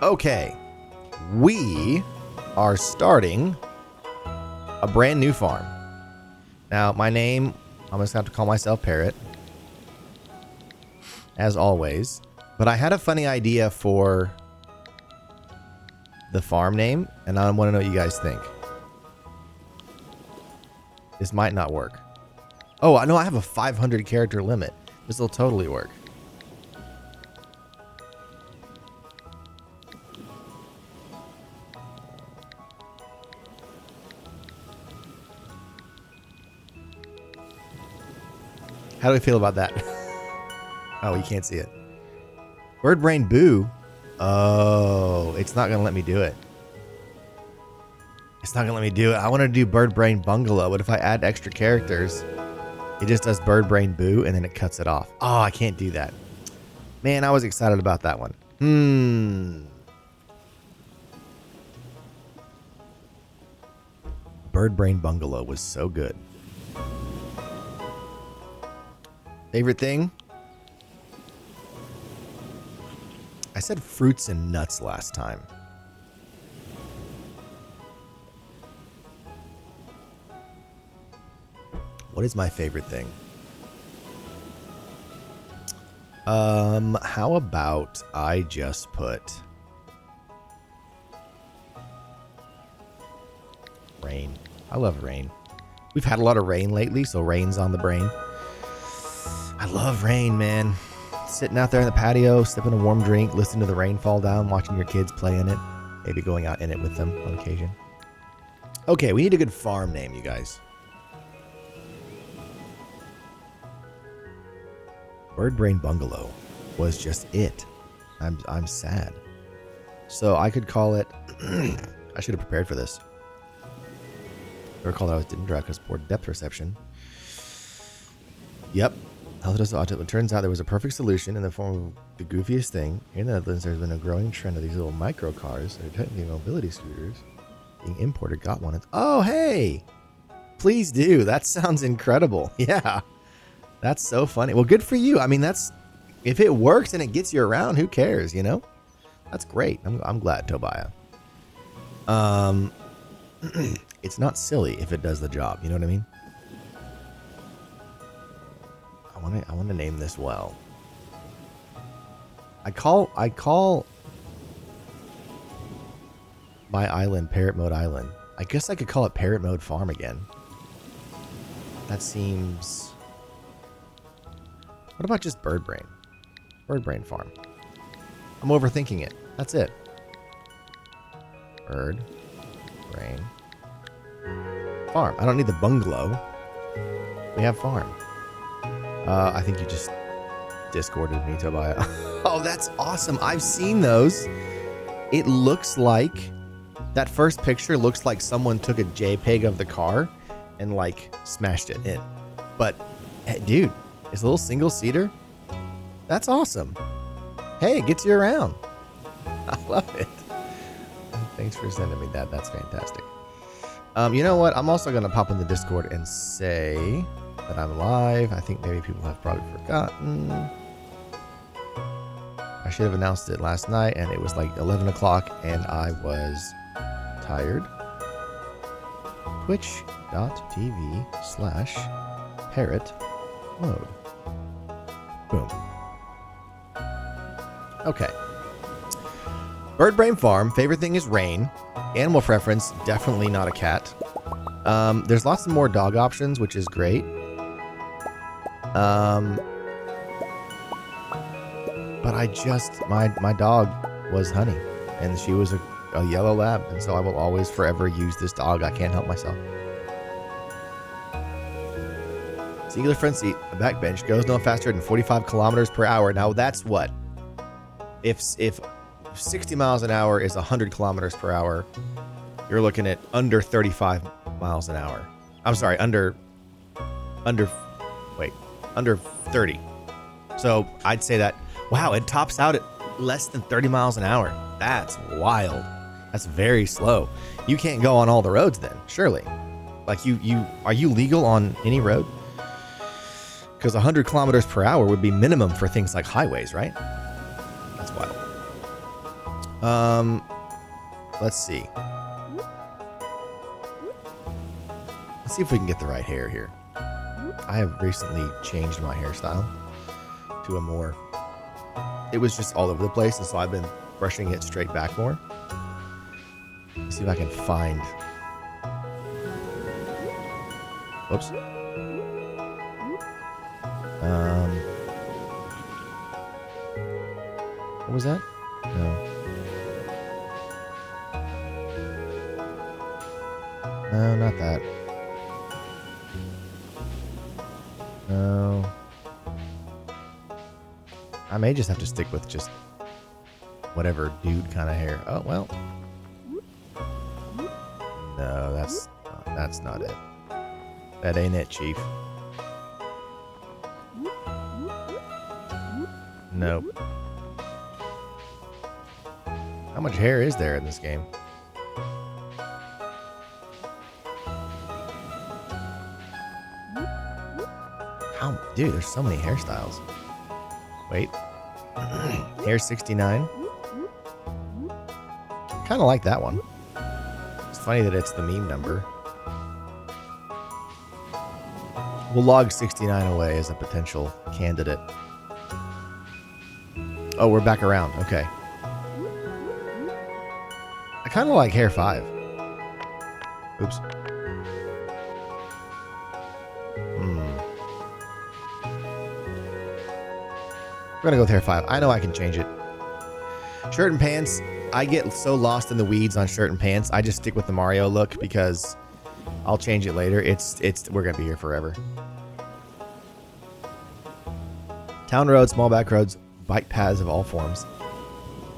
Okay, we are starting a brand new farm. Now, my name, I'm just going to have to call myself Parrot, as always. But I had a funny idea for the farm name, and I want to know what you guys think. This might not work. Oh, I know I have a 500 character limit. This will totally work. How do we feel about that? Oh, you can't see it. Bird Brain Boo. Oh, it's not going to let me do it. It's not going to let me do it. I want to do Bird Brain Bungalow, but if I add extra characters, it just does Bird Brain Boo and then it cuts it off. Oh, I can't do that. Man, I was excited about that one. Bird Brain Bungalow was so good. Favorite thing? I said fruits and nuts last time. What is my favorite thing? How about I just put rain. I love rain. We've had a lot of rain lately, so rain's on the brain. I love rain, man. Sitting out there in the patio, sipping a warm drink, listening to the rain fall down, watching your kids play in it. Maybe going out in it with them on occasion. Okay, we need a good farm name, you guys. Bird Brain Bungalow was just it. I'm sad. So I could call it... I should have prepared for this. I recall that I didn't draw because poor depth perception. Yep. It turns out there was a perfect solution in the form of the goofiest thing. Here in the Netherlands, there's been a growing trend of these little micro cars that are technically mobility scooters being imported. Got one. Oh, hey! Please do. That sounds incredible. Yeah. That's so funny. Well, good for you. I mean, that's... If it works and it gets you around, who cares, you know? That's great. I'm glad, Tobiah. It's not silly if it does the job. You know what I mean? I want to name this well. I call my island Parrot Mode Island. I guess I could call it Parrot Mode Farm again. That seems... What about just Bird Brain? Bird Brain Farm. I'm overthinking it. That's it. Bird Brain Farm. I don't need the bungalow. We have farm. I think you just Discorded me, Tobiah. Oh, that's awesome. I've seen those. It looks like... That first picture looks like someone took a JPEG of the car and, like, smashed it in. But, hey, dude, it's a little single-seater. That's awesome. Hey, it gets you around. I love it. Thanks for sending me that. That's fantastic. You know what? I'm also going to pop in the Discord and say... that I'm live. I think maybe people have probably forgotten. I should have announced it last night, and it was like 11 o'clock, and I was tired. Twitch.tv/parrot mode. Boom. Okay. Bird Brain Farm. Favorite thing is rain. Animal preference, definitely not a cat. There's lots of more dog options, which is great. But I just, my dog was Honey, and she was a yellow lab, and so I will always forever use this dog. I can't help myself. Singular front seat, a backbench, goes no faster than 45 kilometers per hour. Now that's what? If 60 miles an hour is 100 kilometers per hour, you're looking at under 35 miles an hour. I'm sorry, under 30. So I'd say that, wow, it tops out at less than 30 miles an hour. That's wild. That's very slow. You can't go on all the roads then, surely. Like are you legal on any road? Because 100 kilometers per hour would be minimum for things like highways, right? That's wild. Let's see. Let's see if we can get the right hair here. I have recently changed my hairstyle to a more... It was just all over the place, and so I've been brushing it straight back more. Let's see if I can find... Whoops. What was that? No. No, not that. No. I may just have to stick with just whatever dude kind of hair. Oh, well. No, that's not it. That ain't it, Chief. Nope. How much hair is there in this game? Dude, there's so many hairstyles. Wait. Hair 69. Kind of like that one. It's funny that it's the meme number. We'll log 69 away as a potential candidate. Oh, we're back around. Okay. I kind of like hair 5. Oops. We're going to go with hair 5. I know I can change it. Shirt and pants. I get so lost in the weeds on shirt and pants. I just stick with the Mario look because I'll change it later. We're going to be here forever. Town roads, small back roads, bike paths of all forms.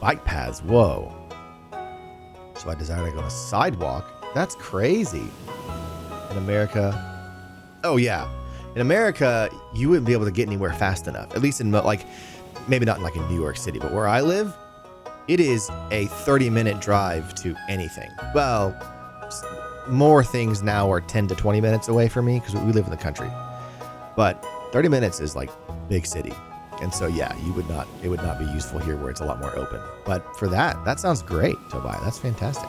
Bike paths. Whoa. So I desire to go on a sidewalk. That's crazy. In America. Oh, yeah. In America, you wouldn't be able to get anywhere fast enough. At least in, like, maybe not like in New York City, but where I live, it is a 30-minute drive to anything. Well, more things now are 10 to 20 minutes away from me because we live in the country. But 30 minutes is like big city. And so, yeah, it would not be useful here where it's a lot more open. But for that sounds great, Tobiah. That's fantastic.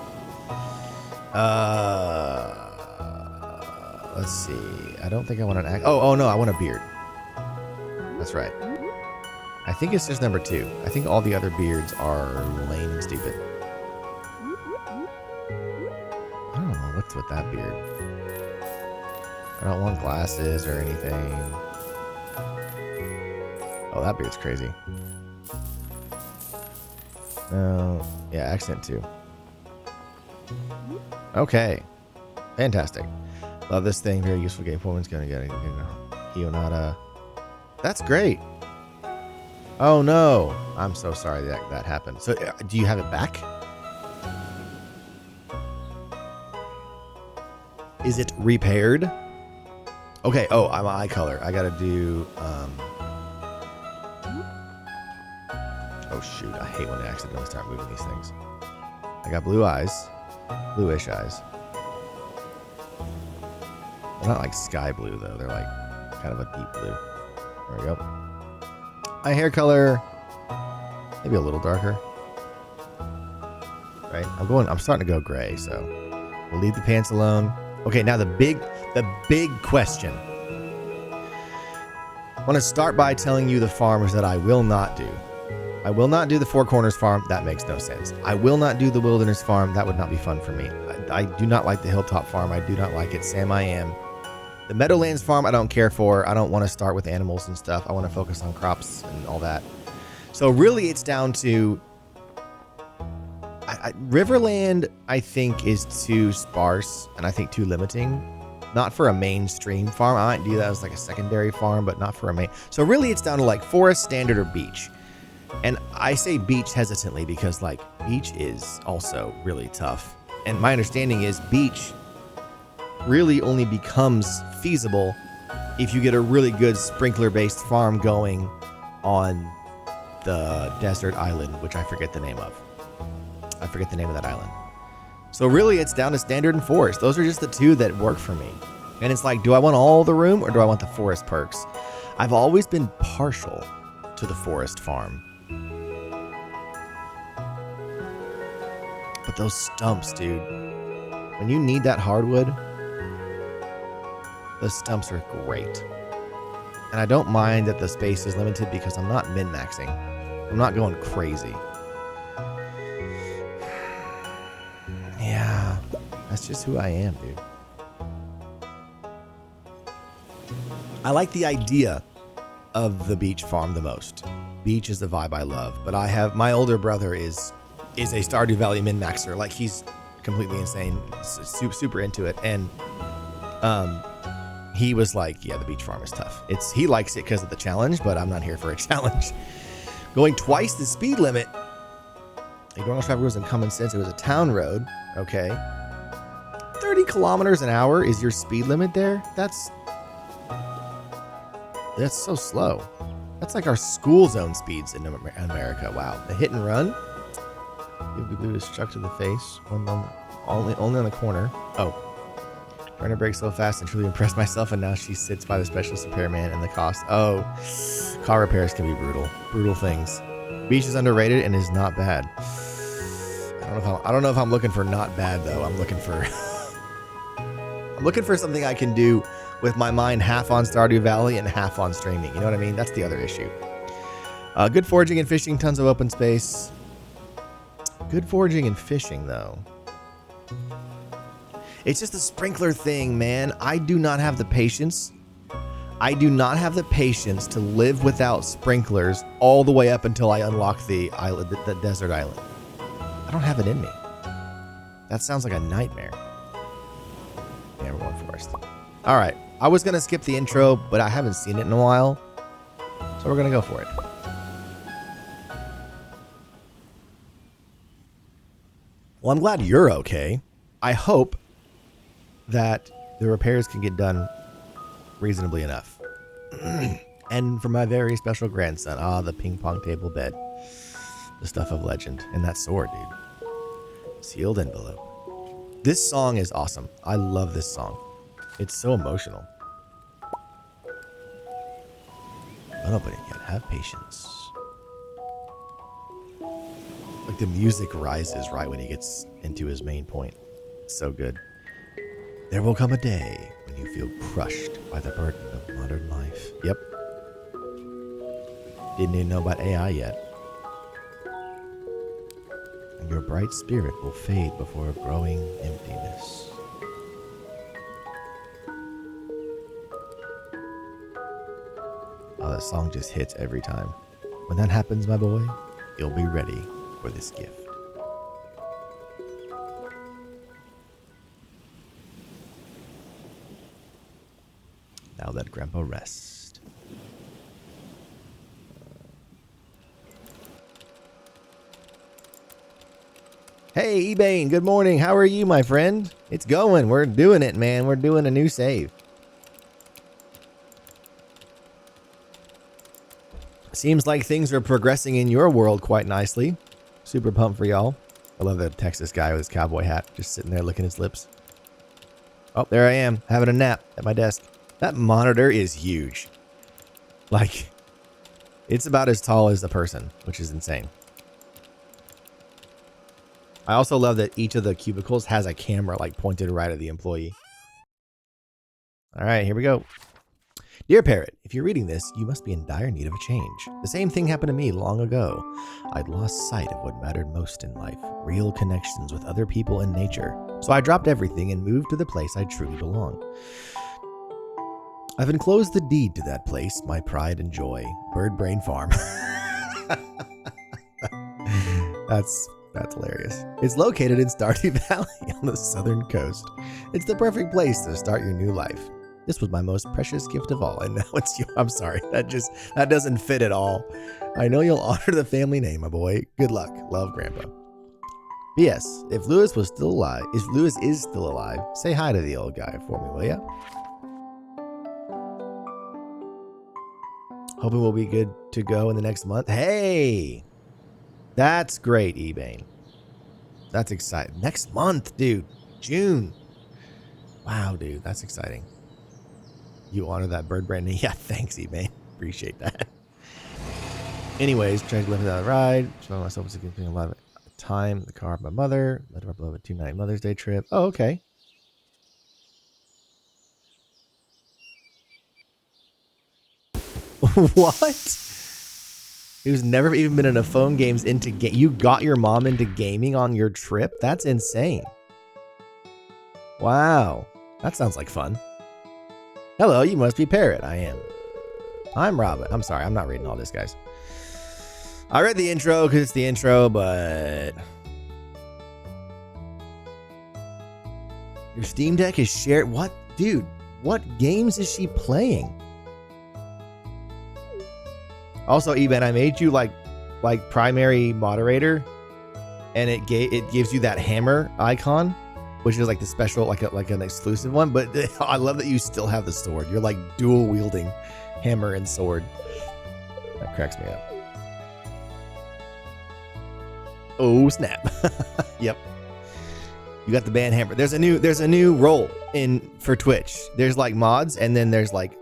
Let's see. I don't think I want an... Oh, no, I want a beard. That's right. I think it's just number 2. I think all the other beards are lame and stupid. I don't know what's with that beard. I don't want glasses or anything. Oh, that beard's crazy. Oh, yeah, accent 2. Okay. Fantastic. Love this thing. Very useful game. Woman's gonna get it. Ionata. That's great. Oh no. I'm so sorry that happened. So do you have it back? Is it repaired? Okay. Oh, I'm eye color. I gotta do. Oh shoot. I hate when I accidentally start moving these things. I got blue eyes. Bluish eyes. They're not like sky blue though. They're like kind of a deep blue. There we go. My hair color, maybe a little darker. Right? I'm starting to go gray, so we'll leave the pants alone. Okay, now the big question. I want to start by telling you the farms that I will not do. I will not do the Four Corners farm. That makes no sense. I will not do the Wilderness farm. That would not be fun for me. I do not like the Hilltop farm. I do not like it. Sam, I am. The Meadowlands farm, I don't care for. I don't want to start with animals and stuff. I want to focus on crops and all that. So really, it's down to... Riverland, I think, is too sparse and I think too limiting. Not for a mainstream farm. I might do that as like a secondary farm, but not for a main. So really, it's down to like forest, standard, or beach. And I say beach hesitantly because like beach is also really tough. And my understanding is beach really only becomes feasible if you get a really good sprinkler-based farm going on the desert island, which I forget the name of. I forget the name of that island. So really, it's down to standard and forest. Those are just the two that work for me. And it's like, do I want all the room or do I want the forest perks? I've always been partial to the forest farm. But those stumps, dude. When you need that hardwood, those stumps are great. And I don't mind that the space is limited because I'm not min-maxing. I'm not going crazy. Yeah, that's just who I am, dude. I like the idea of the beach farm the most. Beach is the vibe I love, but I have my older brother is a Stardew Valley min-maxer. Like, he's completely insane, super into it, and he was like, yeah, the beach farm is tough. He likes it because of the challenge, but I'm not here for a challenge. Going twice the speed limit. Ignoring traffic rules and common sense. It was a town road. Okay. 30 kilometers an hour is your speed limit there? That's so slow. That's like our school zone speeds in America. Wow. The hit and run. The blue is struck to the face. Only on the corner. Oh. Trying to brake so fast and truly impressed myself, and now she sits by the specialist repairman and the cost. Oh, car repairs can be brutal. Brutal things. Beach is underrated and is not bad. I don't know if I'm looking for not bad though. I'm looking for something I can do with my mind half on Stardew Valley and half on streaming. You know what I mean? That's the other issue. Good foraging and fishing, tons of open space. Good foraging and fishing though. It's just a sprinkler thing, man. I do not have the patience. I do not have the patience to live without sprinklers all the way up until I unlock the island, the desert island. I don't have it in me. That sounds like a nightmare. Yeah, we're going forest. All right. I was going to skip the intro, but I haven't seen it in a while. So we're going to go for it. Well, I'm glad you're okay. I hope that the repairs can get done reasonably enough. And for my very special grandson, the ping pong table bed, the stuff of legend, and that sword, dude. Sealed envelope. This song is awesome. I love this song. It's so emotional. Don't open it yet. Have patience. Like the music rises right when he gets into his main point. It's so good. There will come a day when you feel crushed by the burden of modern life. Yep. Didn't even know about AI yet. And your bright spirit will fade before a growing emptiness. Oh, that song just hits every time. When that happens, my boy, you'll be ready for this gift. Now let Grandpa rest. Hey, Ebane, good morning. How are you, my friend? It's going. We're doing it, man. We're doing a new save. Seems like things are progressing in your world quite nicely. Super pumped for y'all. I love that Texas guy with his cowboy hat, just sitting there licking his lips. Oh, there I am, having a nap at my desk. That monitor is huge. Like, it's about as tall as the person, which is insane. I also love that each of the cubicles has a camera like pointed right at the employee. All right, here we go. Dear Parrot, if you're reading this, you must be in dire need of a change. The same thing happened to me long ago. I'd lost sight of what mattered most in life, real connections with other people and nature. So I dropped everything and moved to the place I truly belong. I've enclosed the deed to that place, my pride and joy, Bird Brain Farm. That's hilarious. It's located in Stardew Valley on the southern coast. It's the perfect place to start your new life. This was my most precious gift of all, and now it's you. I'm sorry, that doesn't fit at all. I know you'll honor the family name, my boy. Good luck. Love, Grandpa. P.S. If Lewis is still alive, say hi to the old guy for me, will ya? Hoping we'll be good to go in the next month. Hey, that's great, Ebane. That's exciting. Next month, dude. June. Wow, dude, that's exciting. You honor that bird brand name. Yeah, thanks, Ebane. Appreciate that. Anyways, trying to live without a ride. Showing myself as a alive. time the car of my mother. Let her beloved 2-night Mother's Day trip. Oh, okay. What? Who's never even been in a phone games into game? You got your mom into gaming on your trip? That's insane. Wow. That sounds like fun. Hello, you must be Parrot. I am. I'm Robin. I'm sorry, I'm not reading all this, guys. I read the intro because it's the intro, but... Your Steam Deck is shared... What? Dude, what games is she playing? Also, Eben, I made you like primary moderator, and it gives you that hammer icon, which is like the special, like an exclusive one. But I love that you still have the sword. You're like dual wielding hammer and sword. That cracks me up. Oh snap! Yep, you got the band hammer. There's a new role for Twitch. There's like mods, and then there's like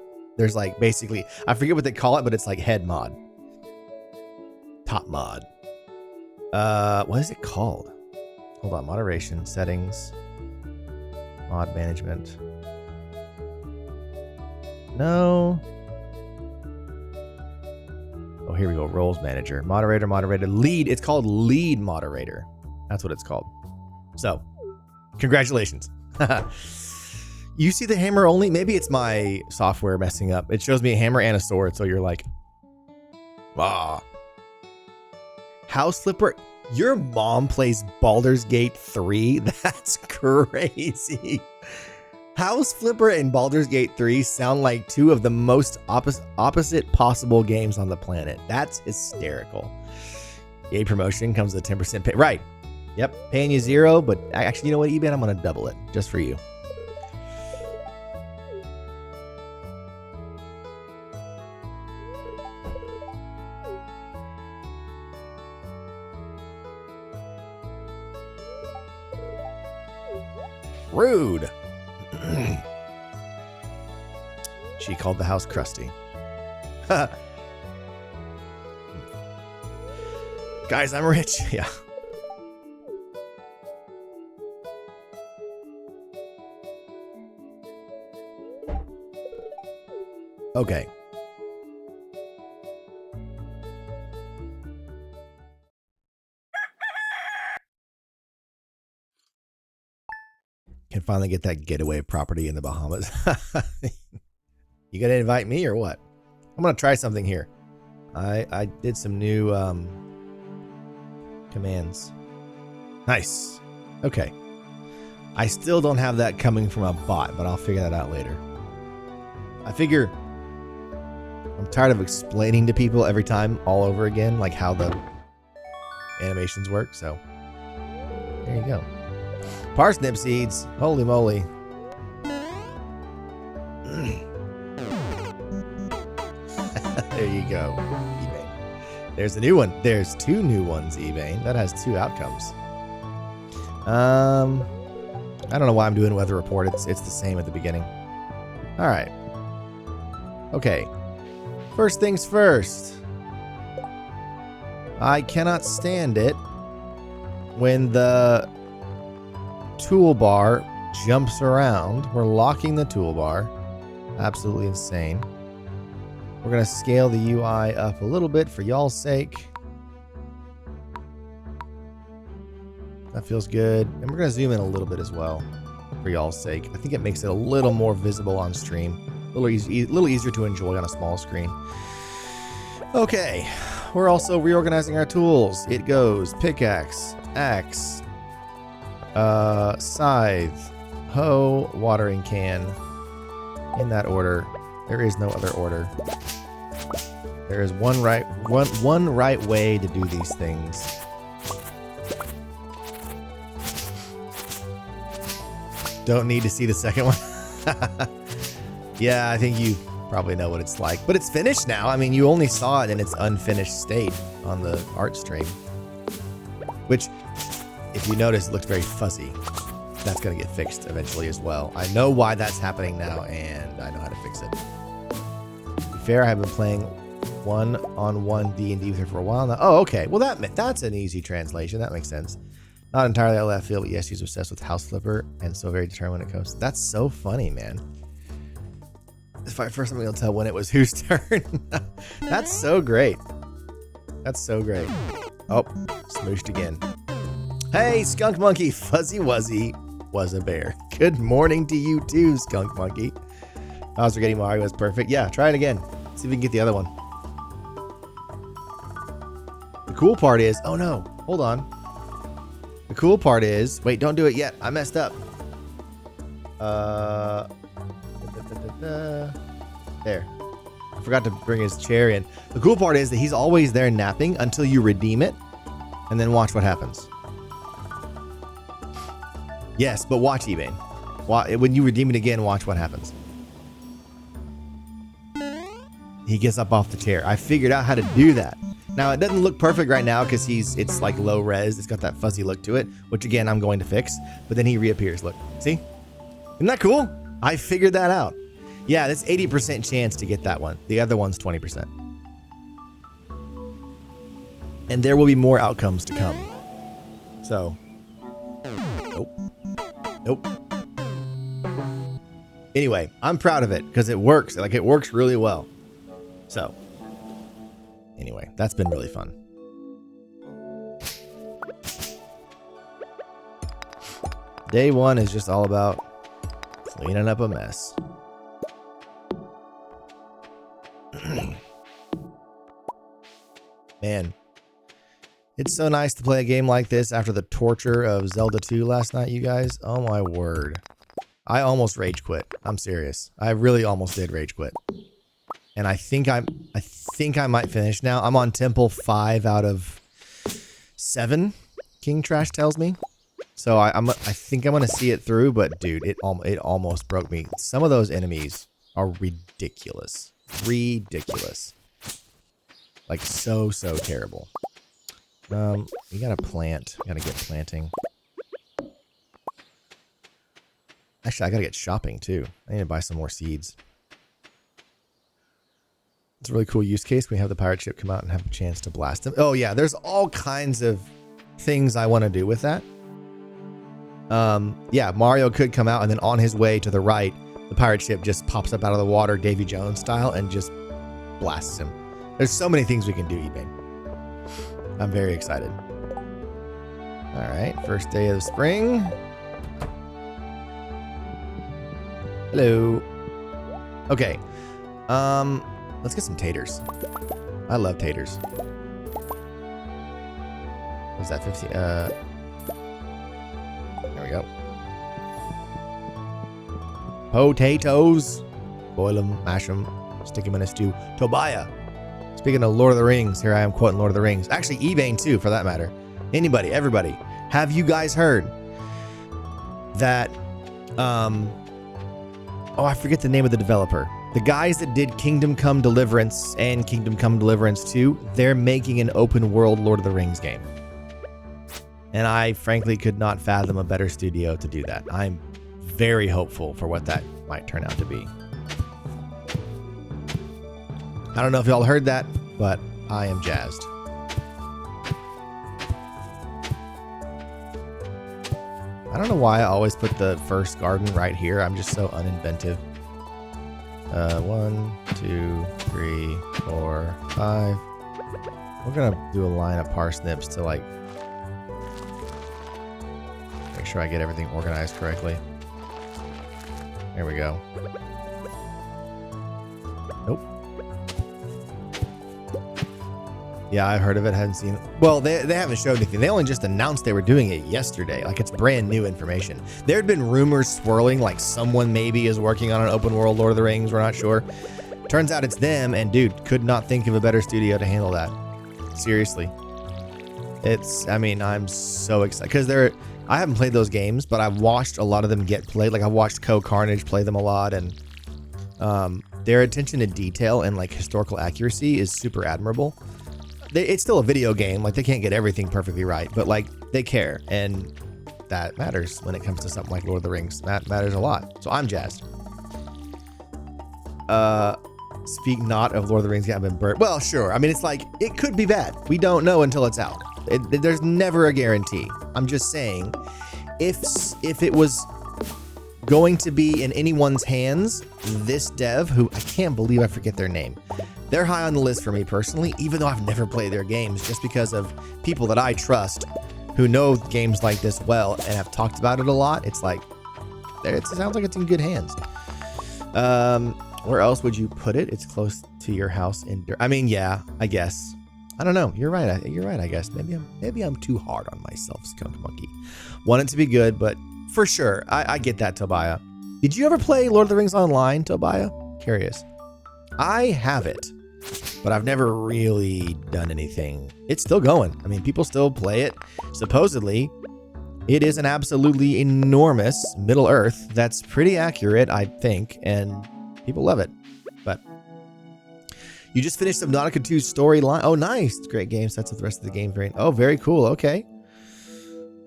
basically, I forget what they call it, but it's like head mod, top mod. What is it called? Hold on, moderation settings, mod management. No. Oh, here we go. Roles manager, moderator, lead. It's called lead moderator. That's what it's called. So, congratulations. You see the hammer only? Maybe it's my software messing up. It shows me a hammer and a sword, so you're like, ah. House Flipper, your mom plays Baldur's Gate 3? That's crazy. House Flipper and Baldur's Gate 3 sound like two of the most opposite possible games on the planet. That's hysterical. EA promotion comes with a 10% pay. Right. Yep, paying you 0, but actually, you know what, Eben? I'm going to double it just for you. Rude. She called the house crusty. Guys, I'm rich. Yeah. Okay. Can finally get that getaway property in the Bahamas. You gonna invite me or what? I'm gonna try something here. I did some new commands. Nice. Okay. I still don't have that coming from a bot, but I'll figure that out later. I figure I'm tired of explaining to people every time all over again, like how the animations work. So there you go. Parsnip seeds. Holy moly. There you go, eBay. There's a new one. There's 2 new ones, eBay. That has 2 outcomes. I don't know why I'm doing weather report. It's the same at the beginning. All right. Okay. First things first. I cannot stand it when the toolbar jumps around. We're locking the toolbar. Absolutely insane. We're going to scale the UI up a little bit for y'all's sake. That feels good. And we're going to zoom in a little bit as well for y'all's sake. I think it makes it a little more visible on stream. A little easier to enjoy on a small screen. Okay. We're also reorganizing our tools. It goes pickaxe, axe, scythe, hoe, watering can. In that order. There is no other order. There is one right way to do these things. Don't need to see the second one. Yeah, I think you probably know what it's like. But it's finished now. I mean, you only saw it in its unfinished state on the art stream. Which, if you notice, it looks very fuzzy. That's going to get fixed eventually as well. I know why that's happening now, and I know how to fix it. To be fair, I have been playing one-on-one D&D with her for a while now. Oh, okay. Well, that's an easy translation. That makes sense. Not entirely out of left field, but yes, she's obsessed with House Flipper and so very determined when it comes. That's so funny, man. If I first time I'll tell when it was whose turn. That's so great. That's so great. Oh, smooshed again. Hey, Skunk Monkey, Fuzzy Wuzzy was a bear. Good morning to you too, Skunk Monkey. Bowser getting Mario was perfect. Yeah, try it again. See if we can get the other one. The cool part is, oh no, hold on. The cool part is, wait, don't do it yet. I messed up. There. I forgot to bring his chair in. The cool part is that he's always there napping until you redeem it, and then watch what happens. Yes, but watch eBay. When you redeem it again, watch what happens. He gets up off the chair. I figured out how to do that. Now, it doesn't look perfect right now because it's like low res. It's got that fuzzy look to it, which again, I'm going to fix. But then he reappears. Look, see? Isn't that cool? I figured that out. Yeah, that's 80% chance to get that one. The other one's 20%. And there will be more outcomes to come. So, nope. Anyway, I'm proud of it because it works. Like, it works really well. So, anyway, that's been really fun. Day one is just all about cleaning up a mess. Man, it's so nice to play a game like this after the torture of Zelda 2 last night, you guys. Oh my word. I almost rage quit. I'm serious. I really almost did rage quit. And I think I might finish now. I'm on Temple 5 out of 7, King Trash tells me. So I think I'm gonna see it through, but dude, it almost broke me. Some of those enemies are ridiculous. Ridiculous. Like so terrible. We gotta plant. We gotta get planting. Actually, I gotta get shopping too. I need to buy some more seeds. It's a really cool use case. We have the pirate ship come out and have a chance to blast them. Oh yeah, there's all kinds of things I want to do with that. Yeah, Mario could come out and then on his way to the right, the pirate ship just pops up out of the water, Davy Jones style, and just blasts him. There's so many things we can do, eBay. I'm very excited. All right, first day of spring. Hello. Okay. Let's get some taters. I love taters. What's that, 50? There we go. Potatoes. Boil them, mash them, stick them in a stew. Tobiah. Speaking of Lord of the Rings, here I am quoting Lord of the Rings. Actually, Ebane too, for that matter. Anybody, everybody. Have you guys heard that, oh, I forget the name of the developer. The guys that did Kingdom Come Deliverance and Kingdom Come Deliverance 2, they're making an open world Lord of the Rings game. And I frankly could not fathom a better studio to do that. I'm very hopeful for what that might turn out to be. I don't know if y'all heard that, but I am jazzed. I don't know why I always put the first garden right here. I'm just so uninventive. 1, 2, 3, 4, 5. We're gonna do a line of parsnips to like make sure I get everything organized correctly. There we go. Nope. Yeah, I've heard of it, hadn't seen it. Well, they haven't showed anything. They only just announced they were doing it yesterday. Like, it's brand new information. There had been rumors swirling, like someone maybe is working on an open world Lord of the Rings. We're not sure. Turns out it's them, and dude, could not think of a better studio to handle that. Seriously. I mean, I'm so excited. Because I haven't played those games, but I've watched a lot of them get played. Like, I've watched Carnage play them a lot, and their attention to detail and, like, historical accuracy is super admirable. It's still a video game. Like, they can't get everything perfectly right, but like, they care, and that matters when it comes to something like Lord of the Rings. That matters a lot. So I'm jazzed. Speak not of Lord of the Rings getting burnt. Well, sure. I mean, it's like, it could be bad. We don't know until it's out. There's never a guarantee. I'm just saying, if it was going to be in anyone's hands, this dev, who I can't believe I forget their name, they're high on the list for me personally, even though I've never played their games, just because of people that I trust who know games like this well and have talked about it a lot. It's like, it sounds like it's in good hands. Where else would you put it? It's close to your house in I mean, yeah, I guess. I don't know. You're right. You're right, I guess. Maybe I'm too hard on myself, Skunk Monkey. Want it to be good, but for sure, I get that, Tobiah. Did you ever play Lord of the Rings Online, Tobiah? Curious. I have it, but I've never really done anything. It's still going. I mean, people still play it. Supposedly, it is an absolutely enormous Middle Earth that's pretty accurate, I think, and people love it. But you just finished Subnautica 2's storyline. Oh, nice. Great game. Sets up the rest of the game. Oh, very cool. Okay.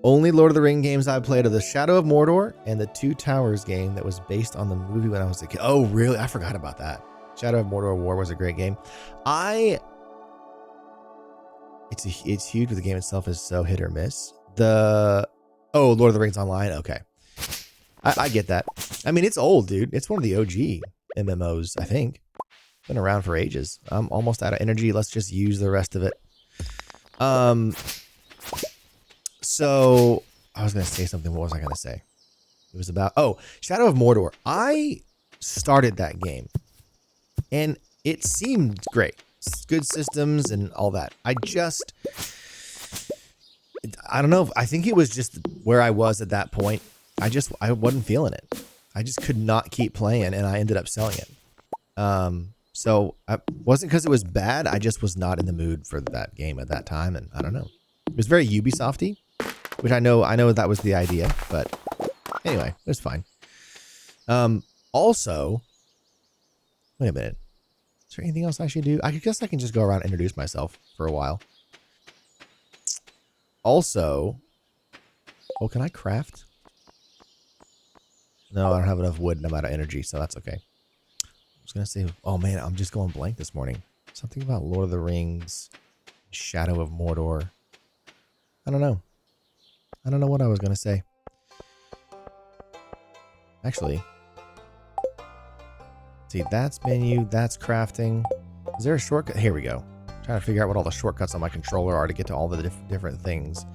Only Lord of the Ring games I've played are The Shadow of Mordor and the Two Towers game that was based on the movie when I was a kid. Oh, really? I forgot about that. Shadow of Mordor War was a great game. It's huge, but the game itself is so hit or miss. Lord of the Rings Online. Okay. I get that. I mean, it's old, dude. It's one of the OG MMOs, I think. Been around for ages. I'm almost out of energy. Let's just use the rest of it. So I was going to say something. What was I going to say? It was about, Shadow of Mordor. I started that game and it seemed great. Good systems and all that. I don't know. I think it was just where I was at that point. I wasn't feeling it. I just could not keep playing and I ended up selling it. So it wasn't because it was bad. I just was not in the mood for that game at that time. And I don't know. It was very Ubisofty, which I know that was the idea, but anyway, it was fine. Also, wait a minute. Is there anything else I should do? I guess I can just go around and introduce myself for a while. Also, can I craft? No, I don't have enough wood and I'm out of energy, so that's okay. I was going to say, oh man, I'm just going blank this morning. Something about Lord of the Rings, Shadow of Mordor. I don't know. I don't know what I was going to say. Actually, see, that's menu, that's crafting. Is there a shortcut? Here we go. I'm trying to figure out what all the shortcuts on my controller are to get to all the different things.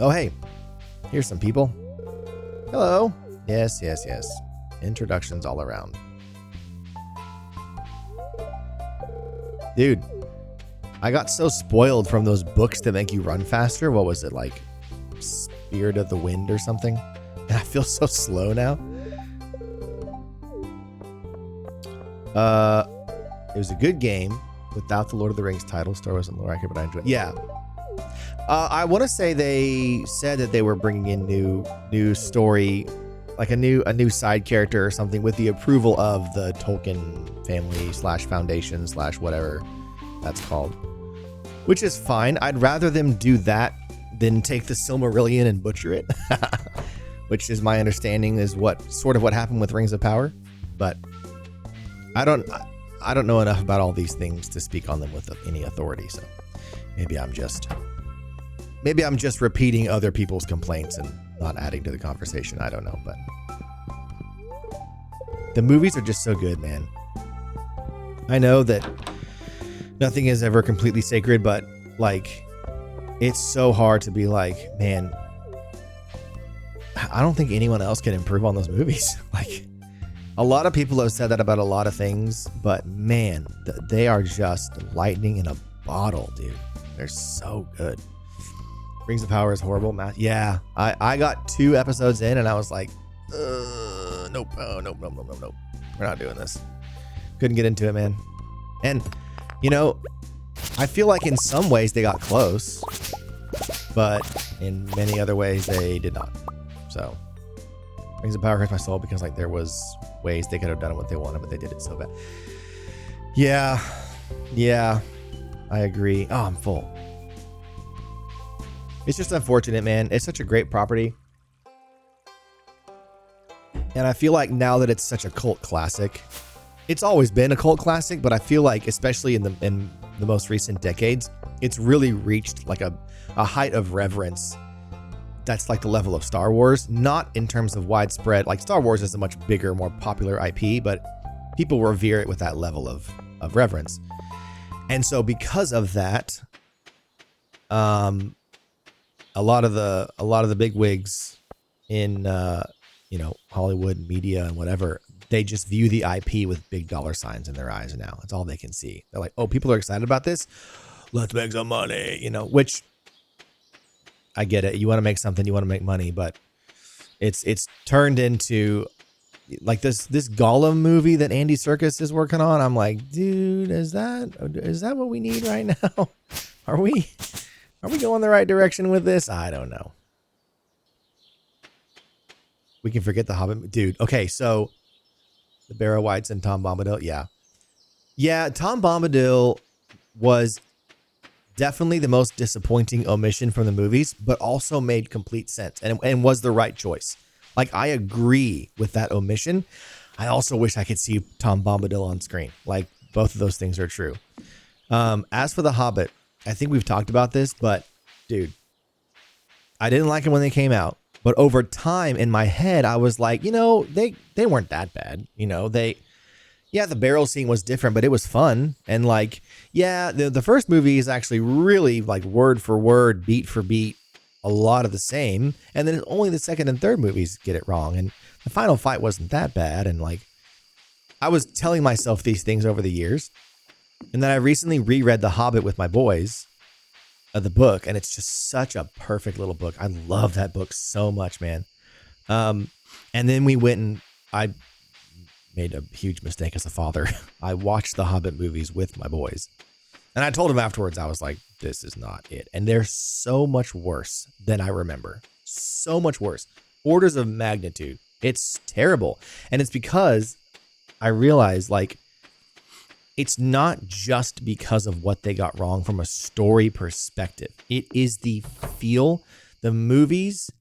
Oh, hey, here's some people. Hello. Yes. Introductions all around. Dude, I got so spoiled from those books that make you run faster. What was it, like Spirit of the Wind or something? And I feel so slow now. It was a good game without the Lord of the Rings title. Story wasn't like it, but I enjoyed it. Yeah. I want to say they said that they were bringing in new story, like a new side character or something with the approval of the Tolkien family / foundation / whatever that's called, which is fine. I'd rather them do that than take the Silmarillion and butcher it, which is my understanding is what happened with Rings of Power. But I don't know enough about all these things to speak on them with any authority. So maybe I'm just repeating other people's complaints and not adding to the conversation. I don't know, but the movies are just so good, man. I know that nothing is ever completely sacred, but like, it's so hard to be like, man, I don't think anyone else can improve on those movies. Like, a lot of people have said that about a lot of things, but man, they are just lightning in a bottle, dude. They're so good. Rings of Power is horrible. Yeah, I got 2 episodes in and I was like, nope. Oh, nope. We're not doing this. Couldn't get into it, man. And, you know, I feel like in some ways they got close, but in many other ways they did not. So, Rings of Power hurts my soul because like there was ways they could have done what they wanted, but they did it so bad. Yeah, I agree. Oh, I'm full. It's just unfortunate, man. It's such a great property. And I feel like now that it's such a cult classic, it's always been a cult classic, but I feel like, especially in the most recent decades, it's really reached like a height of reverence that's like the level of Star Wars, not in terms of widespread. Like Star Wars is a much bigger, more popular IP, but people revere it with that level of reverence. And so because of that, a lot of the big wigs in Hollywood media and whatever, they just view the IP with big dollar signs in their eyes now. That's all they can see. They're like, oh, people are excited about this. Let's make some money, which I get it. You want to make something, you want to make money, but it's turned into like this Gollum movie that Andy Serkis is working on. I'm like, dude, is that what we need right now? Are we going the right direction with this? I don't know. We can forget the Hobbit, dude. Okay, so the Barrow Wights and Tom Bombadil, yeah. Tom Bombadil was definitely the most disappointing omission from the movies, but also made complete sense and was the right choice. Like, I agree with that omission. I also wish I could see Tom Bombadil on screen. Like, both of those things are true. As for The Hobbit, I think we've talked about this, but dude, I didn't like them when they came out. But over time in my head, I was like, they weren't that bad. The barrel scene was different, but it was fun. And like, the first movie is actually really like word for word, beat for beat, a lot of the same. And then only the second and third movies get it wrong. And the final fight wasn't that bad. And like, I was telling myself these things over the years. And then I recently reread The Hobbit with my boys, the book. And it's just such a perfect little book. I love that book so much, man. And then we went and I made a huge mistake as a father. I watched the Hobbit movies with my boys. And I told them afterwards, I was like, this is not it. And they're so much worse than I remember. So much worse. Orders of magnitude. It's terrible. And it's because I realized, like, it's not just because of what they got wrong from a story perspective. It is the feel. The movies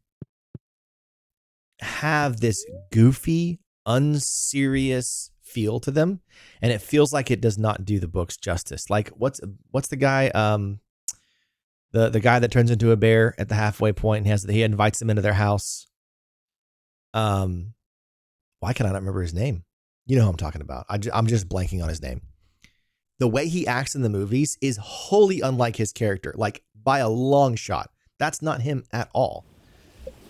have this goofy, unserious feel to them, and it feels like it does not do the books justice. Like, what's the guy, the guy that turns into a bear at the halfway point and he invites them into their house. Why can I not remember his name? You know who I'm talking about. I'm just blanking on his name. The way he acts in the movies is wholly unlike his character, like by a long shot. That's not him at all.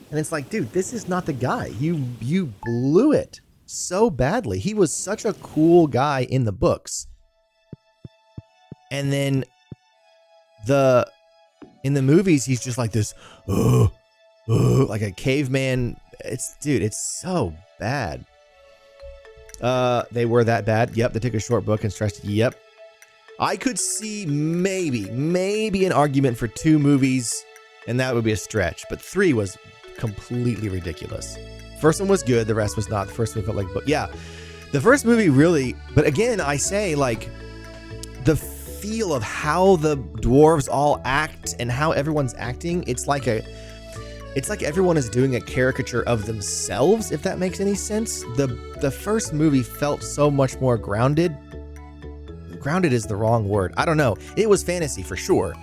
And it's like, dude, this is not the guy. You blew it so badly. He was such a cool guy in the books. And then in the movies, he's just like this, like a caveman. It's so bad. They were that bad. Yep. They took a short book and stretched it. Yep. I could see maybe an argument for 2 movies, and that would be a stretch. But 3 was completely ridiculous. First one was good. The rest was not. The first one felt like, but yeah, the first movie really, but again, I say, like, the feel of how the dwarves all act and how everyone's acting, it's like everyone is doing a caricature of themselves, if that makes any sense. The first movie felt so much more grounded. Grounded is the wrong word. I don't know. It was fantasy for sure,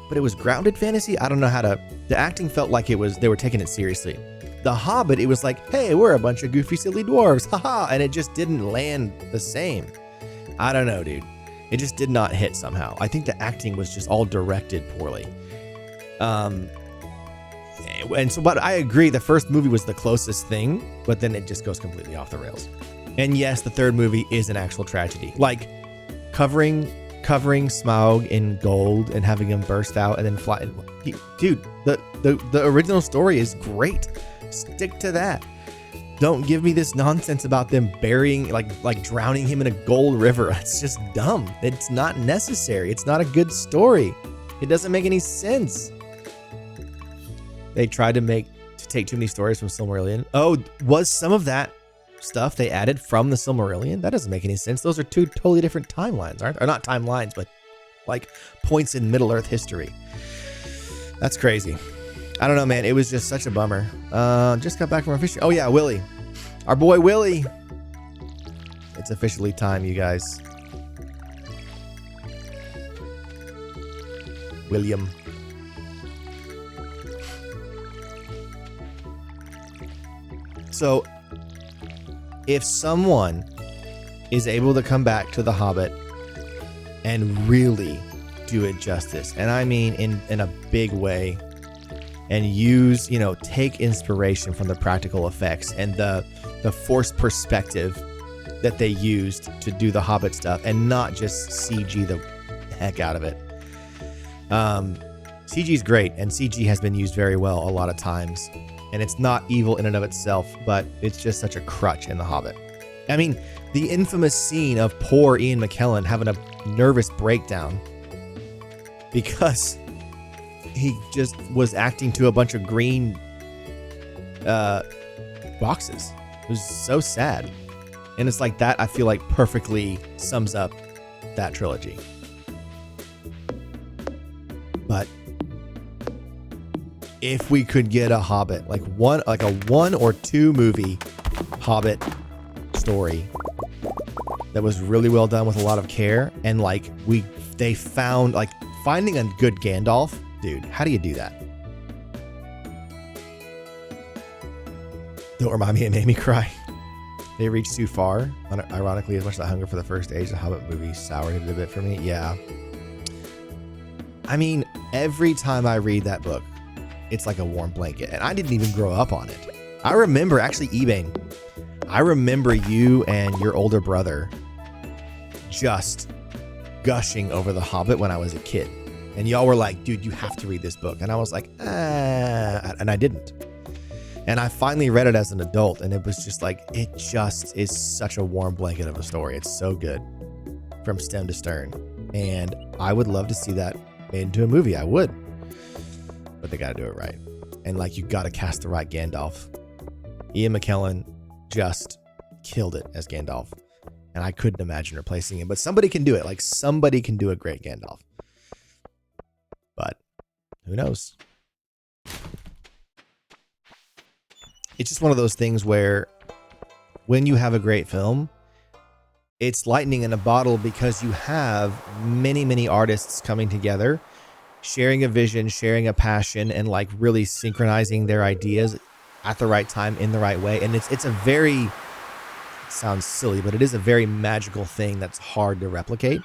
but it was grounded fantasy. I don't know how to. The acting felt like they were taking it seriously. The Hobbit, it was like, hey, we're a bunch of goofy, silly dwarves, haha, and it just didn't land the same. I don't know, dude. It just did not hit somehow. I think the acting was just all directed poorly. And so, but I agree, the first movie was the closest thing, but then it just goes completely off the rails. And yes, the third movie is an actual tragedy. Like, covering Smaug in gold and having him burst out and then fly. Dude, the original story is great. Stick to that. Don't give me this nonsense about them burying, like drowning him in a gold river. It's just dumb. It's not necessary. It's not a good story. It doesn't make any sense. They tried to take too many stories from Silmarillion. Oh, was some of that stuff they added from the Silmarillion? That doesn't make any sense. Those are 2 totally different timelines, aren't they? Or not timelines, but like points in Middle-earth history. That's crazy. I don't know, man. It was just such a bummer. Just got back from our fishing. Oh yeah, Willie. Our boy Willie. It's officially time, you guys. William. So, if someone is able to come back to The Hobbit and really do it justice, and I mean in a big way, and use, take inspiration from the practical effects and the forced perspective that they used to do the Hobbit stuff, and not just CG the heck out of it. CG is great, and CG has been used very well a lot of times, and it's not evil in and of itself, but it's just such a crutch in The Hobbit. I mean, the infamous scene of poor Ian McKellen having a nervous breakdown because he just was acting to a bunch of green boxes. It was so sad. And it's like that, I feel like, perfectly sums up that trilogy. But if we could get a Hobbit, like a 1 or 2 movie Hobbit story that was really well done with a lot of care, and they found, finding a good Gandalf, dude, how do you do that? Don't remind me, it made me cry. They reached too far. Ironically, as much as I hunger for the first age, the Hobbit movie soured it a bit for me. Yeah. I mean, every time I read that book, it's like a warm blanket. And I didn't even grow up on it. I remember, actually, Ebane, I remember you and your older brother just gushing over The Hobbit when I was a kid. And y'all were like, dude, you have to read this book. And I was like, and I didn't. And I finally read it as an adult, and it was just like, it just is such a warm blanket of a story. It's so good from stem to stern. And I would love to see that made into a movie. I would. But they got to do it right. And you got to cast the right Gandalf. Ian McKellen just killed it as Gandalf. And I couldn't imagine replacing him. But somebody can do it. Somebody can do a great Gandalf. But who knows? It's just one of those things where when you have a great film, it's lightning in a bottle because you have many, many artists coming together, sharing a vision, sharing a passion, and really synchronizing their ideas at the right time in the right way. And it's a very, it sounds silly, but it is a very magical thing that's hard to replicate.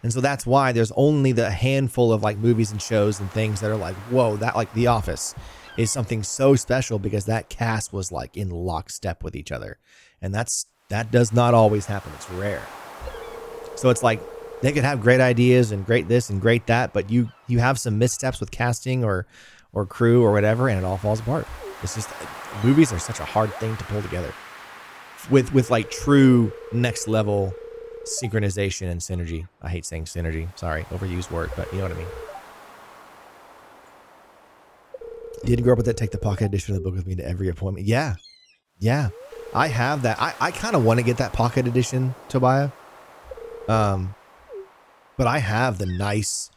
And so that's why there's only the handful of movies and shows and things that are whoa, that The Office is something so special because that cast was in lockstep with each other. And that does not always happen. It's rare. So it's they could have great ideas and great this and great that, but you have some missteps with casting or crew or whatever, and it all falls apart. It's just, movies are such a hard thing to pull together with true next level synchronization and synergy. I hate saying synergy. Sorry, overused word, but you know what I mean. Did grow up with that. Take the pocket edition of the book with me to every appointment. Yeah. I have that. I kind of want to get that pocket edition, Tobiah. But I have the nice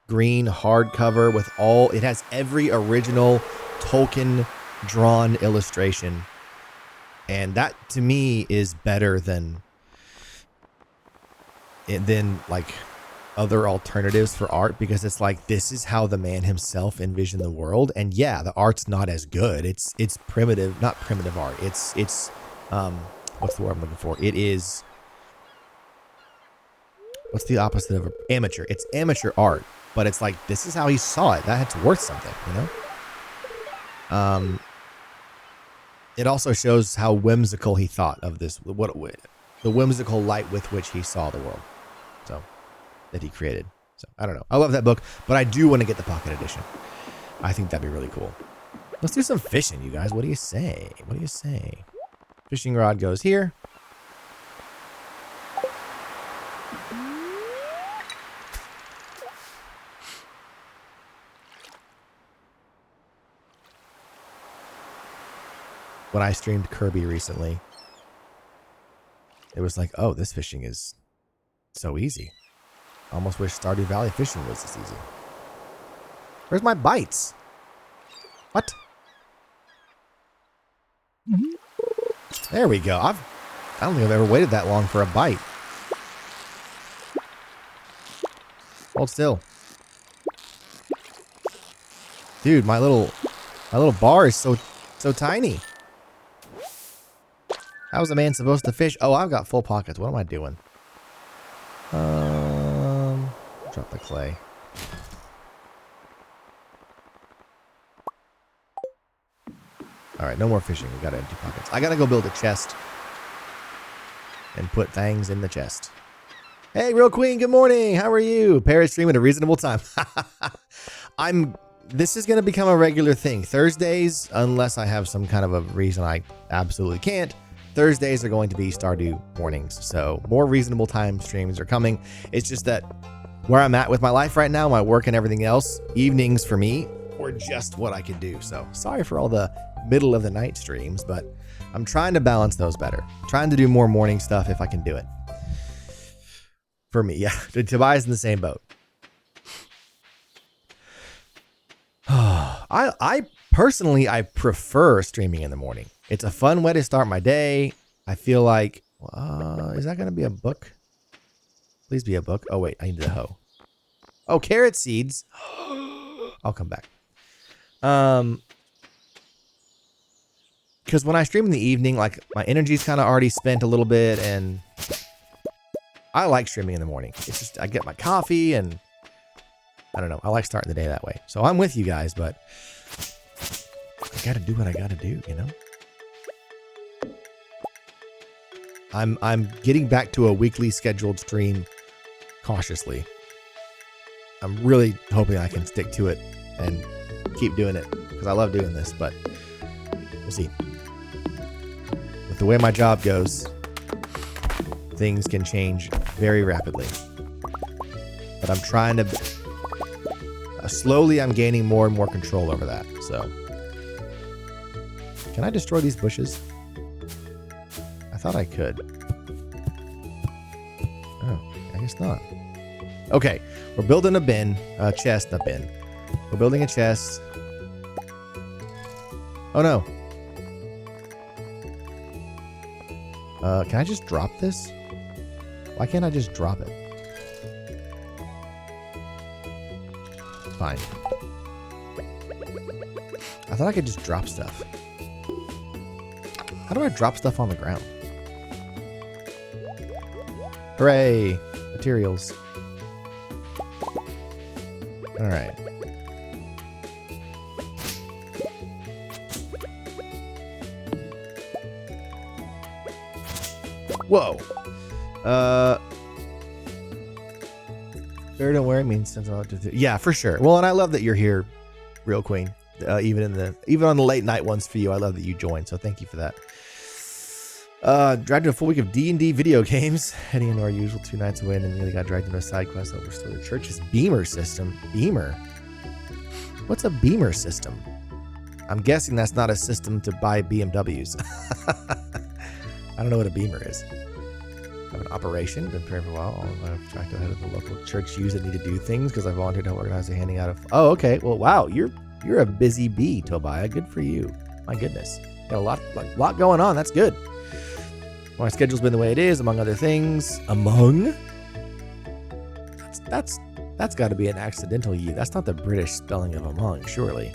green hardcover with it has every original Tolkien drawn illustration. And that to me is better than other alternatives for art, because it's this is how the man himself envisioned the world. And yeah, the art's not as good. It's primitive, not primitive art. It's what's the word I'm looking for? It is, what's the opposite of amateur? It's amateur art, but it's this is how he saw it. That's worth something, It also shows how whimsical he thought of this, the whimsical light with which he saw the world. So that he created. So I don't know. I love that book, but I do want to get the pocket edition. I think that'd be really cool. Let's do some fishing, you guys. What do you say? Fishing rod goes here. When I streamed Kirby recently, it was oh, this fishing is so easy. I almost wish Stardew Valley fishing was this easy. Where's my bites? What? There we go. I don't think I've ever waited that long for a bite. Hold still. Dude, my little bar is so tiny. How's a man supposed to fish? Oh, I've got full pockets. What am I doing? Drop the clay. All right, no more fishing. We got empty pockets. I gotta go build a chest and put things in the chest. Hey, Real Queen, good morning. How are you? Parrot stream at a reasonable time. This is gonna become a regular thing. Thursdays, unless I have some kind of a reason I absolutely can't. Thursdays are going to be Stardew mornings. So more reasonable time streams are coming. It's just that where I'm at with my life right now, my work and everything else, evenings for me were just what I could do. So sorry for all the middle of the night streams, but I'm trying to balance those better. Trying to do more morning stuff if I can do it. For me, yeah. Tobias in the same boat. I personally, I prefer streaming in the morning. It's a fun way to start my day. I feel like, is that going to be a book? Please be a book. Oh, wait, I need the hoe. Oh, carrot seeds. I'll come back. Because when I stream in the evening, like my energy's kind of already spent a little bit, and I like streaming in the morning. It's just, I get my coffee and I don't know. I like starting the day that way. So I'm with you guys, but I got to do what I got to do, you know? I'm getting back to a weekly scheduled stream cautiously. I'm really hoping I can stick to it and keep doing it because I love doing this, but we'll see. With the way my job goes, things can change very rapidly. But I'm trying to... slowly, I'm gaining more and more control over that, so... Can I destroy these bushes? I thought I could. Oh, I guess not. Okay, we're building a bin, a chest, a bin. We're building a chest. Oh no. Can I just drop this? Why can't I just drop it? Fine. I thought I could just drop stuff. How do I drop stuff on the ground? Hooray! Materials. Alright. Whoa! Bear don't worry means since yeah, for sure. Well, and I love that you're here, Real Queen. Even on the late night ones for you, I love that you joined. So thank you for that. Dragged into a full week of D&D video games, heading into our usual 2 nights away, and then nearly got dragged into a side quest that will restore the church's beamer system. Beamer? What's a beamer system? I'm guessing that's not a system to buy BMWs. I don't know what a beamer is. Have an operation, been preparing for a while. I've tried to head of the local church use that need to do things because I volunteered to organize the handing out of. Oh, okay. Well, wow, you're a busy bee, Tobiah. Good for you. My goodness, got a lot going on. That's good. My schedule's been the way it is, among other things. Among? That's got to be an accidental U. That's not the British spelling of among, surely.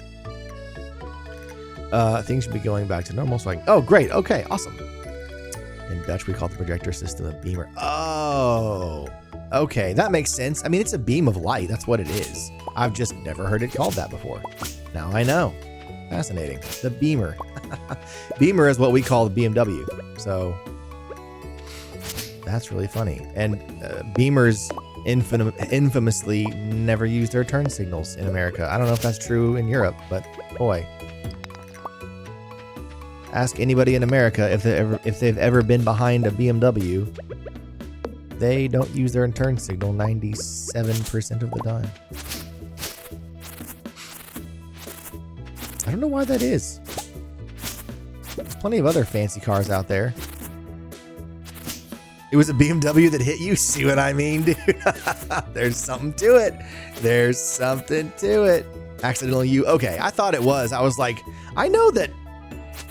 Things should be going back to normal. So oh, great. Okay, awesome. In Dutch, we call the projector system a beamer. Oh, okay. That makes sense. I mean, it's a beam of light. That's what it is. I've just never heard it called that before. Now I know. Fascinating. The beamer. Beamer is what we call the BMW. So that's really funny. And beamers infamously never use their turn signals in America. I don't know if that's true in Europe, but boy. Ask anybody in America if they've ever been behind a BMW. They don't use their turn signal 97% of the time. I don't know why that is. There's plenty of other fancy cars out there. It was a BMW that hit you? See what I mean, dude? There's something to it. There's something to it. Accidental U. Okay, I thought it was. I was like, I know that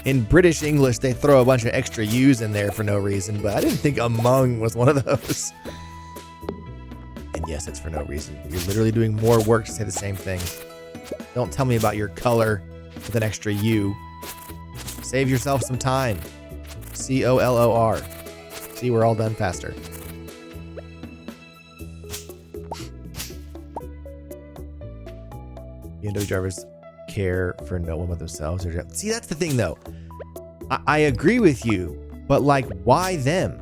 In British English, they throw a bunch of extra U's in there for no reason, but I didn't think among was one of those. And yes, it's for no reason. You're literally doing more work to say the same thing. Don't tell me about your color with an extra U. Save yourself some time. COLOR. See, we're all done faster. BMW drivers care for no one but themselves. See, that's the thing, though. I agree with you, but like, why them?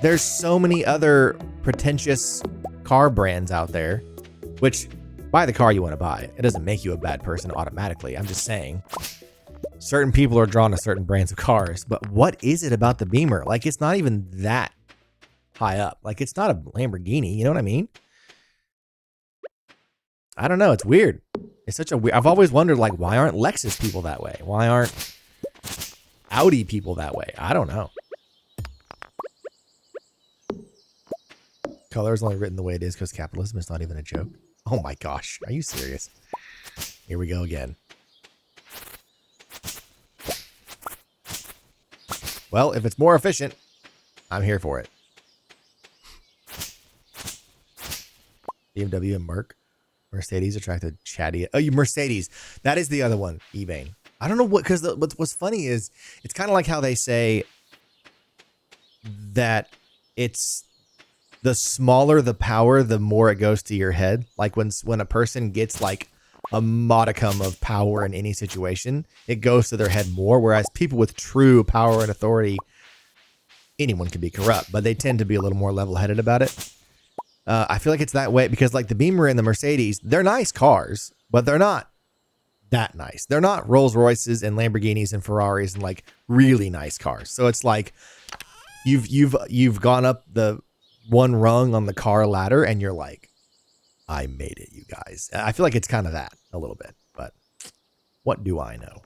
There's so many other pretentious car brands out there, which buy the car you want to buy. It doesn't make you a bad person automatically. I'm just saying. Certain people are drawn to certain brands of cars, but what is it about the Beamer? Like, it's not even that high up. Like, it's not a Lamborghini. You know what I mean? I don't know. It's weird. It's such a weird. I've always wondered, like, why aren't Lexus people that way? Why aren't Audi people that way? I don't know. Color is only written the way it is because capitalism is not even a joke. Oh my gosh. Are you serious? Here we go again. Well, if it's more efficient, I'm here for it. BMW and Mercedes attracted chatty. Oh, you Mercedes. That is the other one. Ebane. I don't know what, because what's funny is it's kind of like how they say that it's the smaller the power, the more it goes to your head. Like when a person gets like a modicum of power in any situation, it goes to their head more. Whereas people with true power and authority, anyone can be corrupt, but they tend to be a little more level-headed about it. I feel like it's that way because like the Beamer and the Mercedes, they're nice cars, but they're not that nice. They're not Rolls Royces and Lamborghinis and Ferraris and like really nice cars. So it's like you've gone up the one rung on the car ladder and you're like, I made it, you guys. I feel like it's kind of that a little bit, but what do I know?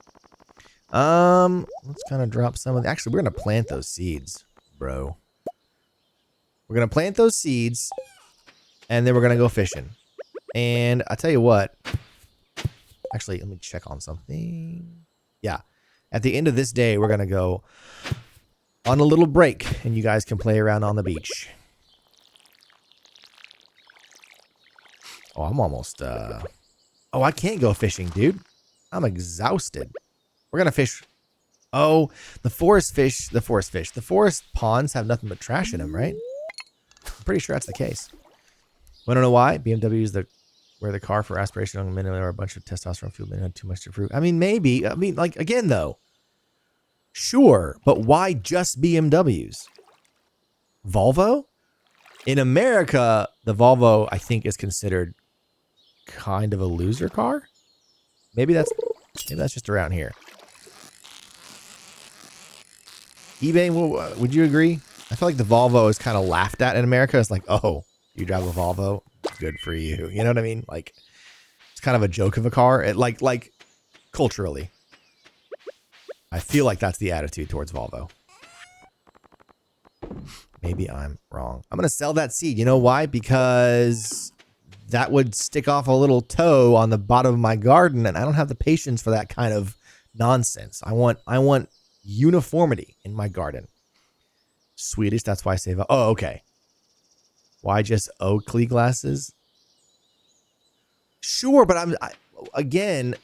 Let's kind of drop some of the, actually, we're going to plant those seeds, bro. We're going to plant those seeds and then we're going to go fishing. And I tell you what, actually, let me check on something. Yeah. At the end of this day, we're going to go on a little break and you guys can play around on the beach. Oh, I'm almost, oh, I can't go fishing, dude. I'm exhausted. We're going to fish. Oh, the forest ponds have nothing but trash in them, right? I'm pretty sure that's the case. Want to know why? BMW is where the car for aspirational men are a bunch of testosterone fueled men had too much to prove. I mean, maybe. I mean, like, again, though. Sure, but why just BMWs? Volvo? In America, the Volvo, I think, is considered kind of a loser car. Maybe that's just around here. eBay, would you agree? I feel like the Volvo is kind of laughed at in America. It's like, oh, you drive a Volvo? Good for you. You know what I mean? Like, it's kind of a joke of a car. It, like culturally. I feel like that's the attitude towards Volvo. Maybe I'm wrong. I'm going to sell that seed. You know why? Because that would stick off a little toe on the bottom of my garden, and I don't have the patience for that kind of nonsense. I want uniformity in my garden. Swedish, that's why I say, oh, okay. Why just Oakley glasses? Sure, but again,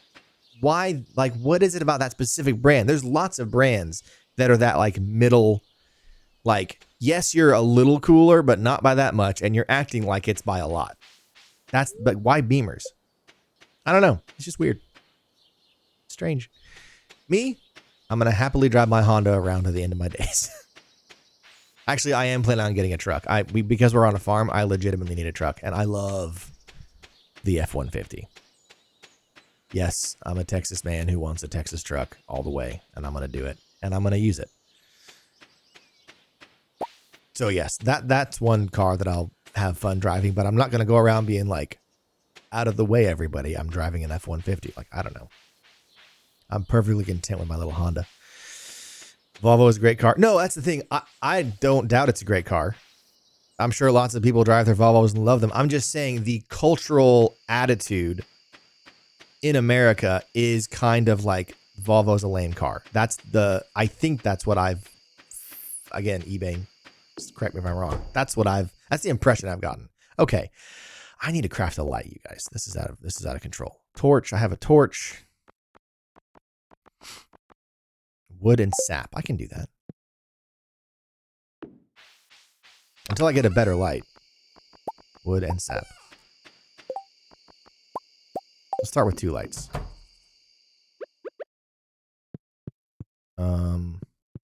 why, like, what is it about that specific brand? There's lots of brands that are that, like, middle, like, yes, you're a little cooler, but not by that much, and you're acting like it's by a lot. But why Beamers? I don't know. It's just weird. Strange. Me, I'm going to happily drive my Honda around to the end of my days. Actually, I am planning on getting a truck. Because we're on a farm, I legitimately need a truck, and I love the F-150. Yes, I'm a Texas man who wants a Texas truck all the way, and I'm going to do it, and I'm going to use it. So yes, that's one car that I'll have fun driving, but I'm not going to go around being like, out of the way, everybody. I'm driving an F-150. Like, I don't know. I'm perfectly content with my little Honda. Volvo is a great car. No, that's the thing. I don't doubt it's a great car. I'm sure lots of people drive their Volvos and love them. I'm just saying the cultural attitude in America is kind of like Volvo's a lame car. I think that's what I've, again, eBay, just correct me if I'm wrong. That's the impression I've gotten. Okay. I need to craft a light, you guys. This is out of control. Torch. I have a torch. Wood and sap. I can do that. Until I get a better light. Wood and sap. Let's start with 2 lights.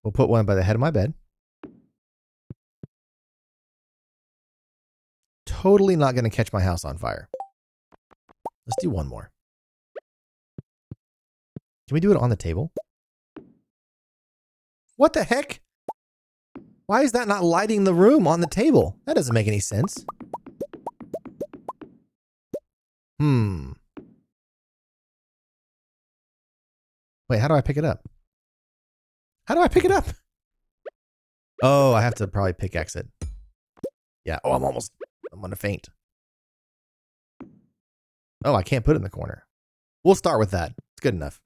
We'll put one by the head of my bed. Totally not going to catch my house on fire. Let's do one more. Can we do it on the table? What the heck? Why is that not lighting the room on the table? That doesn't make any sense. Wait, how do I pick it up? How do I pick it up? Oh, I have to probably pickaxe it. Yeah. Oh, I'm going to faint. Oh, I can't put it in the corner. We'll start with that. It's good enough.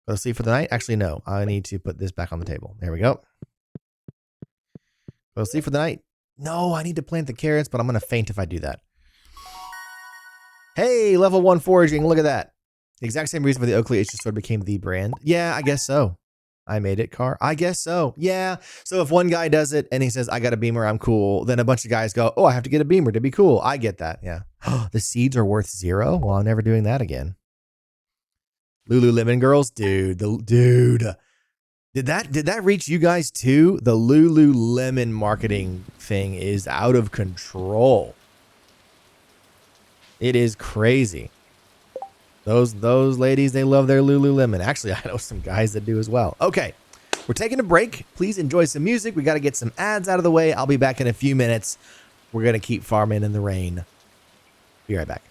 Go to sleep for the night? Actually, no. I need to put this back on the table. There we go. Go to sleep for the night. No, I need to plant the carrots, but I'm going to faint if I do that. Hey, level 1 foraging. Look at that. The exact same reason for the Oakley H sword became the brand. Yeah, I guess so. I made it, car. I guess so. Yeah. So if one guy does it and he says, I got a beamer, I'm cool. Then a bunch of guys go, oh, I have to get a beamer to be cool. I get that. Yeah. The seeds are worth 0? Well, I'm never doing that again. Lululemon girls, dude. Did that reach you guys too? The Lululemon marketing thing is out of control. It is crazy. Those ladies, they love their Lululemon. Actually, I know some guys that do as well. Okay, we're taking a break. Please enjoy some music. We got to get some ads out of the way. I'll be back in a few minutes. We're going to keep farming in the rain. Be right back.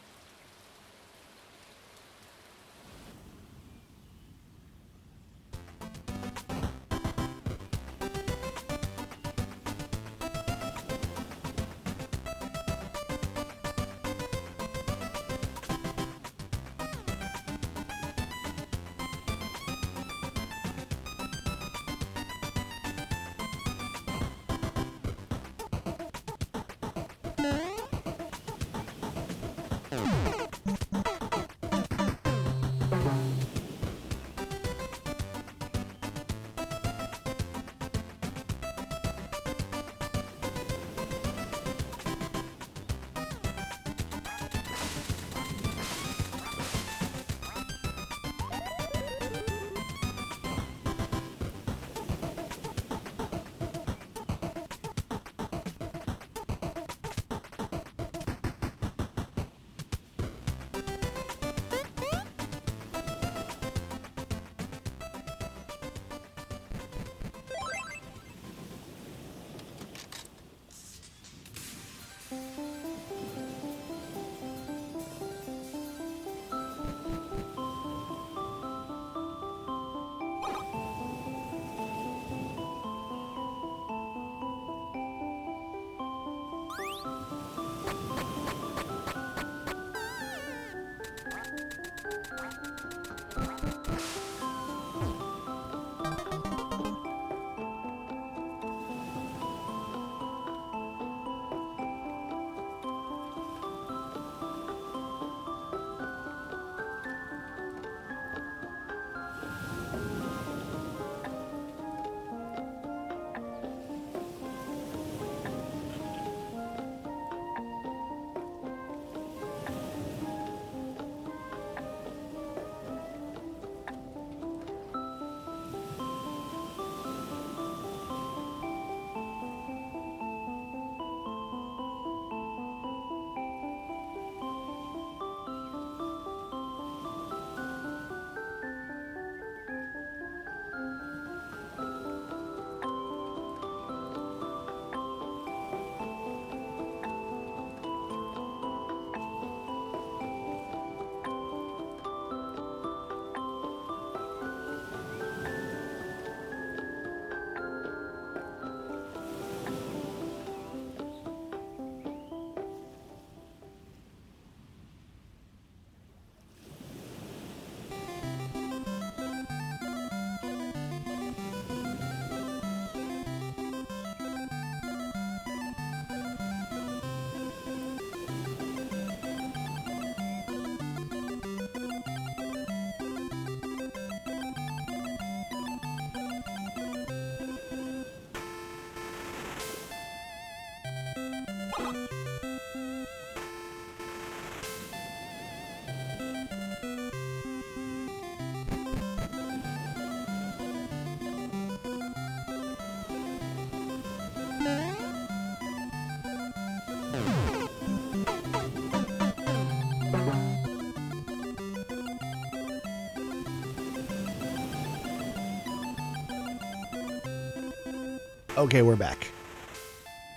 Okay, we're back.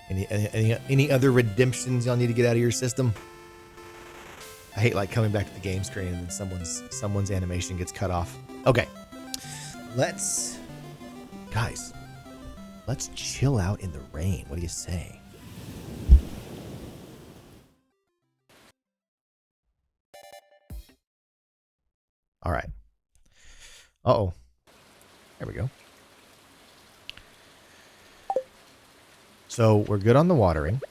Any other redemptions y'all need to get out of your system? I hate like coming back to the game screen and then someone's animation gets cut off. Okay. Guys, let's chill out in the rain. What do you say? All right. Uh-oh. There we go. So we're good on the watering.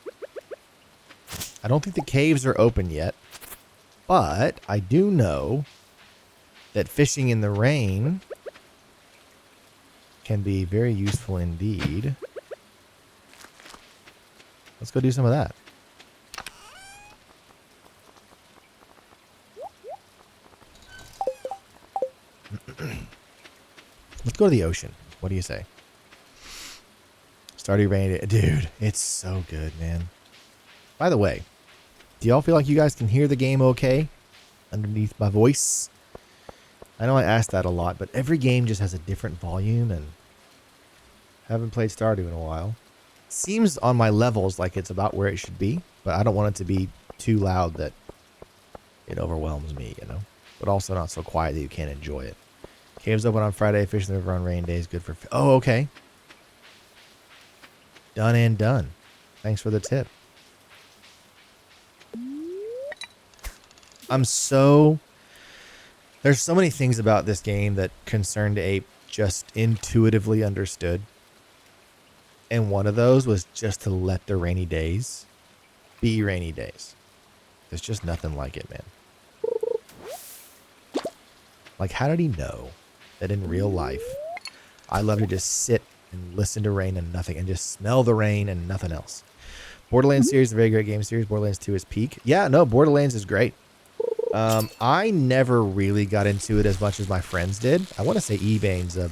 I don't think the caves are open yet, but I do know that fishing in the rain can be very useful indeed. Let's go do some of that. Let's go to the ocean. What do you say? Stardew Valley, dude, it's so good, man. By the way, do y'all feel like you guys can hear the game okay underneath my voice? I know I asked that a lot, but every game just has a different volume, and haven't played Stardew in a while. Seems on my levels like it's about where it should be, but I don't want it to be too loud that it overwhelms me, you know? But also not so quiet that you can't enjoy it. Caves open on Friday, fishing the river on rain days, good for... Oh, okay. Done and done. Thanks for the tip. There's so many things about this game that Concerned Ape just intuitively understood. And one of those was just to let the rainy days be rainy days. There's just nothing like it, man. Like, how did he know that in real life, I love to just sit and listen to rain and nothing, and just smell the rain and nothing else? Borderlands series is a very great game series. Borderlands 2 is peak. Yeah, no, Borderlands is great. I never really got into it as much as my friends did. I want to say Ebane's a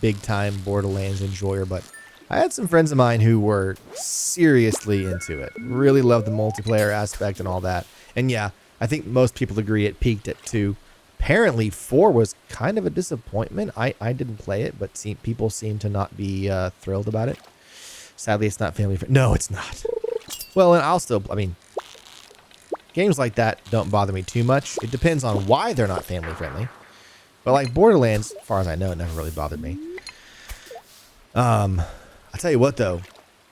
big-time Borderlands enjoyer, but I had some friends of mine who were seriously into it. Really loved the multiplayer aspect and all that. And yeah, I think most people agree it peaked at 2. Apparently 4 was kind of a disappointment. I didn't play it, but people seem to not be thrilled about it. Sadly, it's not family friendly. No, it's not. Well, and I mean, games like that don't bother me too much. It depends on why they're not family friendly. But like Borderlands, as far as I know, it never really bothered me. I'll tell you what though,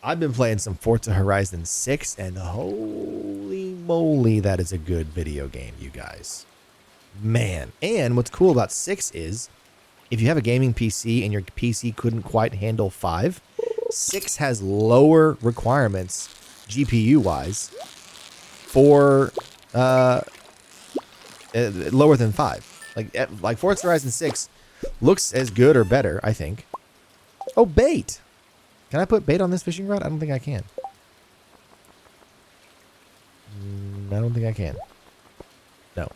I've been playing some Forza Horizon 6, and holy moly, that is a good video game, you guys. Man. And what's cool about 6 is, if you have a gaming PC and your PC couldn't quite handle 5, 6 has lower requirements, GPU-wise, for lower than 5. Like Forza Horizon 6 looks as good or better, I think. Oh, bait! Can I put bait on this fishing rod? I don't think I can. I don't think I can. No.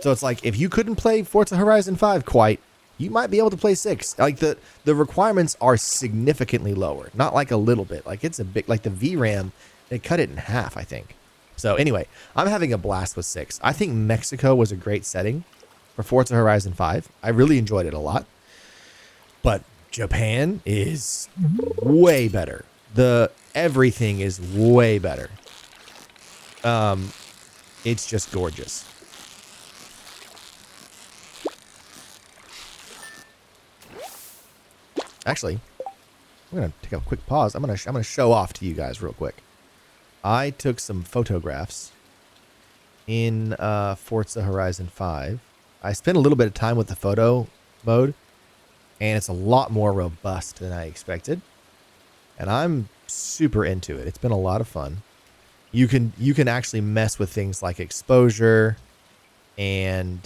So it's like, if you couldn't play Forza Horizon 5 quite, you might be able to play 6. Like, the requirements are significantly lower. Not like a little bit. Like, it's a big... Like, the VRAM, they cut it in half, I think. So, anyway, I'm having a blast with 6. I think Mexico was a great setting for Forza Horizon 5. I really enjoyed it a lot. But Japan is way better. Everything is way better. It's just gorgeous. Actually, I'm gonna take a quick pause. I'm gonna show off to you guys real quick. I took some photographs in Forza Horizon 5. I spent a little bit of time with the photo mode, and it's a lot more robust than I expected. And I'm super into it. It's been a lot of fun. You can actually mess with things like exposure and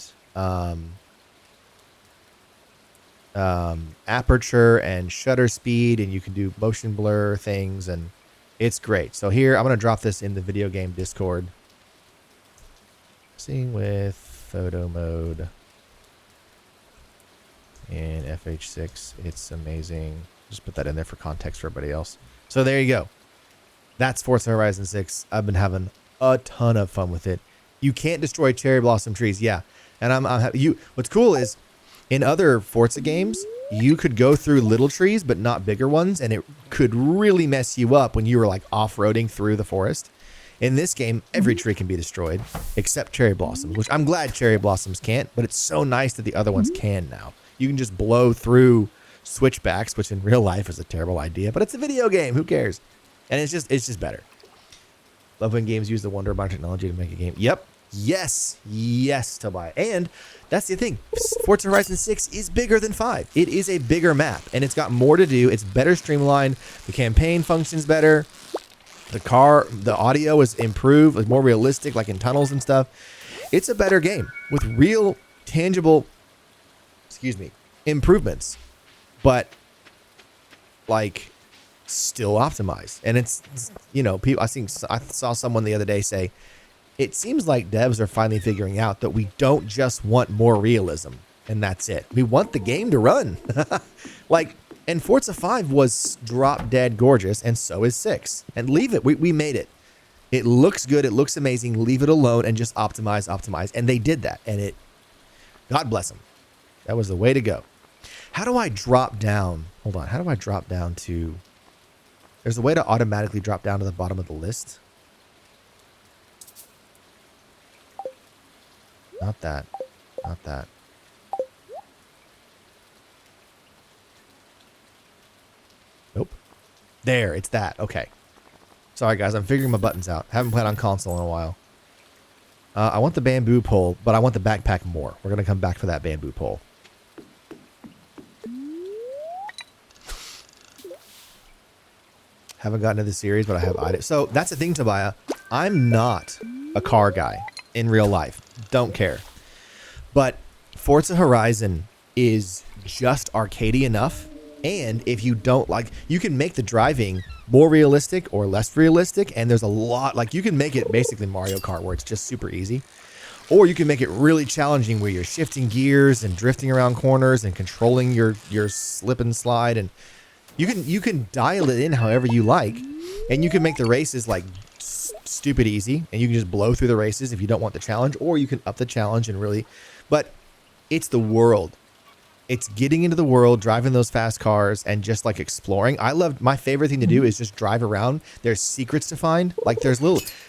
aperture and shutter speed, and you can do motion blur things, and it's great. So here, I'm going to drop this in the video game Discord. Seeing with photo mode in FH6. It's amazing. Just put that in there for context for everybody else. So there you go. That's Forza Horizon 6. I've been having a ton of fun with it. You can't destroy cherry blossom trees. Yeah. And I'm happy. What's cool is, in other Forza games, you could go through little trees, but not bigger ones, and it could really mess you up when you were like off-roading through the forest. In this game, every tree can be destroyed, except cherry blossoms, which I'm glad cherry blossoms can't, but it's so nice that the other ones can now. You can just blow through switchbacks, which in real life is a terrible idea, but it's a video game. Who cares? And it's just better. Love when games use the wonder of modern technology to make a game. Yep. Yes. Yes, Tobiah. And that's the thing. Forza Horizon 6 is bigger than 5. It is a bigger map, and it's got more to do. It's better streamlined. The campaign functions better. The audio is improved. It's more realistic, like in tunnels and stuff. It's a better game with real, tangible, improvements, but like still optimized. And it's, you know, people. I saw someone the other day say, it seems like devs are finally figuring out that we don't just want more realism and that's it. We want the game to run. And Forza 5 was drop dead gorgeous, and so is 6. And leave it. We made it. It looks good. It looks amazing. Leave it alone and just optimize. And they did that. And God bless them. That was the way to go. How do I drop down? Hold on. How do I drop down to... There's a way to automatically drop down to the bottom of the list. Not that. Not that. Nope. There, it's that. Okay. Sorry, guys. I'm figuring my buttons out. Haven't played on console in a while. I want the bamboo pole, but I want the backpack more. We're going to come back for that bamboo pole. Haven't gotten to the series, but I have eyed it. So that's the thing, Tobiah. I'm not a car guy in real life. Don't care. But Forza Horizon is just arcadey enough. And if you don't like, you can make the driving more realistic or less realistic. And there's a lot, like you can make it basically Mario Kart where it's just super easy. Or you can make it really challenging where you're shifting gears and drifting around corners and controlling your slip and slide. And you can dial it in however you like. And you can make the races like stupid easy. And you can just blow through the races if you don't want the challenge. Or you can up the challenge and really, but it's the world. It's getting into the world, driving those fast cars, and just like exploring. My favorite thing to do is just drive around. There's secrets to find. Like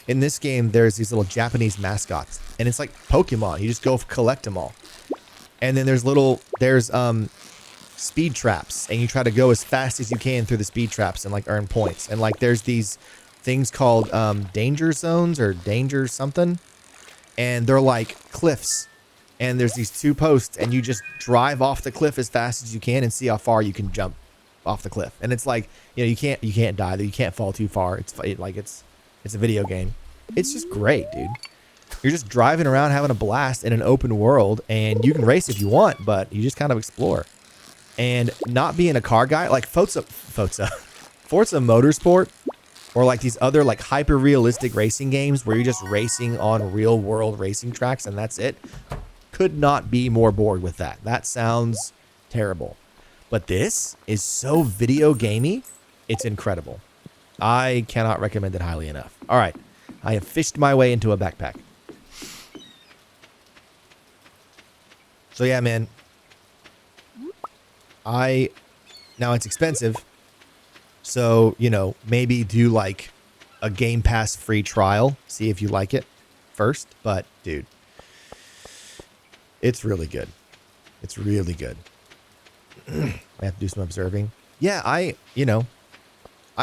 in this game, there's these little Japanese mascots, and it's like Pokemon. You just go collect them all. And then there's speed traps, and you try to go as fast as you can through the speed traps and like earn points. And like there's these things called danger zones or danger something, and they're like cliffs. And there's these two posts, and you just drive off the cliff as fast as you can and see how far you can jump off the cliff. And it's like, you know, you can't die. You can't fall too far. It's a video game. It's just great, dude. You're just driving around having a blast in an open world, and you can race if you want, but you just kind of explore. And not being a car guy, like Forza Motorsport, or like these other like hyper realistic racing games where you're just racing on real world racing tracks and that's it. Could not be more bored with that. That sounds terrible. But this is so video gamey. It's incredible. I cannot recommend it highly enough. All right. I have fished my way into a backpack. So yeah, man. Now it's expensive. So, you know, maybe do like a Game Pass free trial. See if you like it first. But dude. It's really good. It's really good. I have to do some observing. Yeah, I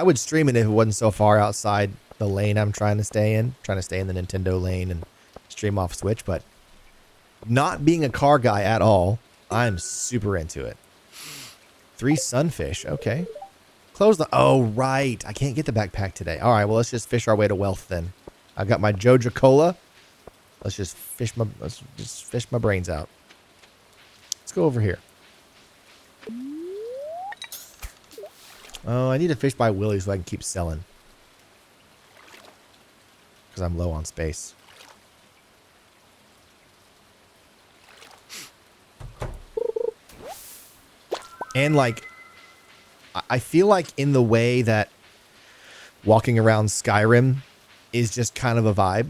would stream it if it wasn't so far outside the lane I'm trying to stay in. Trying to stay in the Nintendo lane and stream off Switch, but not being a car guy at all, I'm super into it. 3 sunfish. Okay. Oh, right. I can't get the backpack today. All right, well, let's just fish our way to wealth then. I got my Joja Cola. Let's just fish my brains out. Let's go over here. Oh, I need to fish by Willie so I can keep selling. Because I'm low on space. And like, I feel like in the way that walking around Skyrim is just kind of a vibe.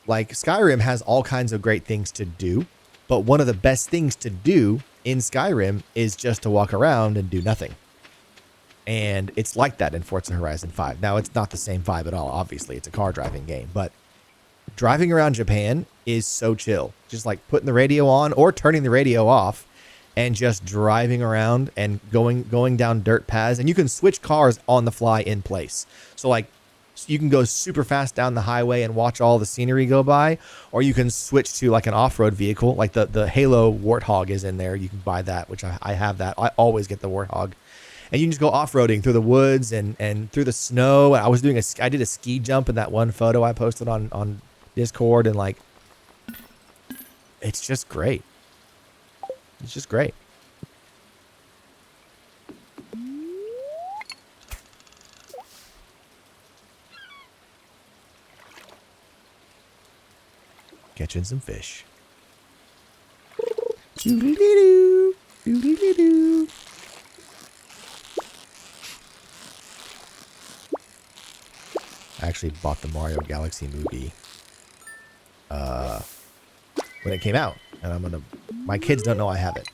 Like Skyrim has all kinds of great things to do, but one of the best things to do in Skyrim is just to walk around and do nothing. And it's like that in Forza Horizon 5. Now, it's not the same vibe at all, obviously. It's a car driving game. But driving around Japan is so chill. Just like putting the radio on or turning the radio off and just driving around and going down dirt paths. And you can switch cars on the fly in place. So, like, you can go super fast down the highway and watch all the scenery go by. Or you can switch to, like, an off-road vehicle. Like the Halo Warthog is in there. You can buy that, which I have that. I always get the Warthog. And you can just go off-roading through the woods and through the snow. I did a ski jump in that one photo I posted on Discord, and like, it's just great. It's just great. Catching some fish. Doodly-doo, doodly-doo. I actually bought the Mario Galaxy movie when it came out, and my kids don't know I have it,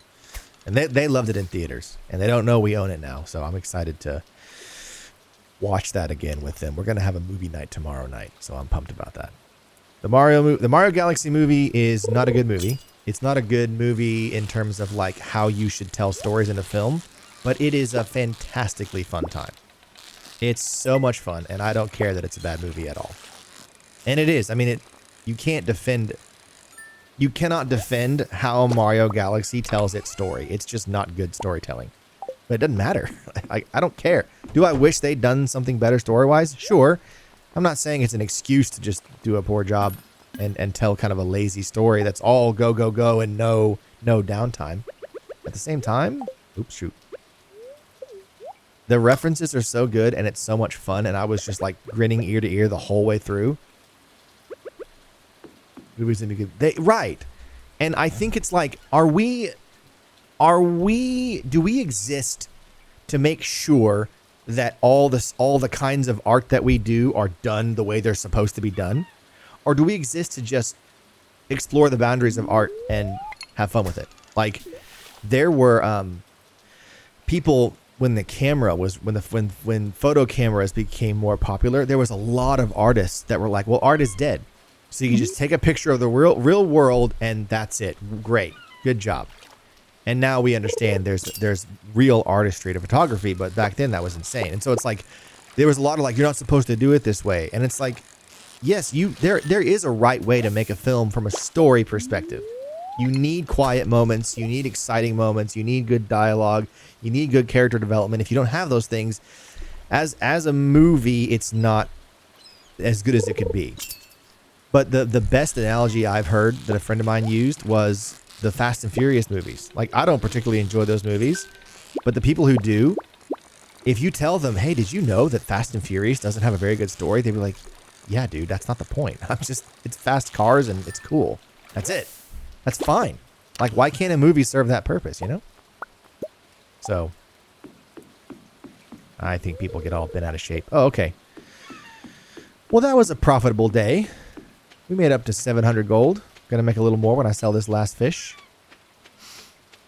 and they loved it in theaters, and they don't know we own it now, so I'm excited to watch that again with them. We're gonna have a movie night tomorrow night, so I'm pumped about that. The Mario Galaxy movie is not a good movie. It's not a good movie in terms of like how you should tell stories in a film, but it is a fantastically fun time. It's so much fun, and I don't care that it's a bad movie at all. And it is. I mean, you cannot defend how Mario Galaxy tells its story. It's just not good storytelling. But it doesn't matter. I don't care. Do I wish they'd done something better story-wise? Sure. I'm not saying it's an excuse to just do a poor job and tell kind of a lazy story that's all go, go, go and no downtime. At the same time, oops, shoot. The references are so good, and it's so much fun, and I was just like grinning ear to ear the whole way through. Right. And I think it's like, do we exist to make sure that all the kinds of art that we do are done the way they're supposed to be done? Or do we exist to just explore the boundaries of art and have fun with it? Like, there were people when photo cameras became more popular, there was a lot of artists that were like, well, art is dead. So you can just take a picture of the real world and that's it. Great. Good job. And now we understand there's real artistry to photography, but back then that was insane. And so it's like, there was a lot of like, you're not supposed to do it this way. And it's like, yes, there is a right way to make a film from a story perspective. You need quiet moments. You need exciting moments. You need good dialogue. You need good character development. If you don't have those things, as a movie, it's not as good as it could be. But the best analogy I've heard that a friend of mine used was the Fast and Furious movies. Like, I don't particularly enjoy those movies, but the people who do, if you tell them, hey, did you know that Fast and Furious doesn't have a very good story? They'd be like, yeah, dude, that's not the point. It's fast cars and it's cool. That's it. That's fine. Like, why can't a movie serve that purpose, you know? So, I think people get all bent out of shape. Oh, okay. Well, that was a profitable day. We made up to 700 gold. Gonna make a little more when I sell this last fish.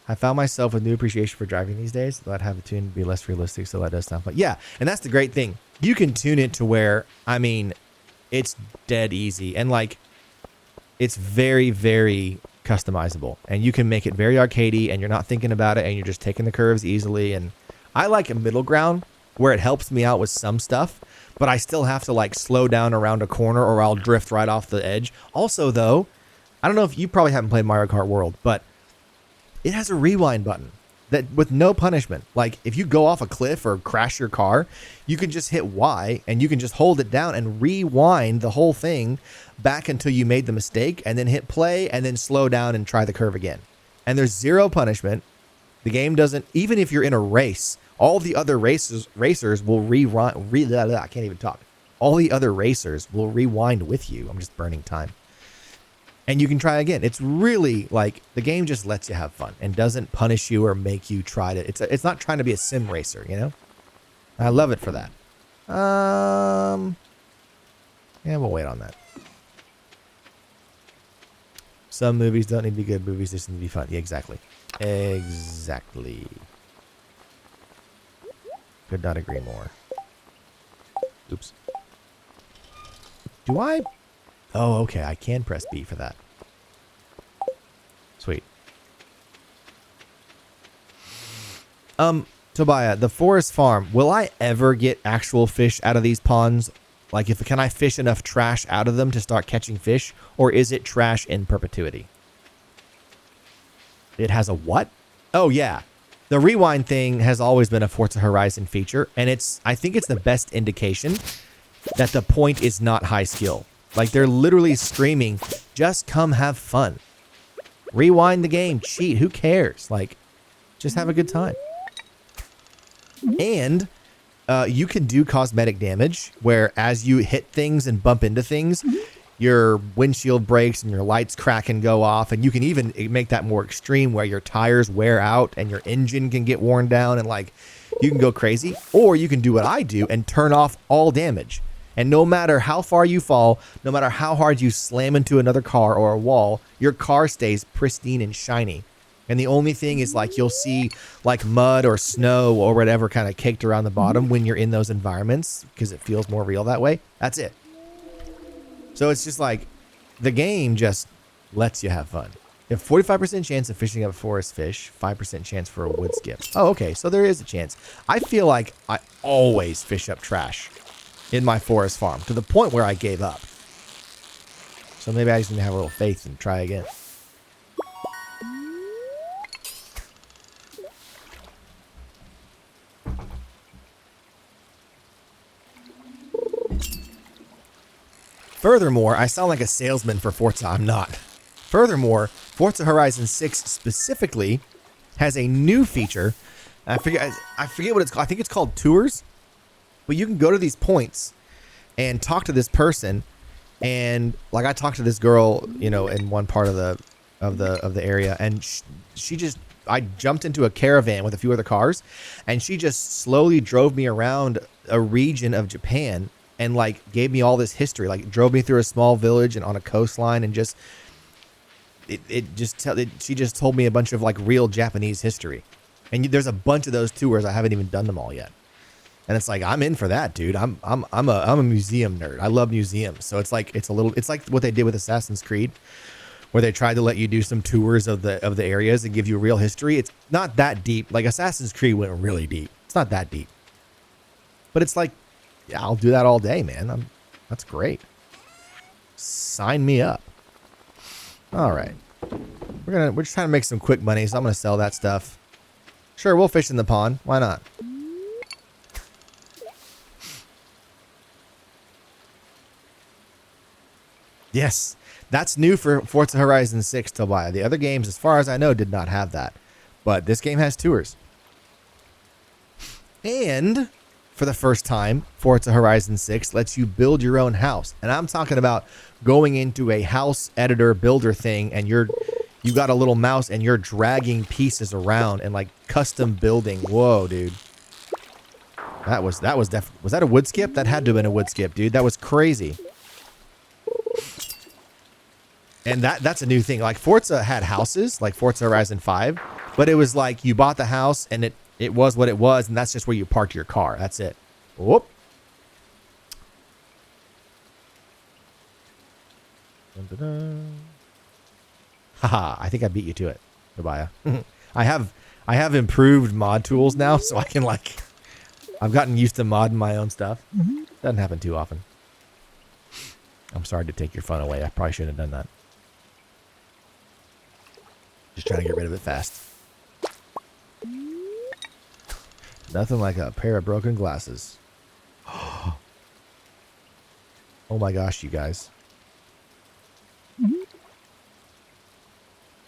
I found myself with new appreciation for driving these days, though I'd have the tune be less realistic, so that does sound fun. Yeah, and that's the great thing. You can tune it to where, I mean, it's dead easy. And, like, it's very, very customizable. And you can make it very arcadey, and you're not thinking about it, and you're just taking the curves easily. And I like a middle ground where it helps me out with some stuff, but I still have to, like, slow down around a corner or I'll drift right off the edge. Also, though, I don't know if you probably haven't played Mario Kart World, but it has a rewind button that with no punishment. Like, if you go off a cliff or crash your car, you can just hit Y and you can just hold it down and rewind the whole thing back until you made the mistake, and then hit play and then slow down and try the curve again. And there's zero punishment. The game doesn't, even if you're in a race, all the other racers will rewind. I can't even talk. All the other racers will rewind with you. I'm just burning time. And you can try again. It's really like the game just lets you have fun and doesn't punish you or make you try to. It's not trying to be a sim racer, you know. I love it for that. Yeah, we'll wait on that. Some movies don't need to be good movies, they just need to be fun. Yeah, exactly. Exactly. Could not agree more. Oops. Do I? Oh, okay. I can press B for that. Sweet. Tobiah, the forest farm, will I ever get actual fish out of these ponds? Like, can I fish enough trash out of them to start catching fish? Or is it trash in perpetuity? It has a what? Oh, yeah. The rewind thing has always been a Forza Horizon feature, and I think it's the best indication that the point is not high skill. Like, they're literally screaming, just come have fun. Rewind the game, cheat, who cares? Like, just have a good time. And you can do cosmetic damage, where as you hit things and bump into things, your windshield breaks and your lights crack and go off. And you can even make that more extreme, where your tires wear out and your engine can get worn down, and like you can go crazy. Or you can do what I do and turn off all damage. And no matter how far you fall, no matter how hard you slam into another car or a wall, your car stays pristine and shiny. And the only thing is, like, you'll see like mud or snow or whatever kind of caked around the bottom when you're in those environments, because it feels more real that way. That's it. So it's just like the game just lets you have fun. You have 45% chance of fishing up a forest fish, 5% chance for a wood skip. Oh, okay. So there is a chance. I feel like I always fish up trash in my forest farm, to the point where I gave up. So maybe I just need to have a little faith and try again. Furthermore, I sound like a salesman for Forza. I'm not. Furthermore, Forza Horizon 6 specifically has a new feature. I forget what it's called. I think it's called tours. But you can go to these points and talk to this person, and like I talked to this girl, you know, in one part of the area, and I jumped into a caravan with a few other cars, and she just slowly drove me around a region of Japan and like gave me all this history, like drove me through a small village and on a coastline, and just she just told me a bunch of like real Japanese history. And there's a bunch of those tours. I haven't even done them all yet. And it's like, I'm in for that, dude. I'm a museum nerd. I love museums. So it's like what they did with Assassin's Creed, where they tried to let you do some tours of the areas and give you real history. It's not that deep. Like Assassin's Creed went really deep. It's not that deep. But it's like, yeah, I'll do that all day, man. That's great. Sign me up. All right. We're just trying to make some quick money, so I'm gonna sell that stuff. Sure, we'll fish in the pond. Why not? Yes, that's new for Forza Horizon 6, Tobiah. The other games, as far as I know, did not have that. But this game has tours. And for the first time, Forza Horizon 6 lets you build your own house. And I'm talking about going into a house editor builder thing, and you got a little mouse and you're dragging pieces around and like custom building. Whoa, dude. Was that a wood skip? That had to have been a wood skip, dude. That was crazy. And that's a new thing. Like Forza had houses, like Forza Horizon 5, but it was like you bought the house and it was what it was, and that's just where you parked your car. That's it. Whoop. Haha, I think I beat you to it, Tobiah. I have improved mod tools now, so I can like I've gotten used to modding my own stuff. Doesn't happen too often. I'm sorry to take your fun away. I probably shouldn't have done that. Just trying to get rid of it fast. Nothing like a pair of broken glasses. Oh my gosh, you guys.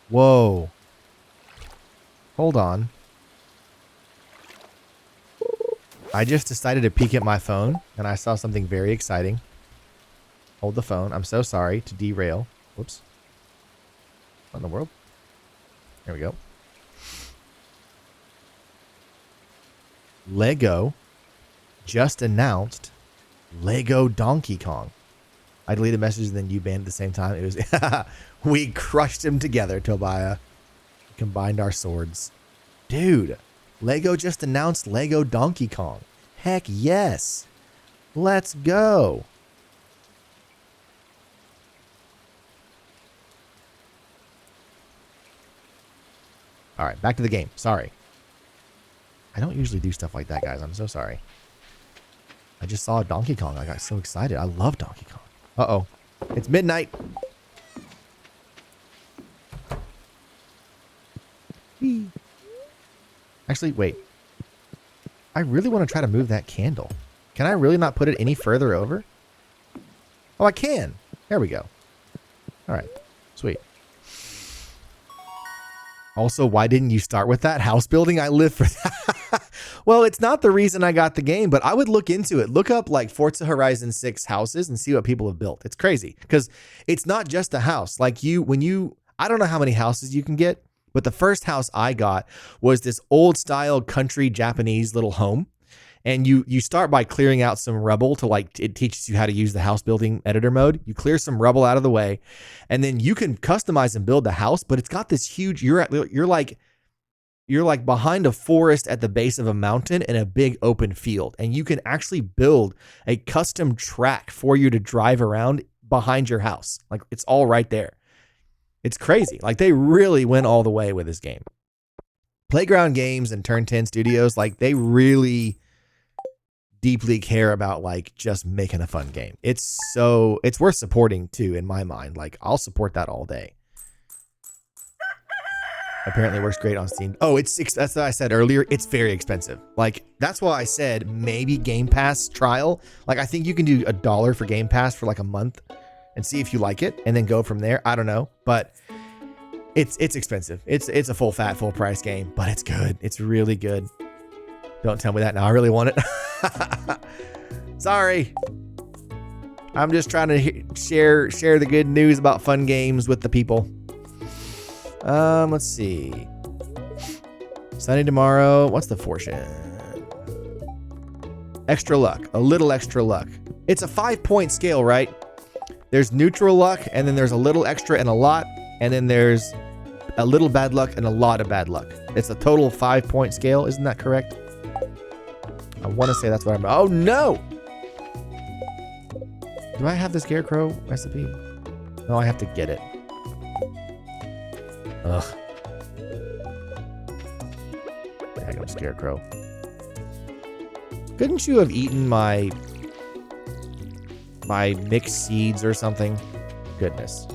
Whoa. Hold on. I just decided to peek at my phone, and I saw something very exciting. Hold the phone. I'm so sorry to derail. Whoops. What in the world? There we go. Lego just announced Lego Donkey Kong. I deleted messages and then you banned at the same time. It was we crushed him together, Tobiah. Combined our swords. Dude, Lego just announced Lego Donkey Kong. Heck yes. Let's go. All right, back to the game. Sorry. I don't usually do stuff like that, guys. I'm so sorry. I just saw Donkey Kong. I got so excited. I love Donkey Kong. Uh-oh. It's midnight. Whee. Actually, wait. I really want to try to move that candle. Can I really not put it any further over? Oh, I can. There we go. All right. Sweet. Also, why didn't you start with that house building? I live for that. Well, it's not the reason I got the game, but I would look into it. Look up like Forza Horizon 6 houses and see what people have built. It's crazy because it's not just a house. Like I don't know how many houses you can get, but the first house I got was this old style country Japanese little home. And you start by clearing out some rubble to it teaches you how to use the house building editor mode. You clear some rubble out of the way, and then you can customize and build the house. But it's got this huge. You're like behind a forest at the base of a mountain in a big open field, and you can actually build a custom track for you to drive around behind your house. Like it's all right there. It's crazy. Like they really went all the way with this game. Playground Games and Turn 10 Studios, like they really deeply care about like just making a fun game. It's worth supporting too in my mind. Like I'll support that all day. Apparently works great on Steam. Oh, that's what I said earlier. It's very expensive. Like that's why I said maybe Game Pass trial. Like I think you can do $1 for Game Pass for like a month and see if you like it and then go from there. I don't know, but it's expensive. It's a full price game, but it's good. It's really good. Don't tell me that now. I really want it. Sorry. I'm just trying to share the good news about fun games with the people. Let's see. Sunny tomorrow. What's the fortune? Extra luck. A little extra luck. It's a 5-point scale, right? There's neutral luck, and then there's a little extra and a lot, and then there's a little bad luck and a lot of bad luck. It's a total 5-point scale. Isn't that correct? I want to say that's what I'm... Oh, no! Do I have the scarecrow recipe? No, I have to get it. Ugh. Daggum scarecrow. Couldn't you have eaten my mixed seeds or something? Goodness.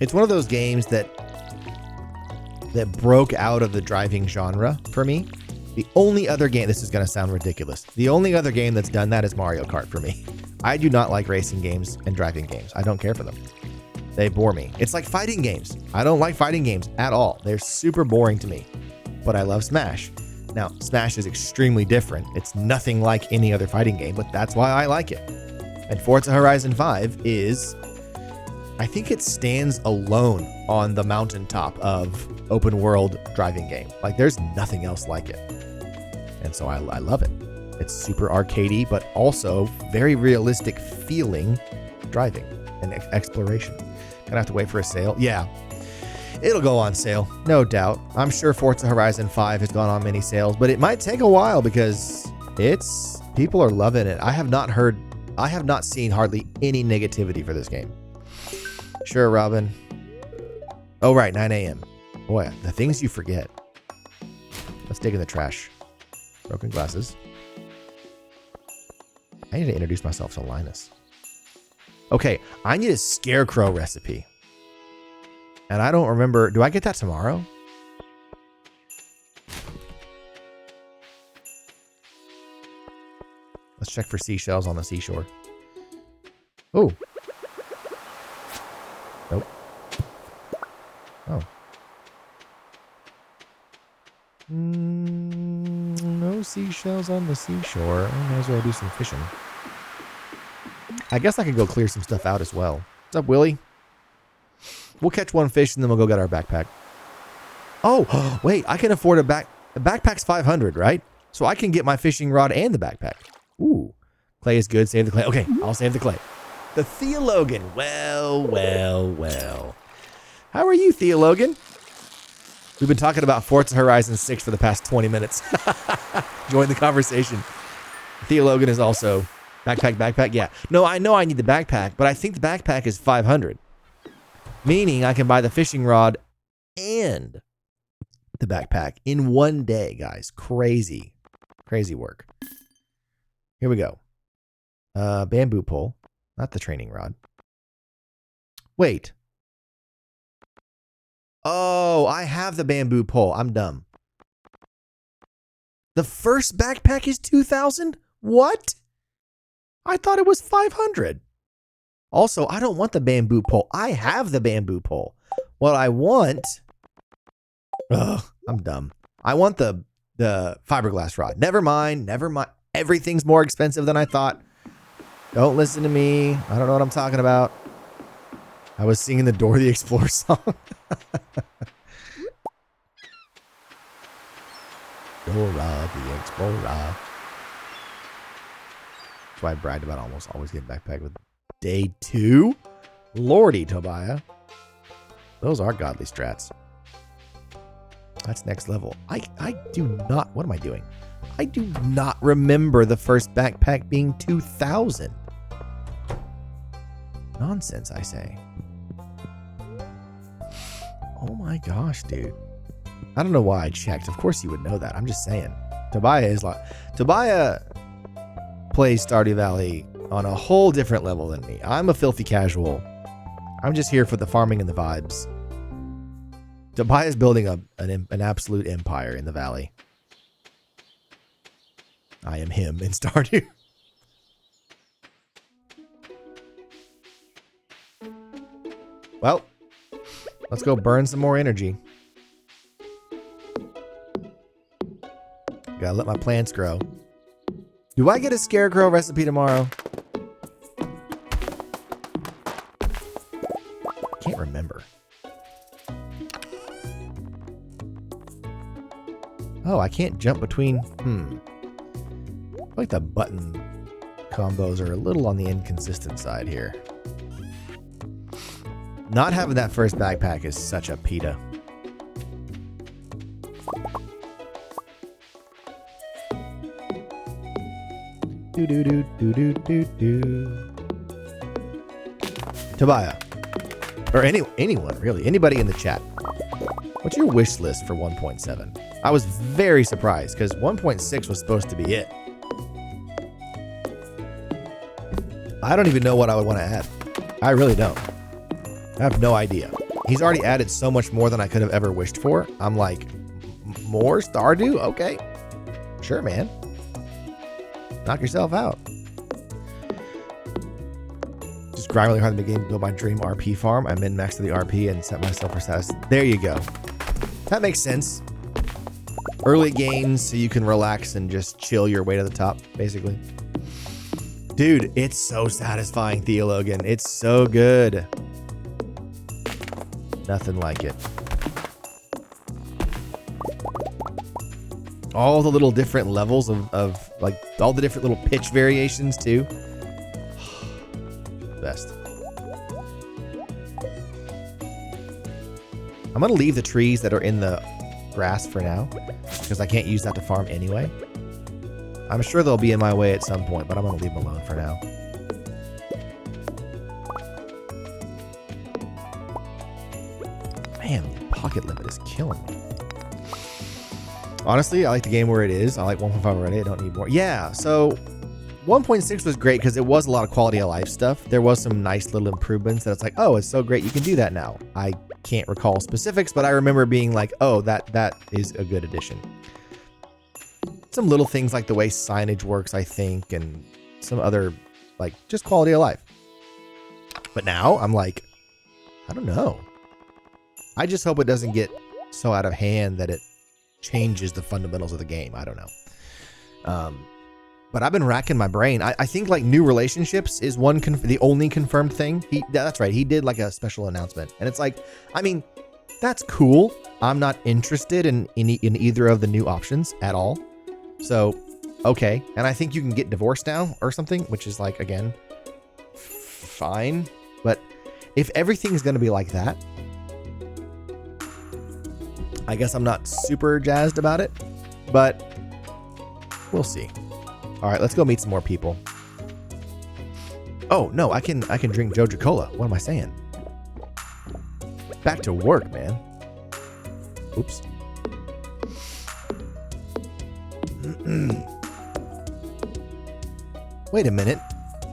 It's one of those games that broke out of the driving genre for me. The only other game, this is going to sound ridiculous. The only other game that's done that is Mario Kart for me. I do not like racing games and driving games. I don't care for them. They bore me. It's like fighting games. I don't like fighting games at all. They're super boring to me. But I love Smash. Now, Smash is extremely different. It's nothing like any other fighting game, but that's why I like it. And Forza Horizon 5 is... I think it stands alone on the mountaintop of open world driving game. Like there's nothing else like it. And so I love it. It's super arcadey, but also very realistic feeling driving and exploration. Gonna have to wait for a sale. Yeah, it'll go on sale. No doubt. I'm sure Forza Horizon 5 has gone on many sales, but it might take a while because people are loving it. I have not seen hardly any negativity for this game. Sure, Robin. Oh, right, 9 a.m. Boy, the things you forget. Let's dig in the trash. Broken glasses. I need to introduce myself to Linus. Okay, I need a scarecrow recipe. And I don't remember... Do I get that tomorrow? Let's check for seashells on the seashore. Oh. Nope. Oh. No seashells on the seashore. I might as well do some fishing. I guess I could go clear some stuff out as well. What's up, Willie? We'll catch one fish and then we'll go get our backpack. Oh, wait. I can afford a The backpack's 500, right? So I can get my fishing rod and the backpack. Ooh, clay is good. Save the clay. Okay, I'll save the clay. The Theologian. Well. How are you, Theologian? We've been talking about Forza Horizon 6 for the past 20 minutes. Join the conversation. Theologian is also backpack. Yeah. No, I know I need the backpack, but I think the backpack is 500. Meaning I can buy the fishing rod and the backpack in one day, guys. Crazy work. Here we go. Bamboo pole, not the training rod. Wait. Oh, I have the bamboo pole. I'm dumb. The first backpack is 2,000? What? I thought it was 500. Also, I don't want the bamboo pole. I have the bamboo pole. What I want... Ugh, I'm dumb. I want the fiberglass rod. Never mind. Everything's more expensive than I thought. Don't listen to me. I don't know what I'm talking about. I was singing the Dora the Explorer song. Dora the Explorer. That's why I bragged about almost always getting backpack with day 2. Lordy, Tobiah. Those are godly strats. That's next level. I do not... What am I doing? I do not remember the first backpack being 2,000. Nonsense, I say. Oh my gosh, dude. I don't know why I checked. Of course you would know that. I'm just saying. Tobiah plays Stardew Valley on a whole different level than me. I'm a filthy casual. I'm just here for the farming and the vibes. Tobiah's building an absolute empire in the valley. I am him in Stardew. Well, let's go burn some more energy. Gotta let my plants grow. Do I get a scarecrow recipe tomorrow? Can't remember. Oh, I can't jump between... I feel like the button combos are a little on the inconsistent side here. Not having that first backpack is such a pita. Tobiah. Or anyone, really. Anybody in the chat. What's your wish list for 1.7? I was very surprised because 1.6 was supposed to be it. I don't even know what I would want to add. I really don't. I have no idea. He's already added so much more than I could have ever wished for. I'm like, more Stardew? Okay. Sure, man. Knock yourself out. Just grind really hard in the game to build my dream RP farm. I min-maxed the RP and set myself for status. There you go. That makes sense. Early gains so you can relax and just chill your way to the top, basically. Dude, it's so satisfying, Theologian. It's so good. Nothing like it. All the little different levels of like all the different little pitch variations too. Best. I'm gonna leave the trees that are in the grass for now because I can't use that to farm anyway. I'm sure they'll be in my way at some point, but I'm gonna leave them alone for now. Man, the pocket limit is killing me. Honestly, I like the game where it is. I like 1.5 already. I don't need more. Yeah, so 1.6 was great because it was a lot of quality of life stuff. There was some nice little improvements that it's like, oh, it's so great you can do that now. I can't recall specifics, but I remember being like, oh, that is a good addition. Some little things like the way signage works, I think, and some other, like, just quality of life. But now I'm like, I don't know. I just hope it doesn't get so out of hand that it changes the fundamentals of the game. I don't know. But I've been racking my brain. I think like new relationships is the only confirmed thing. That's right. He did like a special announcement. And it's like, I mean, That's cool. I'm not interested in either of the new options at all. So, okay. And I think you can get divorced now or something, which is like, again, fine. But if everything's going to be like that, I guess I'm not super jazzed about it, but we'll see. All right, let's go meet some more people. Oh, no, I can drink Joja Cola. What am I saying? Back to work, man. Oops. Wait a minute.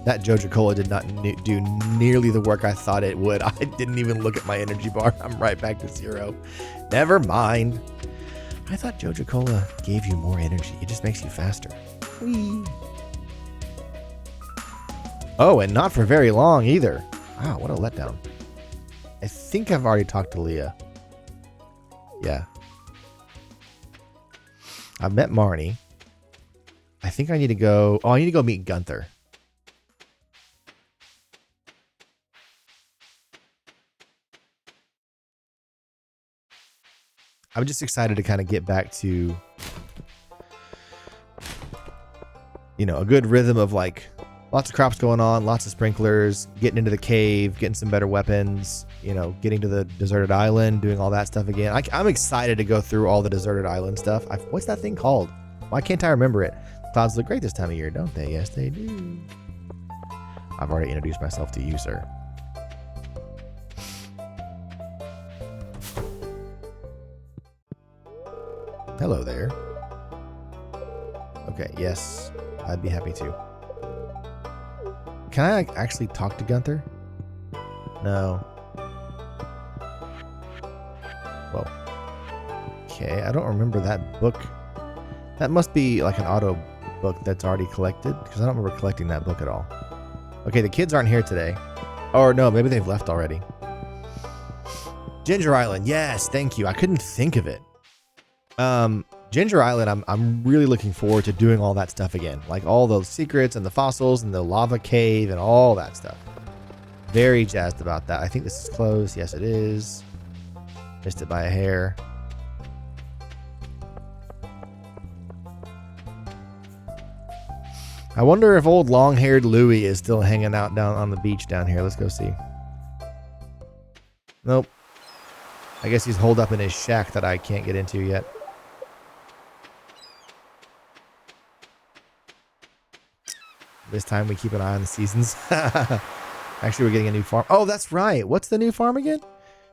That Joja Cola did not do nearly the work I thought it would. I didn't even look at my energy bar. I'm right back to 0. Never mind. I thought Joja Cola gave you more energy. It just makes you faster. Whee. Oh, and not for very long either. Wow, what a letdown. I think I've already talked to Leah. Yeah. I've met Marnie. I think I need to go... Oh, I need to go meet Gunther. I'm just excited to kind of get back to, you know, a good rhythm of like lots of crops going on, lots of sprinklers, getting into the cave, getting some better weapons, you know, getting to the deserted island, doing all that stuff again. I'm excited to go through all the deserted island stuff. What's that thing called? Why can't I remember it? Clouds look great this time of year, don't they? Yes, they do. I've already introduced myself to you, sir. Hello there. Okay, yes, I'd be happy to. Can I actually talk to Gunther? No. Whoa. Okay, I don't remember that book. That must be like an auto book that's already collected, because I don't remember collecting that book at all. Okay, the kids aren't here today. Or no, maybe they've left already. Ginger Island, yes, thank you. I couldn't think of it. Ginger Island, I'm really looking forward to doing all that stuff again. Like all those secrets and the fossils and the lava cave and all that stuff. Very jazzed about that. I think this is closed. Yes, it is. Missed it by a hair. I wonder if old long-haired Louie is still hanging out down on the beach down here. Let's go see. Nope. I guess he's holed up in his shack that I can't get into yet. This time we keep an eye on the seasons. Actually, we're getting a new farm. Oh, that's right. What's the new farm again?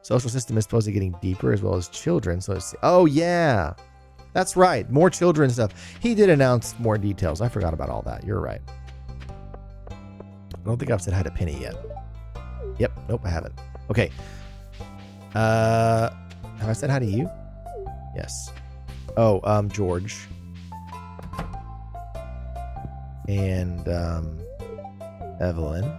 Social system is supposed to be getting deeper as well as children. So let's see. Oh, yeah. That's right. More children stuff. He did announce more details. I forgot about all that. You're right. I don't think I've said hi to Penny yet. Yep. Nope, I haven't. Okay. Have I said hi to you? Yes. Oh, George. And Evelyn.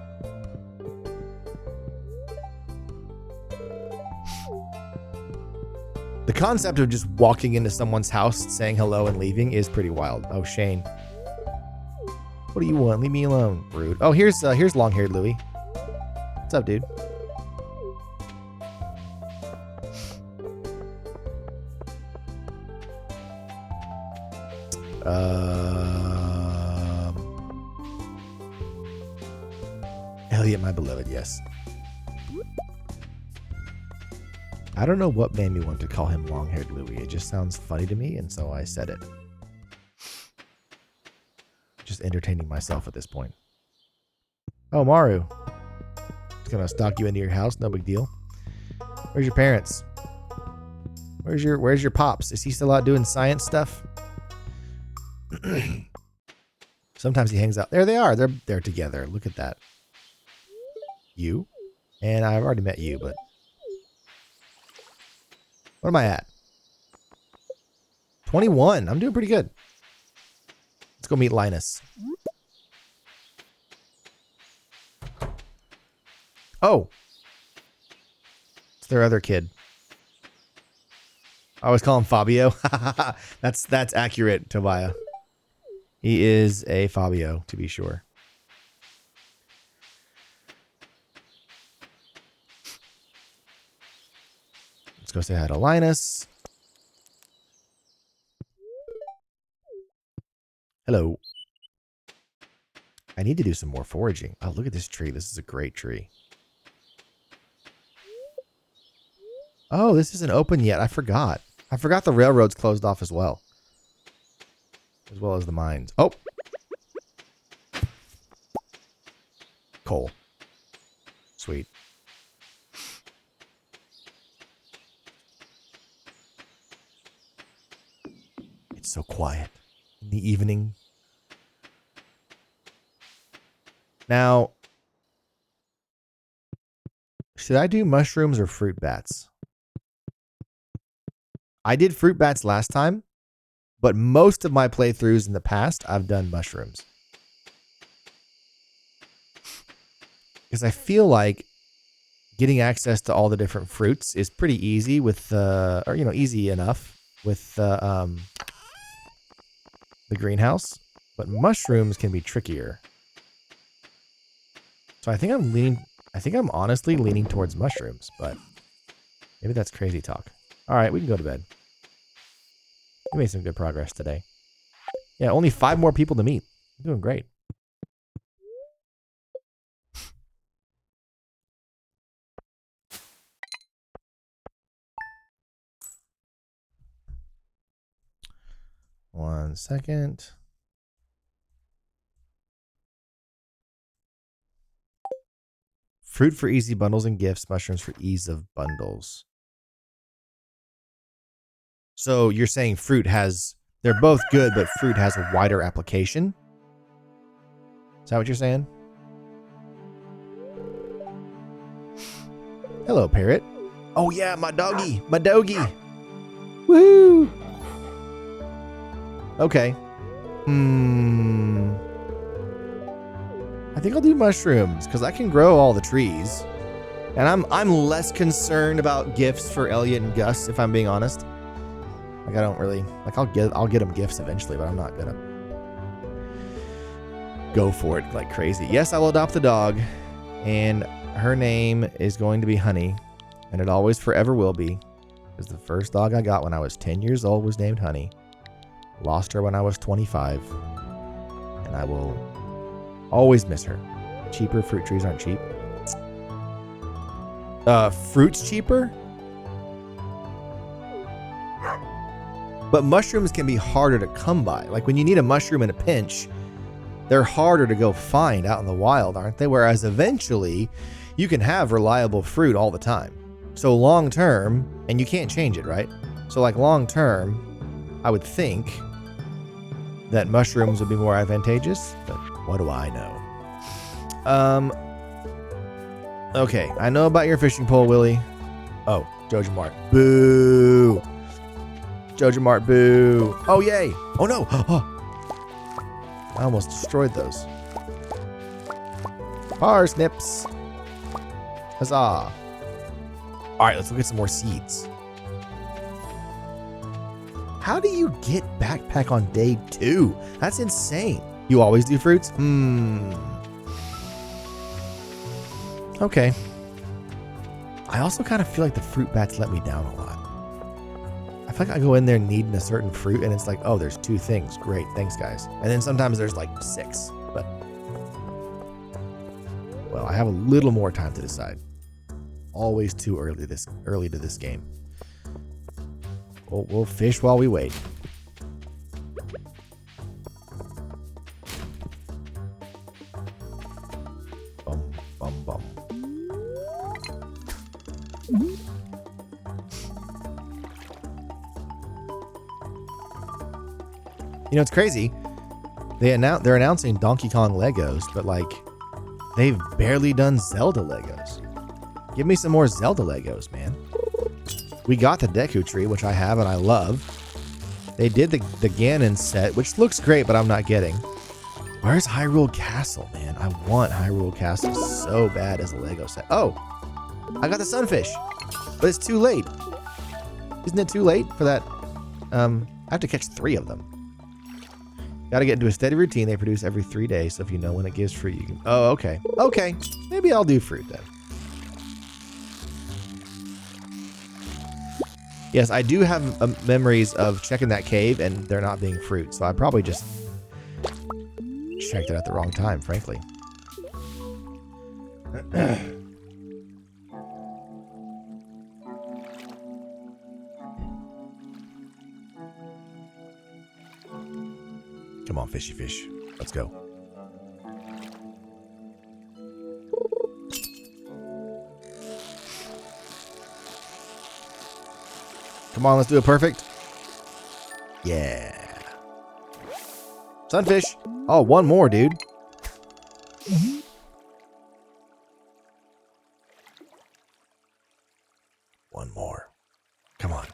The concept of just walking into someone's house, saying hello and leaving is pretty wild. Oh, Shane. What do you want? Leave me alone. Rude. Oh, here's long-haired Louie. What's up, dude? Elliot, my beloved, yes. I don't know what made me want to call him long-haired Louie. It just sounds funny to me, and so I said it. Just entertaining myself at this point. Oh, Maru. Just gonna stalk you into your house, no big deal. Where's your parents? Where's your pops? Is he still out doing science stuff? Sometimes he hangs out. There they are. They're together. Look at that. You? And I've already met you, but... What am I at? 21. I'm doing pretty good. Let's go meet Linus. Oh. It's their other kid. I always call him Fabio. That's accurate, Tobiah. He is a Fabio, to be sure. Let's Let's go say hi to Linus. Hello. I need to do some more foraging. Oh, look at this tree. This is a great tree. Oh, this isn't open yet. I forgot. I forgot the railroad's closed off as well. As well as the mines. Oh! Coal. Sweet. It's so quiet in the evening. Now, should I do mushrooms or fruit bats? I did fruit bats last time, but most of my playthroughs in the past, I've done mushrooms. Because I feel like getting access to all the different fruits is pretty easy with, or, you know, easy enough with the greenhouse. But mushrooms can be trickier. So I think I'm honestly leaning towards mushrooms, but maybe that's crazy talk. All right, we can go to bed. We made some good progress today. Yeah, only 5 more people to meet. I'm doing great. One second. Fruit for easy bundles and gifts. Mushrooms for ease of bundles. So you're saying fruit has... They're both good, but fruit has a wider application? Is that what you're saying? Hello, parrot. Oh yeah, my doggy. My doggy. Woohoo! Okay. I think I'll do mushrooms because I can grow all the trees. And I'm less concerned about gifts for Elliot and Gus, if I'm being honest. Like I don't really like I'll get them gifts eventually, but I'm not gonna go for it like crazy. Yes, I will adopt the dog, and her name is going to be Honey, and it always forever will be. Because the first dog I got when I was 10 years old was named Honey. Lost her when I was 25, and I will always miss her. Cheaper fruit trees aren't cheap. Fruit's cheaper? But mushrooms can be harder to come by. Like when you need a mushroom in a pinch, they're harder to go find out in the wild, aren't they? Whereas eventually, you can have reliable fruit all the time. So long term, and you can't change it, right? So like long term, I would think that mushrooms would be more advantageous, but what do I know? Okay, I know about your fishing pole, Willie. Oh, Jojo Mart. Boo! Jojo Mart, boo! Oh, yay! Oh, no! Oh. I almost destroyed those. Parsnips! Huzzah! Alright, let's look at some more seeds. How do you get backpack on day 2? That's insane. You always do fruits? Okay. I also kind of feel like the fruit bats let me down a lot. I feel like I go in there needing a certain fruit and it's like, oh, there's 2 things. Great, thanks guys. And then sometimes there's like 6, but well, I have a little more time to decide. Always too early to this game. We'll fish while we wait. Bum, bum, bum. You know, it's crazy. They're announcing Donkey Kong Legos, but like, they've barely done Zelda Legos. Give me some more Zelda Legos, man. We got the Deku Tree, which I have and I love. They did the Ganon set, which looks great, but I'm not getting. Where's Hyrule Castle, man? I want Hyrule Castle so bad as a Lego set. Oh, I got the Sunfish, but it's too late. Isn't it too late for that? I have to catch 3 of them. Got to get into a steady routine. They produce every 3 days, so if you know when it gives fruit, you can... Oh, okay. Okay, maybe I'll do fruit then. Yes, I do have memories of checking that cave and there not being fruit. So I probably just checked it at the wrong time, frankly. Come on, fishy fish. Let's go. Come on, let's do it perfect. Yeah. Sunfish. Oh, one more, dude. One more. Come on.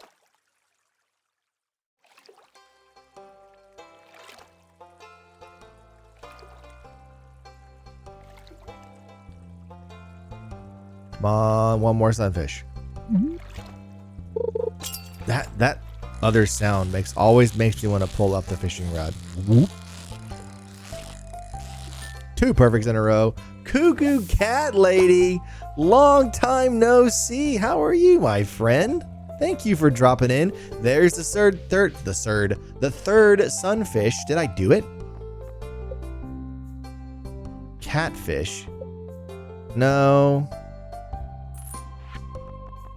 Come on, one more sunfish. That other sound always makes me want to pull up the fishing rod. Whoop. 2 perfects in a row. Cuckoo Cat Lady, long time no see. How are you, my friend? Thank you for dropping in. There's the third sunfish. Did I do it? Catfish. No.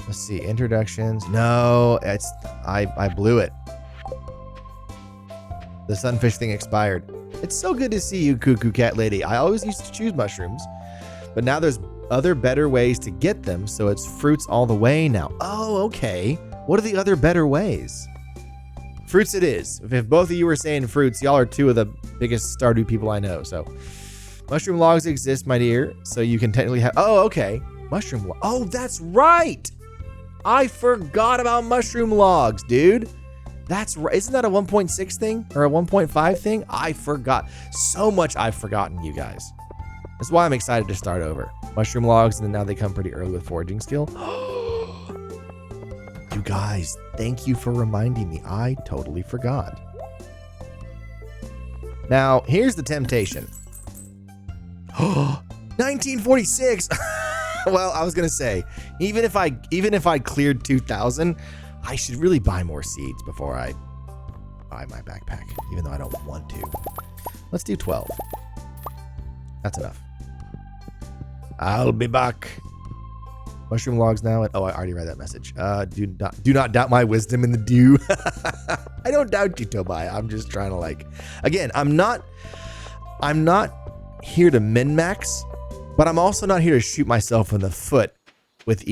Let's see, introductions. No, I blew it. The sunfish thing expired. It's so good to see you, Cuckoo Cat Lady. I always used to choose mushrooms, but now there's other better ways to get them, so it's fruits all the way now. Oh, okay. What are the other better ways? Fruits it is. If both of you were saying fruits, y'all are 2 of the biggest Stardew people I know, so. Mushroom logs exist, my dear, so you can technically have... Oh, okay. Mushroom log. Oh, that's right! I forgot about mushroom logs, dude. That's right. Isn't that a 1.6 thing or a 1.5 thing? I forgot. So much I've forgotten, you guys. That's why I'm excited to start over. Mushroom logs, and then now they come pretty early with foraging skill. You guys, thank you for reminding me. I totally forgot. Now, here's the temptation. 1946. Well, I was gonna say, even if I cleared 2,000, I should really buy more seeds before I buy my backpack, even though I don't want to. Let's do 12. That's enough. I'll be back. Mushroom logs now. Oh, I already read that message. Do not doubt my wisdom in the dew. I don't doubt you, Tobiah. I'm just trying to again, I'm not here to min-max, but I'm also not here to shoot myself in the foot with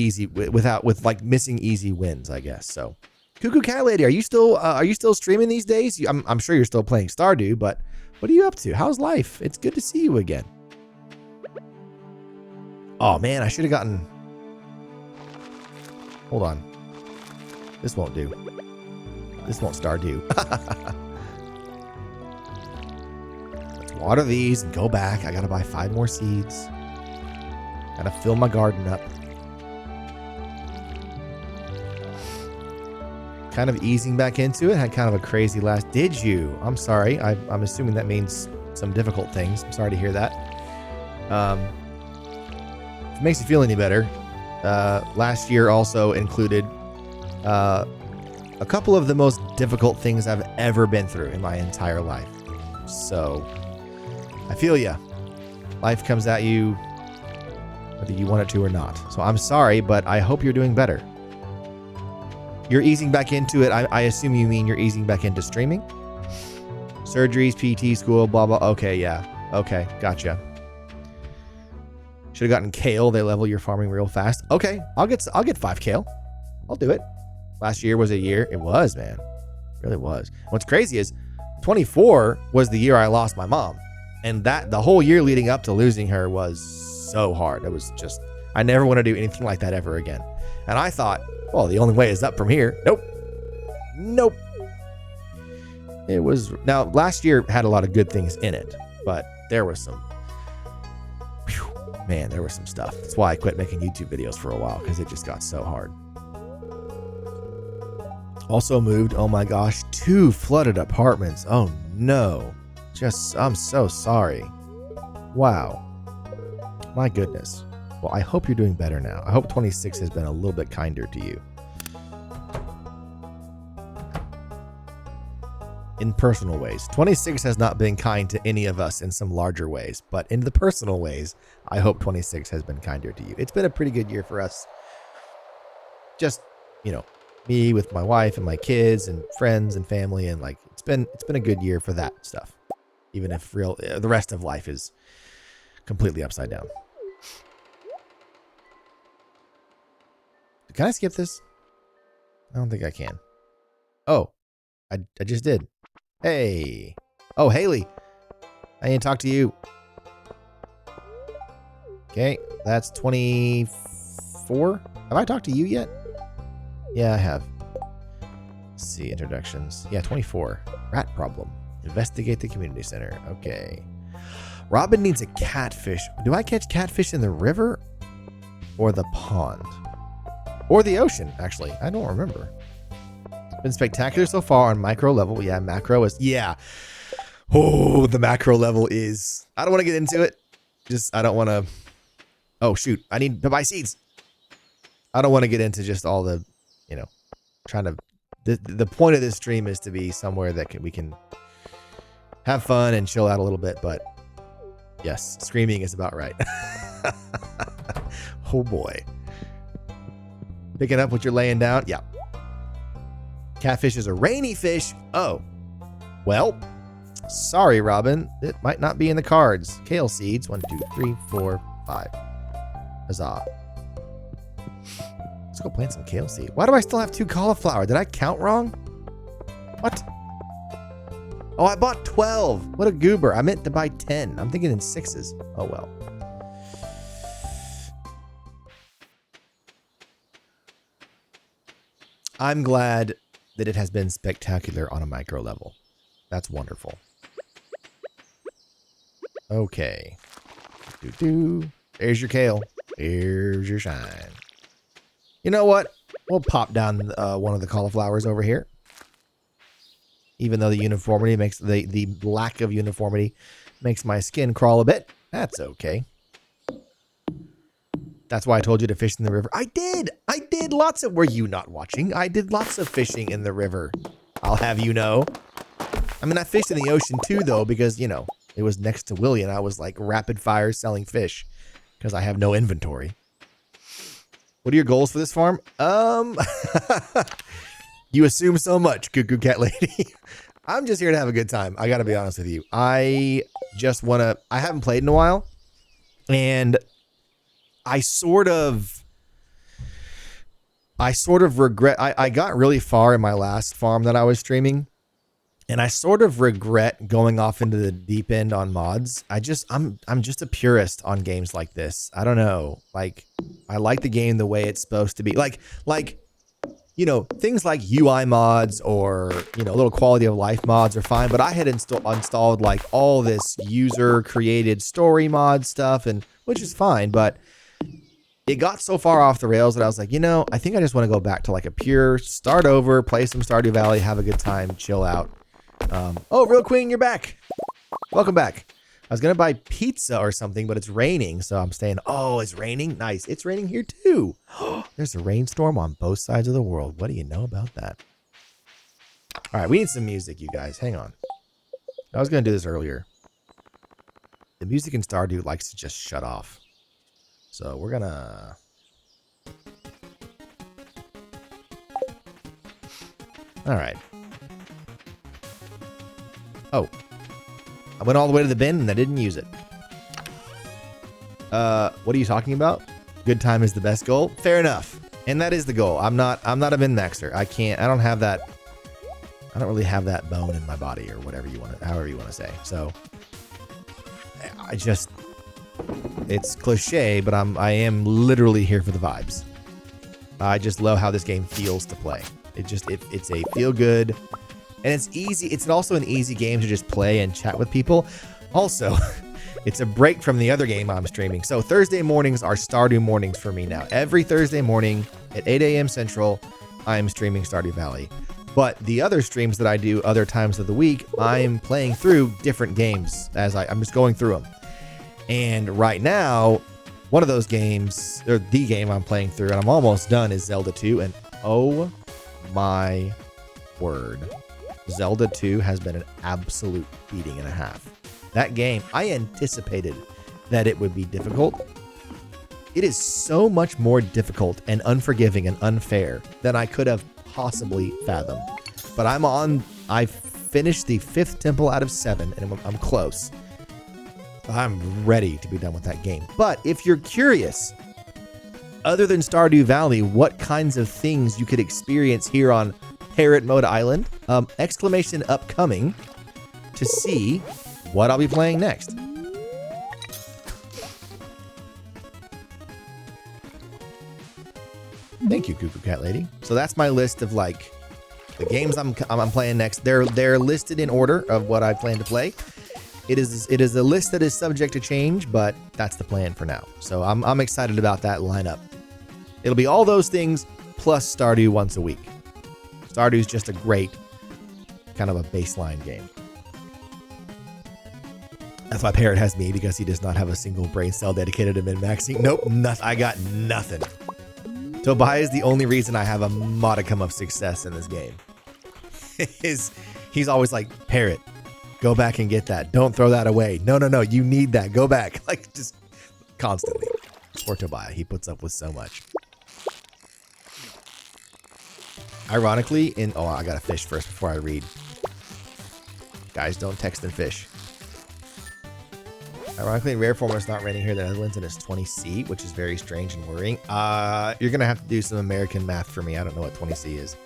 missing easy wins, I guess. So, Cuckoo Cat Lady, are you still streaming these days? I'm sure you're still playing Stardew, but what are you up to? How's life? It's good to see you again. Oh man, I should have gotten. Hold on. This won't do. This won't Stardew. Let's water these and go back. I gotta buy 5 more seeds. Gotta fill my garden up. Kind of easing back into it. Had kind of a crazy last. Did you? I'm sorry. I'm assuming that means some difficult things. I'm sorry to hear that. If it makes you feel any better, last year also included a couple of the most difficult things I've ever been through in my entire life. So I feel ya. Life comes at you whether you want it to or not. So I'm sorry, but I hope you're doing better. You're easing back into it. I assume you mean you're easing back into streaming? Surgeries, PT, school, blah, blah. Okay, yeah. Okay, gotcha. Should have gotten kale. They level your farming real fast. Okay, I'll get 5 kale. I'll do it. Last year was a year. It was, man. It really was. What's crazy is 24 was the year I lost my mom. And the whole year leading up to losing her was so hard. It was just, I never want to do anything like that ever again. And I thought, well, the only way is up from here. Nope. It was, now last year had a lot of good things in it, but there was some, there was some stuff. That's why I quit making YouTube videos for a while, because it just got so hard. Also moved, oh my gosh, 2 flooded apartments. Oh no. I'm so sorry. Wow. My goodness. Well, I hope you're doing better now. I hope 26 has been a little bit kinder to you. in personal ways. 26 has not been kind to any of us in some larger ways, but in the personal ways, I hope 26 has been kinder to you. It's been a pretty good year for us. Just, you know, me with my wife and my kids and friends and family, and like it's been a good year for that stuff. Even if the rest of life is completely upside down. Can I skip this? I don't think I can. Oh, I just did. Hey. Oh, Haley. I need to talk to you. Okay, that's 24. Have I talked to you yet? Yeah, I have. Let's see, introductions. Yeah, 24. Rat problem. Investigate the community center. Okay. Robin needs a catfish. Do I catch catfish in the river or the pond? Or the ocean, actually. I don't remember. Been spectacular so far on micro level. Yeah, macro is... Yeah. Oh, the macro level is... I don't want to get into it. I don't want to... Oh, shoot. I need to buy seeds. I don't want to get into just all the, you know, trying to... The point of this stream is to be somewhere that we can have fun and chill out a little bit, but yes, screaming is about right. Oh, boy. Picking up what you're laying down? Yeah. Catfish is a rainy fish. Oh. Well, sorry, Robin. It might not be in the cards. Kale seeds. 1, 2, 3, 4, 5. Huzzah. Let's go plant some kale seed. Why do I still have 2 cauliflower? Did I count wrong? What? Oh, I bought 12. What a goober. I meant to buy 10. I'm thinking in 6s. Oh, well. I'm glad that it has been spectacular on a micro level. That's wonderful. Okay. There's your kale. Here's your shine. You know what? We'll pop down one of the cauliflowers over here. Even though the uniformity makes the lack of uniformity makes my skin crawl a bit. That's okay. That's why I told you to fish in the river. I did lots of... Were you not watching? I did lots of fishing in the river. I'll have you know. I mean, I fished in the ocean too, though, because, you know, it was next to Willie and I was like rapid fire selling fish because I have no inventory. What are your goals for this farm? You assume so much, Cuckoo Cat Lady. I'm just here to have a good time. I got to be honest with you. I just want to... I haven't played in a while. And I sort of regret... I got really far in my last farm that I was streaming. And I sort of regret going off into the deep end on mods. I'm just a purist on games like this. I don't know. Like, I like the game the way it's supposed to be. Like, you know, things like UI mods or, you know, little quality of life mods are fine. But I had installed like all this user created story mod stuff, and which is fine. But it got so far off the rails that I was like, you know, I think I just want to go back to like a pure start over, play some Stardew Valley, have a good time, chill out. Oh, Real Queen, you're back. Welcome back. I was going to buy pizza or something, but it's raining, so I'm staying. Oh, it's raining? Nice. It's raining here, too. There's a rainstorm on both sides of the world. What do you know about that? All right, we need some music, you guys. Hang on. I was going to do this earlier. The music in Stardew likes to just shut off. So we're going to... All right. Oh. I went all the way to the bin and I didn't use it. What are you talking about? Good time is the best goal. Fair enough. And that is the goal. I'm not a min maxer. I don't have that. I don't really have that bone in my body or whatever you want to, however you want to say. So it's cliche, but I am literally here for the vibes. I just love how this game feels to play. It's a feel good. And it's easy. It's also an easy game to just play and chat with people. Also, it's a break from the other game I'm streaming. So Thursday mornings are Stardew mornings for me now. Every Thursday morning at 8 a.m. Central, I'm streaming Stardew Valley. But the other streams that I do other times of the week, I'm playing through different games as I'm just going through them. And right now, one of those games, or the game I'm playing through, and I'm almost done, is Zelda 2. And oh my word. Zelda 2 has been an absolute beating and a half. That game, I anticipated that it would be difficult. It is so much more difficult and unforgiving and unfair than I could have possibly fathomed. But I finished the 5th temple out of 7, and I'm close. I'm ready to be done with that game. But if you're curious, other than Stardew Valley, what kinds of things you could experience here on Parrot Mode Island, exclamation upcoming, to see what I'll be playing next. Thank you, Cuckoo Cat Lady. So that's my list of like the games I'm playing next. They're listed in order of what I plan to play. It is a list that is subject to change, but that's the plan for now. So I'm excited about that lineup. It'll be all those things plus Stardew once a week. Stardew's just a great kind of a baseline game. That's why Parrot has me, because he does not have a single brain cell dedicated to min-maxing. Nope, I got nothing. Tobiah is the only reason I have a modicum of success in this game. He's always like, Parrot, go back and get that. Don't throw that away. No, you need that. Go back. Like, just constantly. Poor Tobiah. He puts up with so much. Ironically, I gotta fish first before I read. Guys, don't text and fish. Ironically, in rare form, it's not raining here in the Netherlands, and it's 20C, which is very strange and worrying. You're gonna have to do some American math for me. I don't know what 20C is.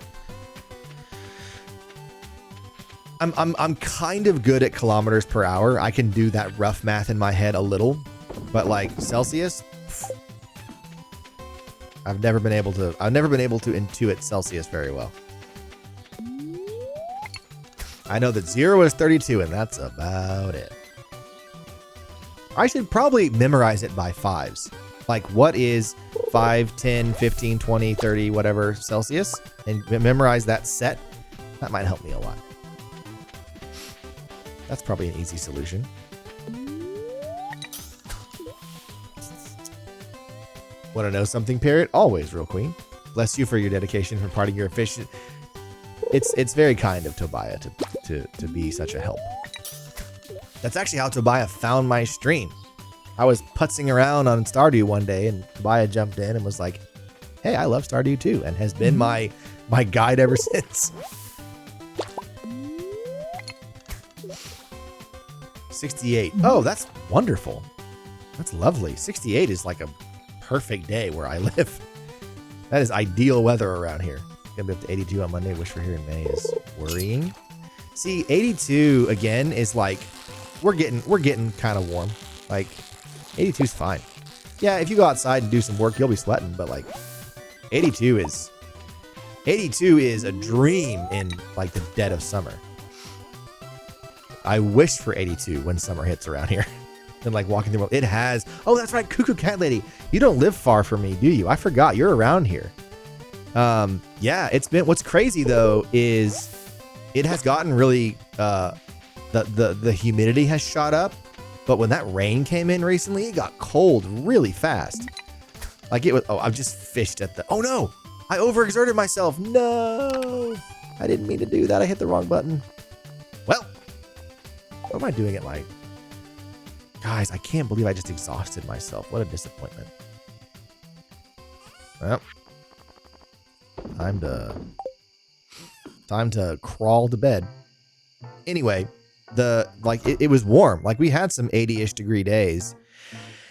I'm kind of good at kilometers per hour. I can do that rough math in my head a little, but like Celsius, I've never been able to intuit Celsius very well. I know that 0 is 32, and that's about it. I should probably memorize it by fives. Like, what is 5, 10, 15, 20, 30, whatever Celsius? And memorize that set. That might help me a lot. That's probably an easy solution. Want to know something, Parrot? Always, Real Queen. Bless you for your dedication for parting your fish. It's very kind of Tobiah to be such a help. That's actually how Tobiah found my stream. I was putzing around on Stardew one day, and Tobiah jumped in and was like, hey, I love Stardew too, and has been my guide ever since. 68. Oh, that's wonderful. That's lovely. 68 is like a perfect day where I live. That is ideal weather around here. Gonna be up to 82 on Monday. Wish for here in May is worrying. See, 82 again is like, we're getting kind of warm. Like 82 is fine. Yeah, if you go outside and do some work, you'll be sweating, but like 82 is a dream in like the dead of summer. I wish for 82 when summer hits around here. And like walking through, it has. Oh, that's right, Cuckoo Cat Lady. You don't live far from me, do you? I forgot you're around here. Yeah, it's been. What's crazy though is it has gotten really. The humidity has shot up, but when that rain came in recently, it got cold really fast. Like it was. Oh, I've just fished at the. Oh no, I overexerted myself. No, I didn't mean to do that. I hit the wrong button. Well, what am I doing at my? Guys, I can't believe I just exhausted myself. What a disappointment. Well, time to crawl to bed. Anyway, it was warm. Like we had some 80-ish degree days,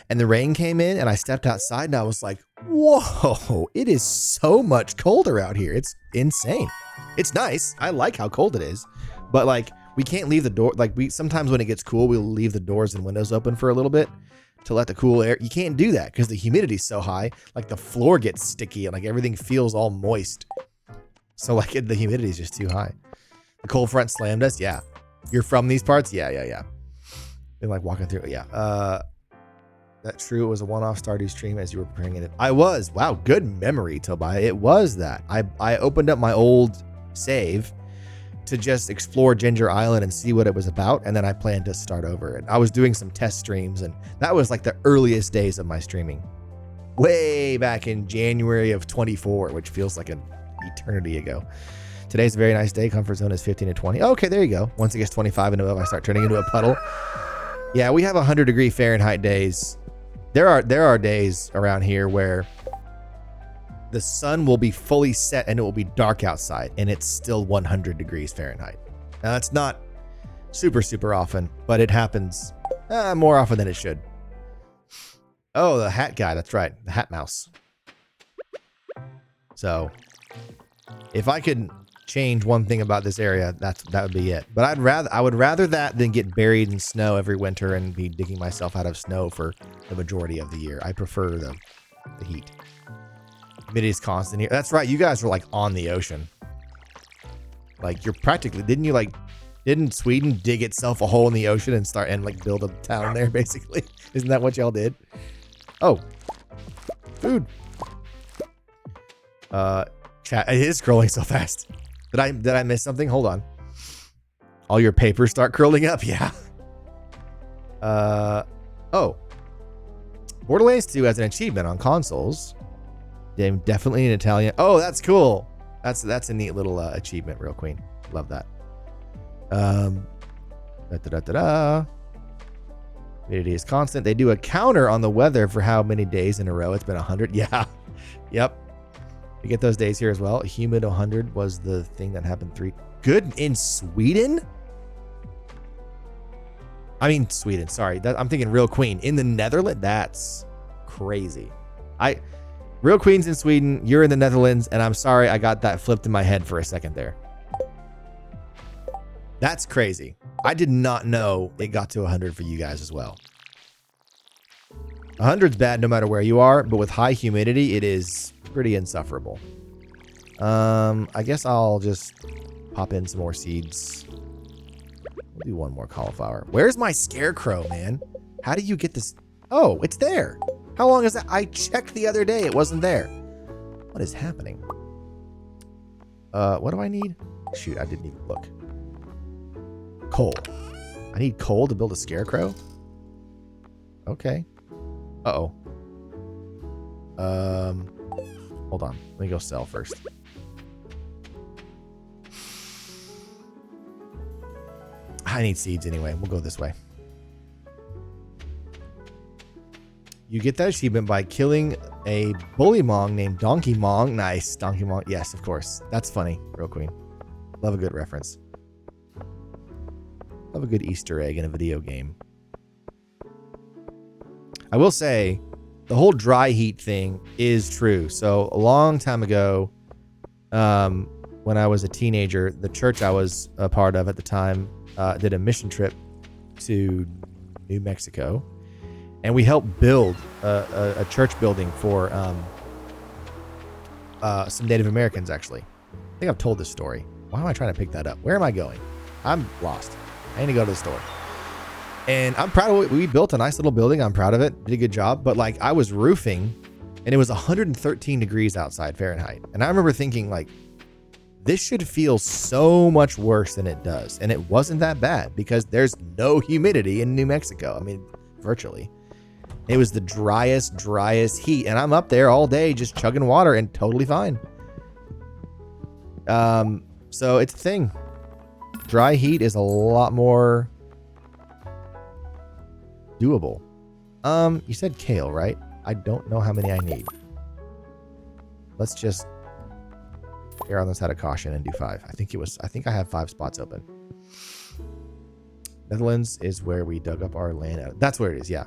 and the rain came in, and I stepped outside, and I was like, whoa, it is so much colder out here. It's insane. It's nice. I like how cold it is, but like we can't leave the door. Like sometimes when it gets cool, we'll leave the doors and windows open for a little bit to let the cool air. You can't do that because the humidity's so high. Like the floor gets sticky and like everything feels all moist. So like the humidity is just too high. The cold front slammed us. Yeah. You're from these parts? Yeah. Been like walking through. Yeah. That's true. It was a one-off Stardew stream as you were preparing it. I was. Wow. Good memory, Tobiah. It was that. I opened up my old save to just explore Ginger Island and see what it was about. And then I planned to start over. And I was doing some test streams, and that was like the earliest days of my streaming. Way back in January of 24, which feels like an eternity ago. Today's a very nice day. Comfort zone is 15 to 20. Okay, there you go. Once it gets 25 and above, I start turning into a puddle. Yeah, we have 100-degree Fahrenheit days. There are days around here where the sun will be fully set and it will be dark outside, and it's still 100 degrees Fahrenheit. Now, that's not super, super often, but it happens more often than it should. Oh, the hat guy. That's right. The hat mouse. So if I could change one thing about this area, that would be it. But I would rather that than get buried in snow every winter and be digging myself out of snow for the majority of the year. I prefer the heat. Humidity is constant here. That's right. You guys were like on the ocean. Like you're practically, didn't Sweden dig itself a hole in the ocean and start and like build a town there basically? Isn't that what y'all did? Oh, food. Chat, it is scrolling so fast. Did I miss something? Hold on. All your papers start curling up. Yeah. Oh. Borderlands 2 has an achievement on consoles. Definitely in Italian. Oh, that's cool. That's a neat little achievement, Real Queen. Love that. Humidity is constant. They do a counter on the weather for how many days in a row. It's been 100. Yeah. Yep. We get those days here as well. Humid 100 was the thing that happened Good in Sweden? I mean, Sweden. Sorry. I'm thinking Real Queen. In the Netherlands? That's crazy. Real Queen's in Sweden. You're in the Netherlands. And I'm sorry I got that flipped in my head for a second there. That's crazy. I did not know it got to 100 for you guys as well. 100's bad no matter where you are, but with high humidity, it is pretty insufferable. I guess I'll just pop in some more seeds. We'll do one more cauliflower. Where's my scarecrow, man? How do you get this? Oh, it's there. How long is that? I checked the other day. It wasn't there. What is happening? What do I need? Shoot, I didn't even look. Coal. I need coal to build a scarecrow? Okay. Uh-oh. Hold on. Let me go sell first. I need seeds anyway. We'll go this way. You get that achievement by killing a bully mong named Donkey Mong. Nice. Donkey Mong. Yes, of course. That's funny. Real Queen. Love a good reference. Love a good Easter egg in a video game. I will say, the whole dry heat thing is true. So a long time ago, when I was a teenager, the church I was a part of at the time did a mission trip to New Mexico. And we helped build a church building for some Native Americans, actually. I think I've told this story. Why am I trying to pick that up? Where am I going? I'm lost. I need to go to the store. And I'm proud of it. We built a nice little building. I'm proud of it. Did a good job. But like I was roofing and it was 113 degrees outside Fahrenheit. And I remember thinking like, this should feel so much worse than it does. And it wasn't that bad because there's no humidity in New Mexico. I mean, virtually. It was the driest heat. And I'm up there all day just chugging water and totally fine. So it's a thing. Dry heat is a lot more doable. You said kale, right? I don't know how many I need. Let's just err on the side of caution and do 5. I think I have 5 spots open. Netherlands is where we dug up our land out. That's where it is, yeah.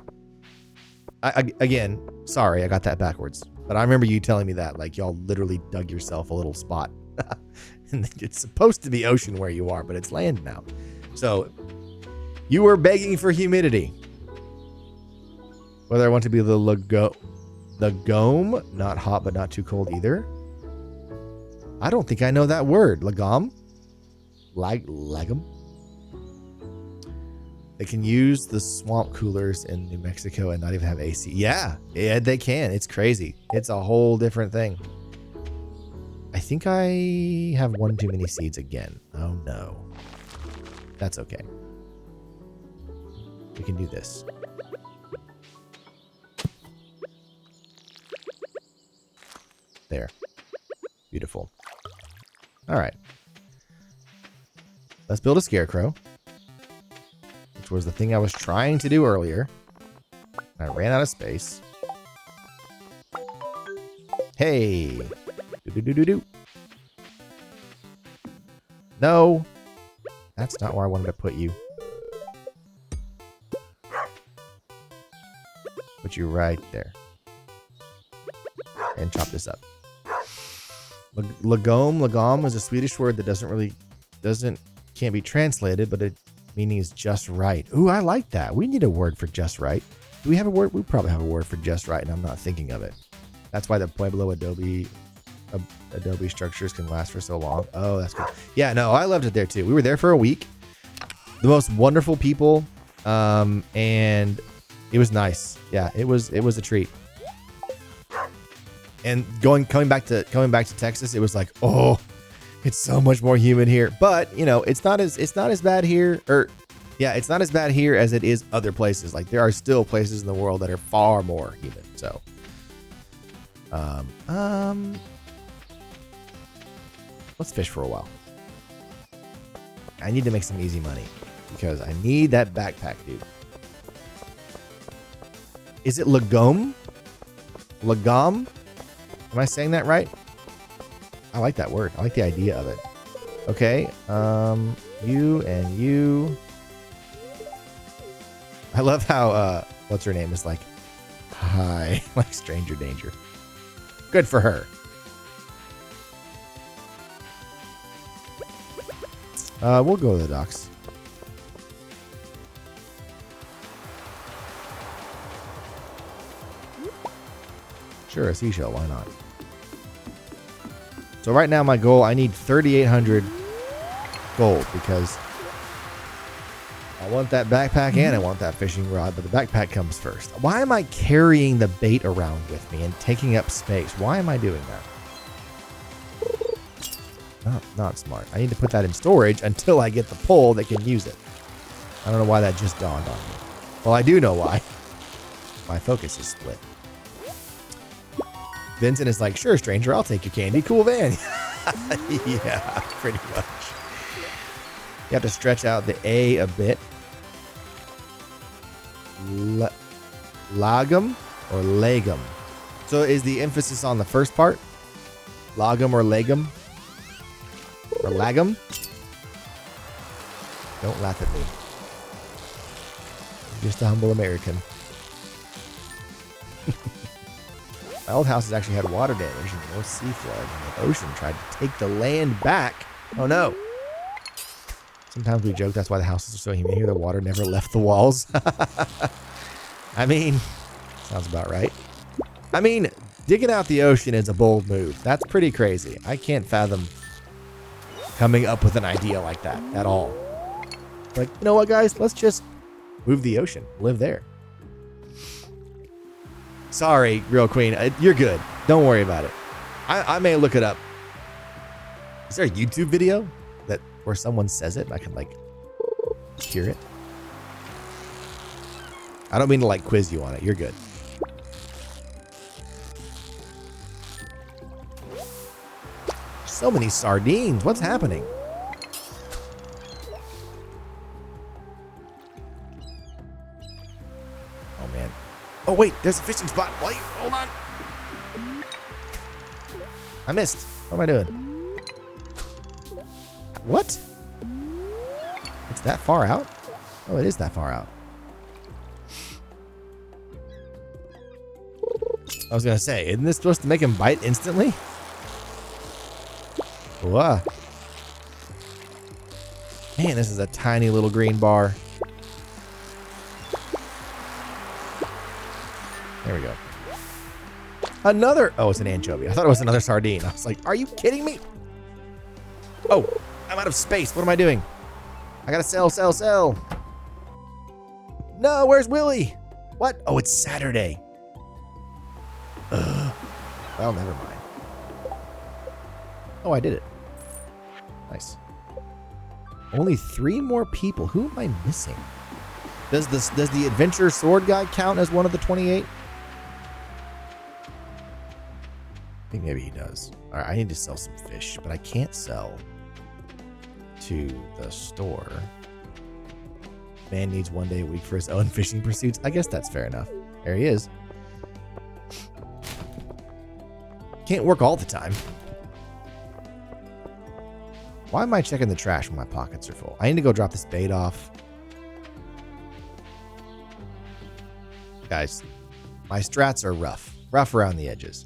Again, sorry, I got that backwards. But I remember you telling me that, like y'all literally dug yourself a little spot. And it's supposed to be ocean where you are, but it's land now. So you were begging for humidity. Whether I want to be the Lagome, not hot but not too cold either. I don't think I know that word. Lagom? Lagom? They can use the swamp coolers in New Mexico and not even have AC. Yeah, they can. It's crazy. It's a whole different thing. I think I have one too many seeds again. Oh no. That's okay. We can do this. There. Beautiful. All right. Let's build a scarecrow, which was the thing I was trying to do earlier. I ran out of space. Hey. Do-do-do-do-do. No. That's not where I wanted to put you. Put you right there. And chop this up. Lagom is a Swedish word that can't be translated, but its meaning is just right. Ooh, I like that. We need a word for just right. Do we have a word? We probably have a word for just right, and I'm not thinking of it. That's why the Pueblo Adobe structures can last for so long. Oh, that's good. Yeah, no, I loved it there too. We were there for a week. The most wonderful people, and it was nice. Yeah, it was a treat. And coming back to Texas, it was like, oh, it's so much more humid here. But you know, it's not as bad here, it's not as bad here as it is other places. Like there are still places in the world that are far more humid. So, let's fish for a while. I need to make some easy money because I need that backpack, dude. Is it Lagom? Lagom? Am I saying that right? I like that word. I like the idea of it. Okay. You and you. I love how, what's her name is like, hi, like stranger danger. Good for her. We'll go to the docks. Sure, a seashell, why not? So right now my goal, I need 3,800 gold because I want that backpack and I want that fishing rod, but the backpack comes first. Why am I carrying the bait around with me and taking up space? Why am I doing that? Not smart. I need to put that in storage until I get the pole that can use it. I don't know why that just dawned on me. Well, I do know why. My focus is split. Vincent is like, sure, stranger, I'll take your candy. Cool van. Yeah, pretty much. You have to stretch out the A a bit. Lagom or legum? So is the emphasis on the first part? Lagom or legum? Or lagum? Don't laugh at me. I'm just a humble American. My old house has actually had water damage and North Sea flood, and the ocean tried to take the land back. Oh no. Sometimes we joke that's why the houses are so humid here. The water never left the walls. I mean, sounds about right. I mean, digging out the ocean is a bold move. That's pretty crazy. I can't fathom coming up with an idea like that at all. Like, you know what, guys? Let's just move the ocean. Live there. Sorry, Real Queen. You're good. Don't worry about it. I may look it up. Is there a YouTube video where someone says it and I can like hear it? I don't mean to like quiz you on it. You're good. So many sardines. What's happening? Oh man. Oh wait, there's a fishing spot. Wait, hold on. I missed. What am I doing? What? It's that far out? Oh, it is that far out. I was gonna say, isn't this supposed to make him bite instantly? Whoa. Man, this is a tiny little green bar. There we go. Another, oh, it's an anchovy. I thought it was another sardine. I was like, are you kidding me? Oh, I'm out of space. What am I doing? I gotta sell. No, where's Willie? What? Oh, it's Saturday. Ugh. Well, never mind. Oh, I did it. Nice. Only 3 more people. Who am I missing? Does the adventure sword guy count as one of the 28? I think maybe he does. All right, I need to sell some fish, but I can't sell to the store. Man needs 1 day a week for his own fishing pursuits. I guess that's fair enough. There he is. Can't work all the time. Why am I checking the trash when my pockets are full? I need to go drop this bait off. Guys, my strats are rough. Rough around the edges.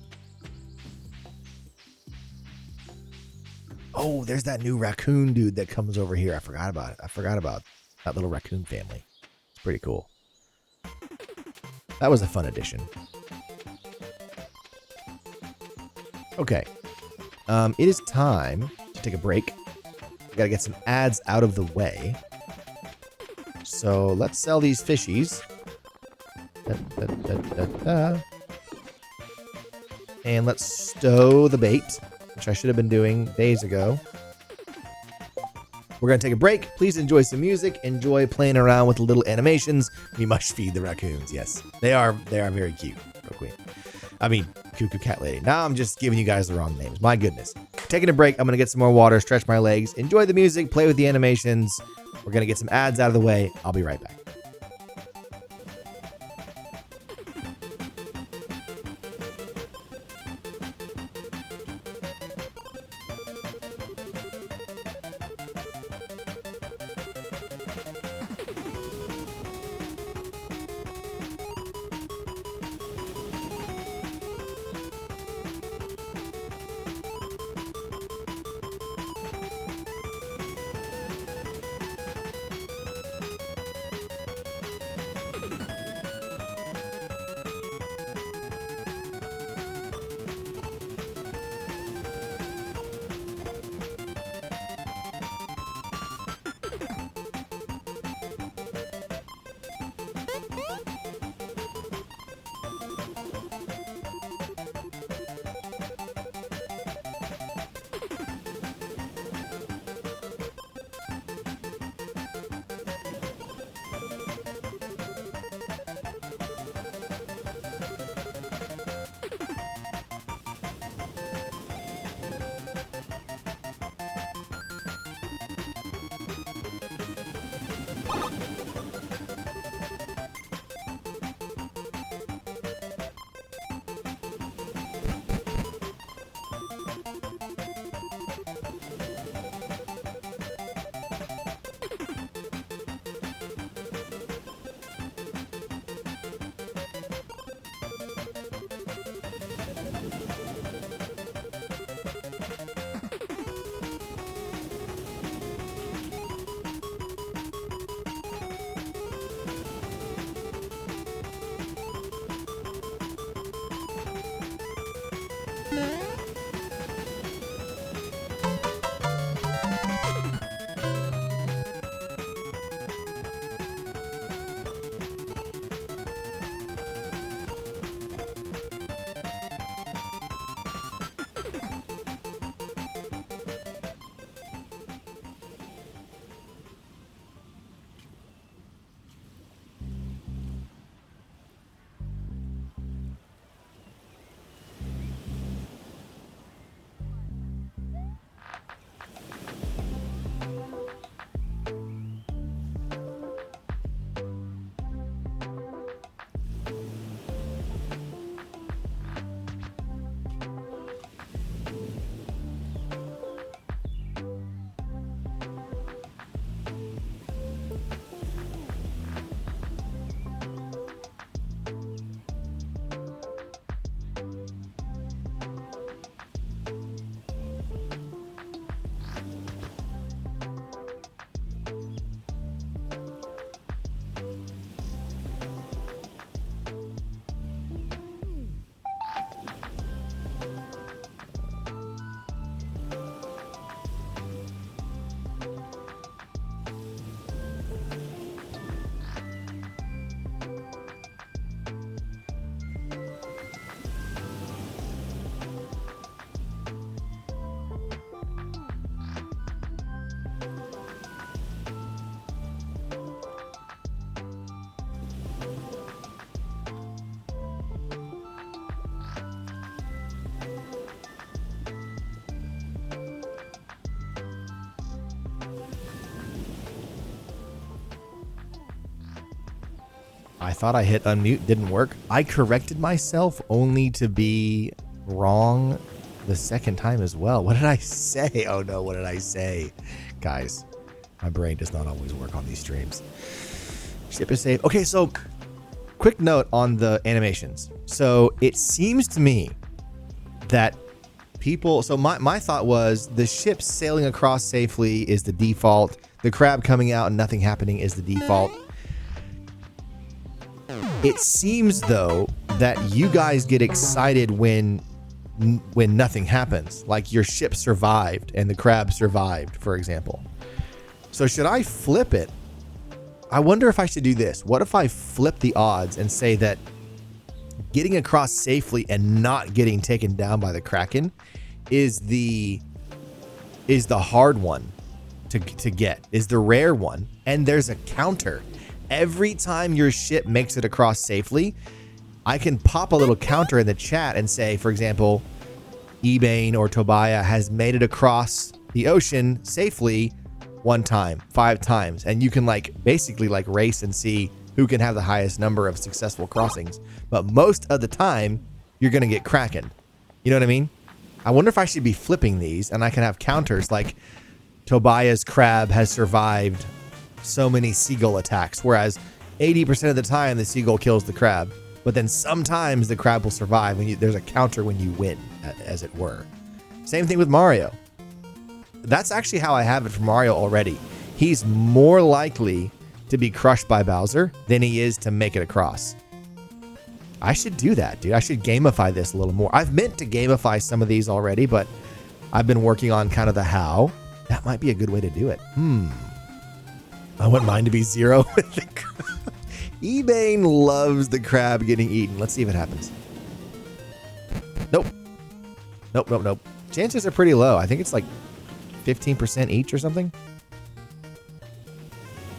Oh, there's that new raccoon dude that comes over here. I forgot about it. I forgot about that little raccoon family. It's pretty cool. That was a fun addition. Okay. It is time to take a break. We gotta get some ads out of the way. So let's sell these fishies. And let's stow the bait, which I should have been doing days ago. We're going to take a break. Please enjoy some music. Enjoy playing around with the little animations. We must feed the raccoons. Yes, they are very cute. Real quick. I mean, Cuckoo Cat Lady. Now I'm just giving you guys the wrong names. My goodness. Taking a break. I'm going to get some more water, stretch my legs, enjoy the music, play with the animations. We're going to get some ads out of the way. I'll be right back. I thought I hit unmute, didn't work. I corrected myself only to be wrong the second time as well. What did I say? Oh no, what did I say? Guys, my brain does not always work on these streams. Ship is safe. Okay, so quick note on the animations. So it seems to me that people, so my thought was the ship sailing across safely is the default. The crab coming out and nothing happening is the default. It seems though that you guys get excited when nothing happens, like your ship survived and the crab survived, for example. So should I flip it? I wonder if I should do this. What if I flip the odds and say that getting across safely and not getting taken down by the Kraken is the hard one to get, is the rare one, and there's a counter. Every time your ship makes it across safely, I can pop a little counter in the chat and say, for example, Ebane or Tobiah has made it across the ocean safely 1 time, 5 times, and you can like basically like race and see who can have the highest number of successful crossings. But most of the time, you're gonna get Kraken. You know what I mean? I wonder if I should be flipping these and I can have counters like Tobiah's crab has survived so many seagull attacks, whereas 80% of the time the seagull kills the crab, but then sometimes the crab will survive when there's a counter when you win, as it were. Same thing with Mario. That's actually how I have it for Mario already. He's more likely to be crushed by Bowser than he is to make it across. I should do that, dude. I should gamify this a little more. I've meant to gamify some of these already, but I've been working on kind of the how. That might be a good way to do it. I want mine to be 0 with the crab. Ebane loves the crab getting eaten. Let's see if it happens. Nope. Nope. Chances are pretty low. I think it's like 15% each or something.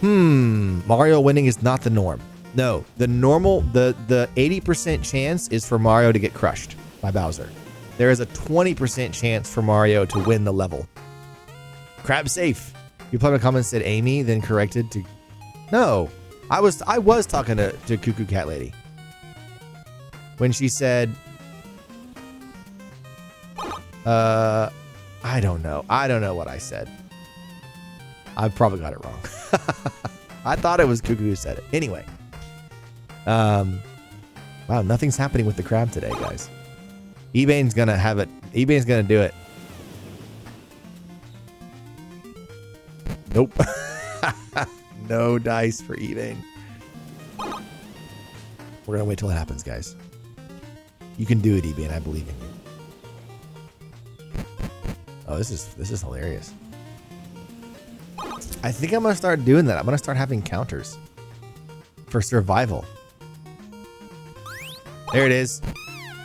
Mario winning is not the norm. No, the normal, the 80% chance is for Mario to get crushed by Bowser. There is a 20% chance for Mario to win the level. Crab safe. You put a comment said Amy, then corrected to... No, I was talking to Cuckoo Cat Lady. When she said... I don't know. I don't know what I said. I probably got it wrong. I thought it was Cuckoo who said it. Anyway. Wow, nothing's happening with the crab today, guys. Ebane's gonna have it. Ebane's gonna do it. Nope. No dice for Ebane. We're gonna wait till it happens, guys. You can do it, Ebane. I believe in you. Oh, this is hilarious. I think I'm gonna start doing that. I'm gonna start having counters for survival. There it is.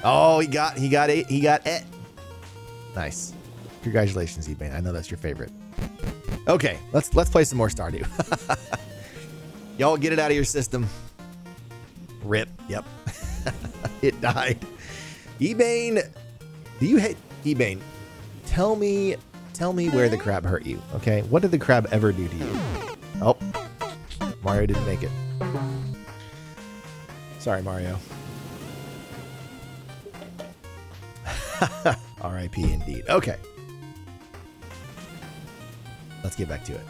Oh, he got it. Nice. Congratulations, Ebane. I know that's your favorite. Okay, let's play some more Stardew. Y'all get it out of your system. Rip. Yep. It died. Ebane, do you hate Ebane? Tell me where the crab hurt you. Okay, what did the crab ever do to you? Oh, Mario didn't make it. Sorry, Mario. R.I.P. indeed. Okay. Let's get back to it.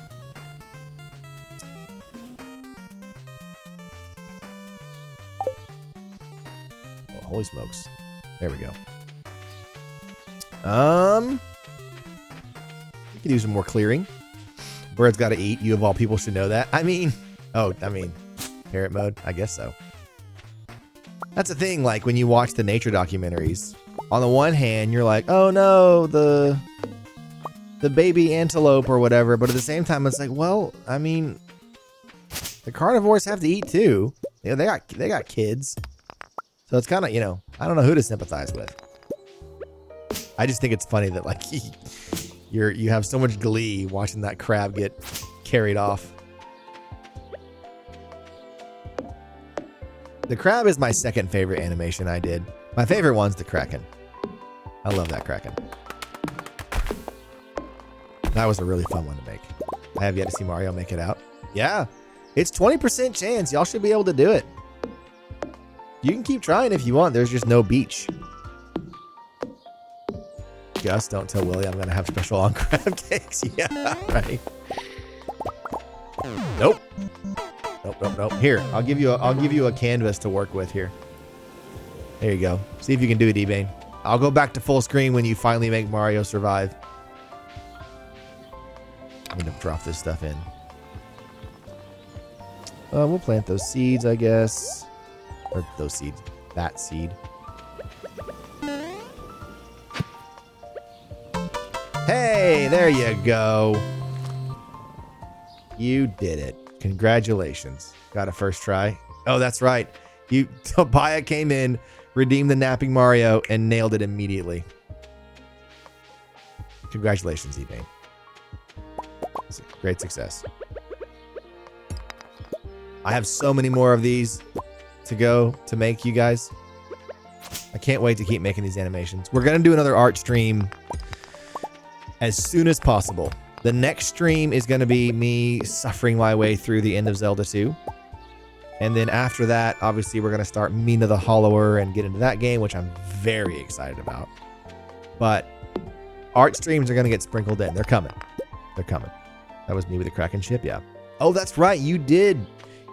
Oh, holy smokes. There we go. You can do some more clearing. Birds gotta eat. You of all people should know that. I mean, parrot mode. I guess so. That's the thing, like when you watch the nature documentaries, on the one hand, you're like, oh no, the baby antelope or whatever, but at the same time, it's like, well, I mean, the carnivores have to eat too. You know, they got kids. So it's kind of, you know, I don't know who to sympathize with. I just think it's funny that like you have so much glee watching that crab get carried off. The crab is my second favorite animation I did. My favorite one's the Kraken. I love that Kraken. That was a really fun one to make. I have yet to see Mario make it out. Yeah, it's 20% chance. Y'all should be able to do it. You can keep trying if you want. There's just no beach. Gus, don't tell Willie I'm going to have special on crab cakes. Yeah, right. Nope. Nope. Here, I'll give you a canvas to work with here. There you go. See if you can do it, Ebane. I'll go back to full screen when you finally make Mario survive. I'm going to drop this stuff in. We'll plant those seeds, I guess. Or those seeds. That seed. Hey, there you go. You did it. Congratulations. Got a first try. Oh, that's right. Tobiah came in, redeemed the napping Mario, and nailed it immediately. Congratulations, Ebane. Great success. I have so many more of these to go to make, you guys. I can't wait to keep making these animations. We're going to do another art stream as soon as possible. The next stream is going to be me suffering my way through the end of Zelda 2. And then after that, obviously, we're going to start Mina the Hollower and get into that game, which I'm very excited about. But art streams are going to get sprinkled in. They're coming. They're coming. That was me with the Kraken ship, yeah. Oh, that's right. You did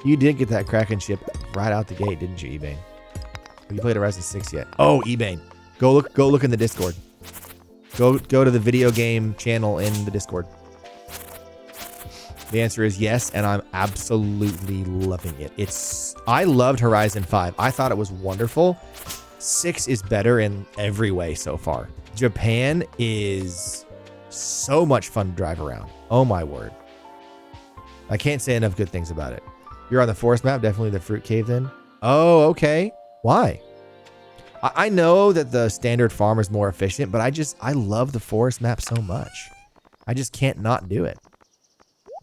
get that Kraken ship right out the gate, didn't you, Ebane? Have you played Horizon 6 yet? Oh, Ebane. Go look in the Discord. Go to the video game channel in the Discord. The answer is yes, and I'm absolutely loving it. I loved Horizon 5. I thought it was wonderful. 6 is better in every way so far. Japan is so much fun to drive around. Oh my word. I can't say enough good things about it. You're on the forest map, definitely the fruit cave then. Oh, okay. Why? I know that the standard farm is more efficient, but I love the forest map so much. I just can't not do it.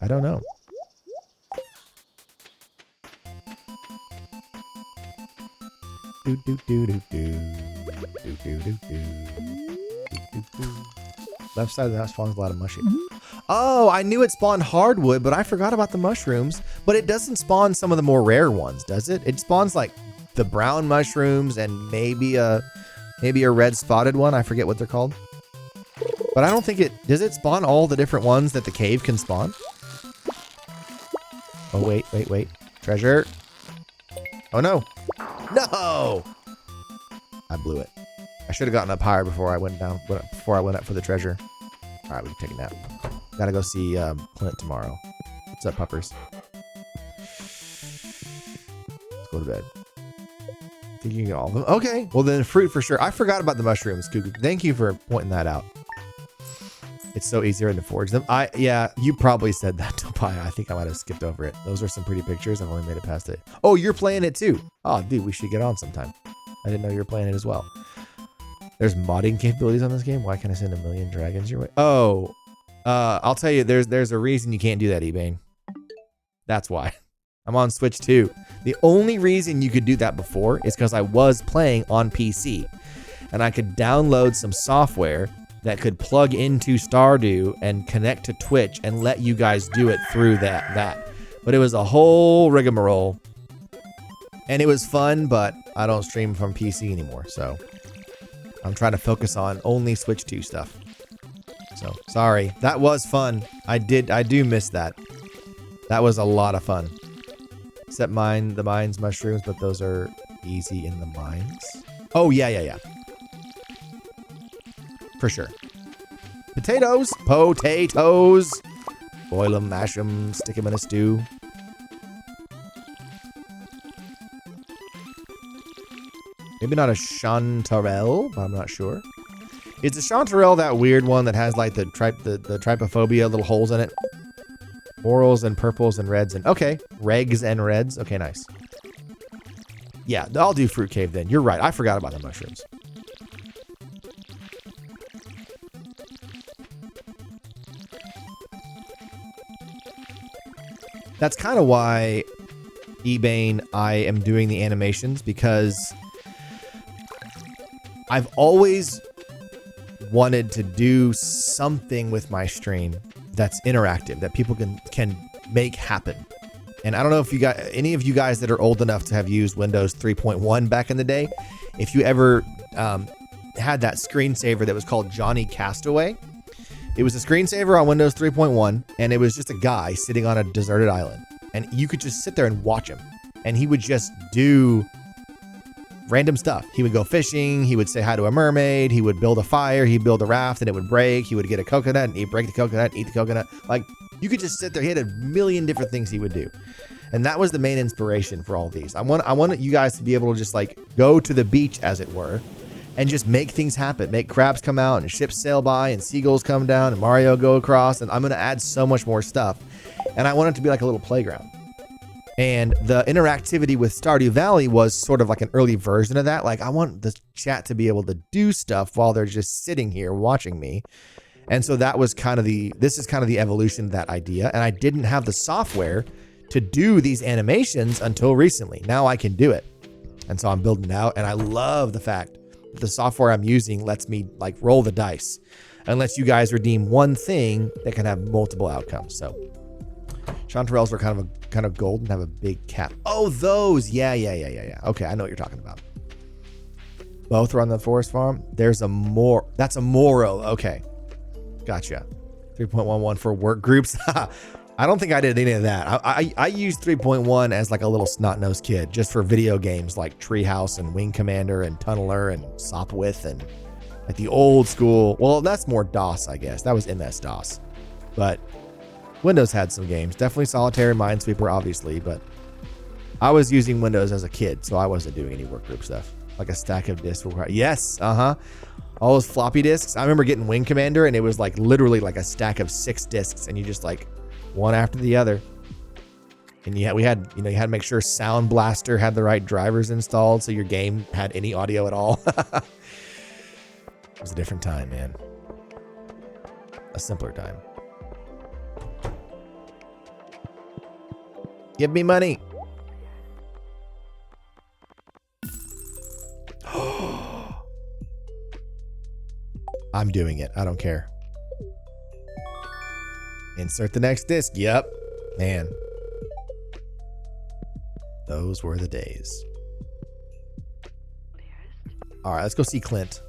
I don't know. Left side of the house spawns a lot of mushrooms. Oh, I knew it spawned hardwood, but I forgot about the mushrooms. But it doesn't spawn some of the more rare ones, does it? It spawns like the brown mushrooms and maybe a red spotted one. I forget what they're called. But I don't think does it spawn all the different ones that the cave can spawn? Oh, wait. Treasure. Oh, no. No! I blew it. I should have gotten up higher before I went up for the treasure. All right, we can take a nap. Gotta go see Clint tomorrow. What's up, puppers? Let's go to bed. Think you can get all of them? Okay. Well, then fruit for sure. I forgot about the mushrooms, Cuckoo. Thank you for pointing that out. It's so easier to forge them. Yeah, you probably said that, Tobiah. I think I might have skipped over it. Those are some pretty pictures. I've only made it past it. Oh, you're playing it too. Oh, dude, we should get on sometime. I didn't know you were playing it as well. There's modding capabilities on this game. Why can't I send a million dragons your way? Oh, I'll tell you, there's a reason you can't do that, Ebane. That's why. I'm on Switch 2. The only reason you could do that before is because I was playing on PC. And I could download some software that could plug into Stardew and connect to Twitch and let you guys do it through that. But it was a whole rigmarole. And it was fun, but I don't stream from PC anymore, so I'm trying to focus on only Switch 2 stuff. So, sorry. That was fun. I do miss that. That was a lot of fun. Except the mines mushrooms, but those are easy in the mines. Oh, yeah. For sure. Potatoes. Boil them, mash them, stick them in a stew. Maybe not a chanterelle, but I'm not sure. Is the chanterelle that weird one that has like the trypophobia little holes in it? Morals and purples and reds and okay. Regs and reds. Okay, nice. Yeah, I'll do fruit cave then. You're right. I forgot about the mushrooms. That's kind of why, Ebane, I am doing the animations, because I've always wanted to do something with my stream that's interactive, that people can make happen. And I don't know if you got any of you guys that are old enough to have used Windows 3.1 back in the day, if you ever had that screensaver that was called Johnny Castaway. It was a screensaver on Windows 3.1, and it was just a guy sitting on a deserted island. And you could just sit there and watch him. And he would just do random stuff. He would go fishing. He would say hi to a mermaid. He would build a fire. He'd build a raft, and it would break. He would get a coconut, and he'd break the coconut, eat the coconut. Like, you could just sit there. He had a million different things he would do. And that was the main inspiration for all these. I want you guys to be able to just like go to the beach, as it were, and just make things happen. Make crabs come out and ships sail by and seagulls come down and Mario go across. And I'm going to add so much more stuff. And I want it to be like a little playground. And the interactivity with Stardew Valley was sort of like an early version of that. Like, I want the chat to be able to do stuff while they're just sitting here watching me. And so that was this is kind of the evolution of that idea. And I didn't have the software to do these animations until recently. Now I can do it. And so I'm building it out. And I love the fact that the software I'm using lets me like roll the dice and lets you guys redeem one thing that can have multiple outcomes. So chanterelles were kind of gold and have a big cap. Oh, those. Yeah. Okay, I know what you're talking about. Both are on the forest farm. That's a Moro. Okay. Gotcha. 3.11 for work groups. I don't think I did any of that. I used 3.1 as like a little snot-nosed kid just for video games like Treehouse and Wing Commander and Tunneler and Sopwith and like the old school. Well, that's more DOS, I guess. That was MS-DOS. But Windows had some games. Definitely Solitaire, Minesweeper, obviously. But I was using Windows as a kid, so I wasn't doing any workgroup stuff. Like a stack of disks. Yes, all those floppy disks. I remember getting Wing Commander, and it was like literally like a stack of 6 disks, and you just like one after the other. And you had to make sure Sound Blaster had the right drivers installed so your game had any audio at all. It was a different time, man. A simpler time. Give me money. I'm doing it. I don't care. Insert the next disc. Yep. Man. Those were the days. All right, let's go see Clint.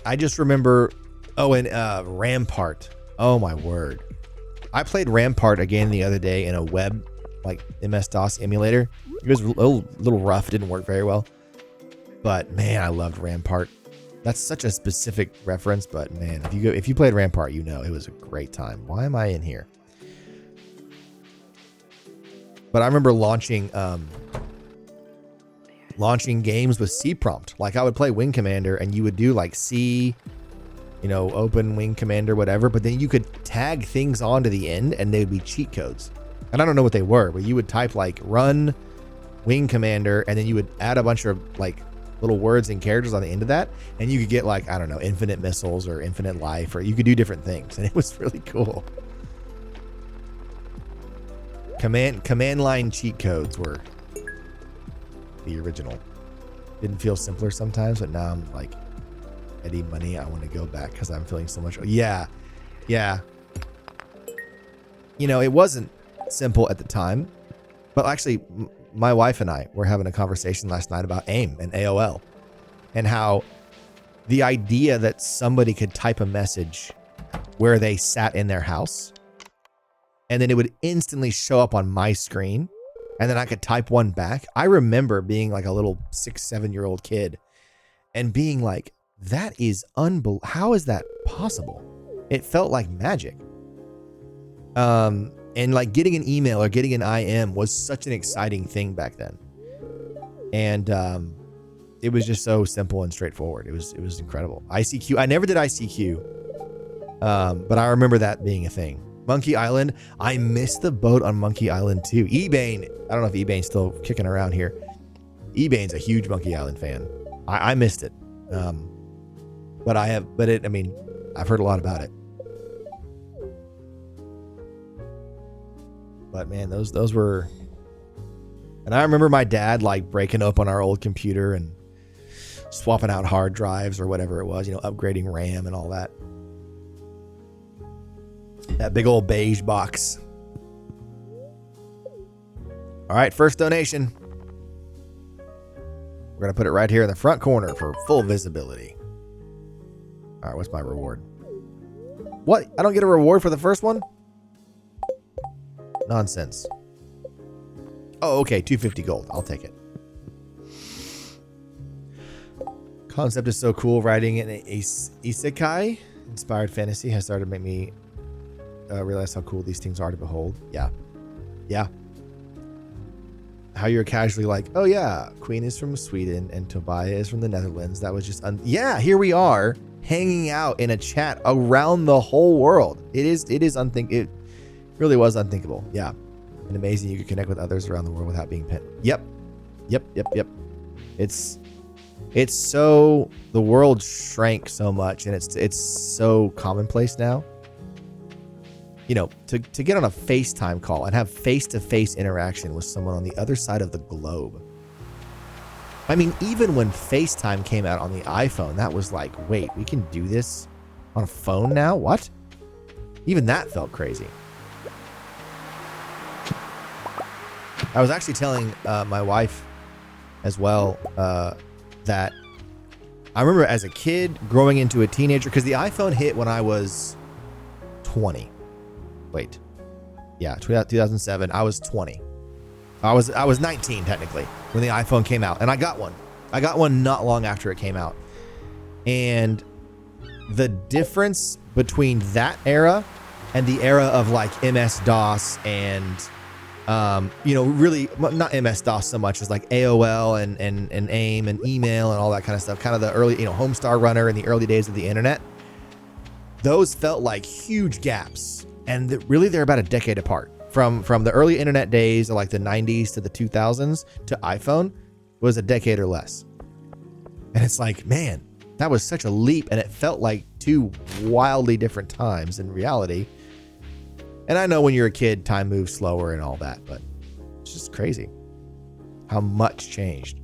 I just remember... Oh, and Rampart. Oh, my word. I played Rampart again the other day in a web, like MS-DOS emulator. It was a little rough. Didn't work very well. But, man, I loved Rampart. That's such a specific reference, but man, if you played Rampart, you know it was a great time. Why am I in here? But I remember launching games with C prompt. Like I would play Wing Commander, and you would do like C, open Wing Commander, whatever. But then you could tag things onto the end, and they would be cheat codes. And I don't know what they were, but you would type like run Wing Commander, and then you would add a bunch of like little words and characters on the end of that, and you could get like, I don't know, infinite missiles or infinite life, or you could do different things, and it was really cool. Command line cheat codes were the original. Didn't feel simpler sometimes, but now I'm like, Eddie Money, I want to go back because I'm feeling so much. Yeah. It wasn't simple at the time, but actually my wife and I were having a conversation last night about AIM and AOL and how the idea that somebody could type a message where they sat in their house and then it would instantly show up on my screen and then I could type one back. I remember being like a little 6-7-year-old kid and being like, that is unbelievable. How is that possible? It felt like magic. And like getting an email or getting an IM was such an exciting thing back then. And it was just so simple and straightforward. It was incredible. ICQ. I never did ICQ. But I remember that being a thing. Monkey Island. I missed the boat on Monkey Island too. Ebain. I don't know if Ebain's still kicking around here. Ebain's a huge Monkey Island fan. I missed it. But I've heard a lot about it. But man, those were, and I remember my dad like breaking open our old computer and swapping out hard drives or whatever it was, upgrading RAM and all that. That big old beige box. All right, first donation. We're going to put it right here in the front corner for full visibility. All right, what's my reward? What? I don't get a reward for the first one? Nonsense. Oh, okay, 250 gold. I'll take it. Concept is so cool. Writing an isekai inspired fantasy has started to make me realize how cool these things are to behold. Yeah. Yeah. How you're casually like, oh yeah, Queen is from Sweden and Tobiah is from the Netherlands. That was just, yeah, here we are hanging out in a chat around the whole world. It really was unthinkable. Yeah. And amazing you could connect with others around the world without being pinned. Yep. It's so, the world shrank so much and it's so commonplace now. You know, to get on a FaceTime call and have face-to-face interaction with someone on the other side of the globe. I mean, even when FaceTime came out on the iPhone, that was like, wait, we can do this on a phone now? What? Even that felt crazy. I was actually telling my wife as well that I remember as a kid growing into a teenager, because the iPhone hit when I was 20. Wait. Yeah, 2007. I was 20. I was 19 technically when the iPhone came out, and I got one. I got one not long after it came out. And the difference between that era and the era of like MS-DOS and really not MS-DOS so much as like AOL and AIM and email and all that kind of stuff, kind of the early, Homestar Runner in the early days of the internet. Those felt like huge gaps. And really, they're about a decade apart. From the early internet days of like the 90s to the 2000s to iPhone was a decade or less. And it's like, man, that was such a leap. And it felt like two wildly different times in reality. And I know when you're a kid, time moves slower and all that, but it's just crazy how much changed.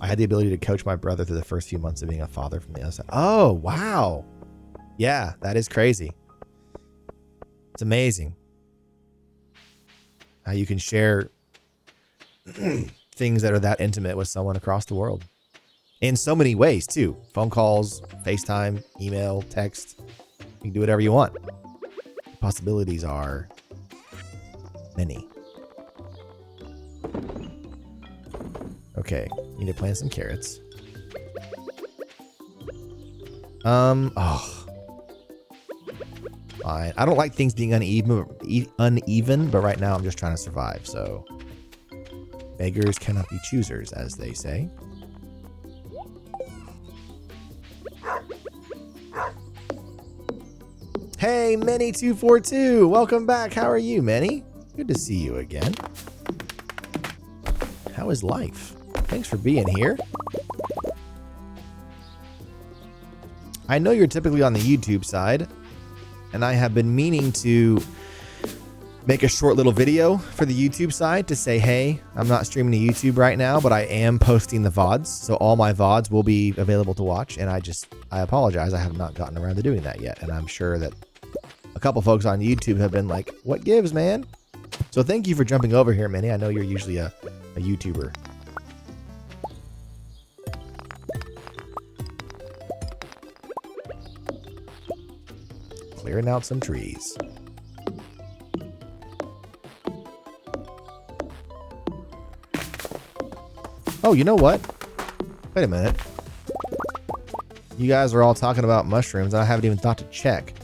I had the ability to coach my brother through the first few months of being a father from the other side. Oh, wow. Yeah, that is crazy. It's amazing how you can share things that are that intimate with someone across the world in so many ways too. Phone calls, FaceTime, email, text. You can do whatever you want. The possibilities are many. Okay, need to plant some carrots. Fine. I don't like things being uneven, but right now I'm just trying to survive, so beggars cannot be choosers, as they say. Hey, Manny242, welcome back. How are you, Manny? Good to see you again. How is life? Thanks for being here. I know you're typically on the YouTube side, and I have been meaning to make a short little video for the YouTube side to say, hey, I'm not streaming to YouTube right now, but I am posting the VODs. So all my VODs will be available to watch. And I apologize. I have not gotten around to doing that yet. And I'm sure that a couple folks on YouTube have been like, what gives, man? So thank you for jumping over here, Minnie. I know you're usually a YouTuber. Clearing out some trees. Oh, you know what? Wait a minute. You guys are all talking about mushrooms, and I haven't even thought to check.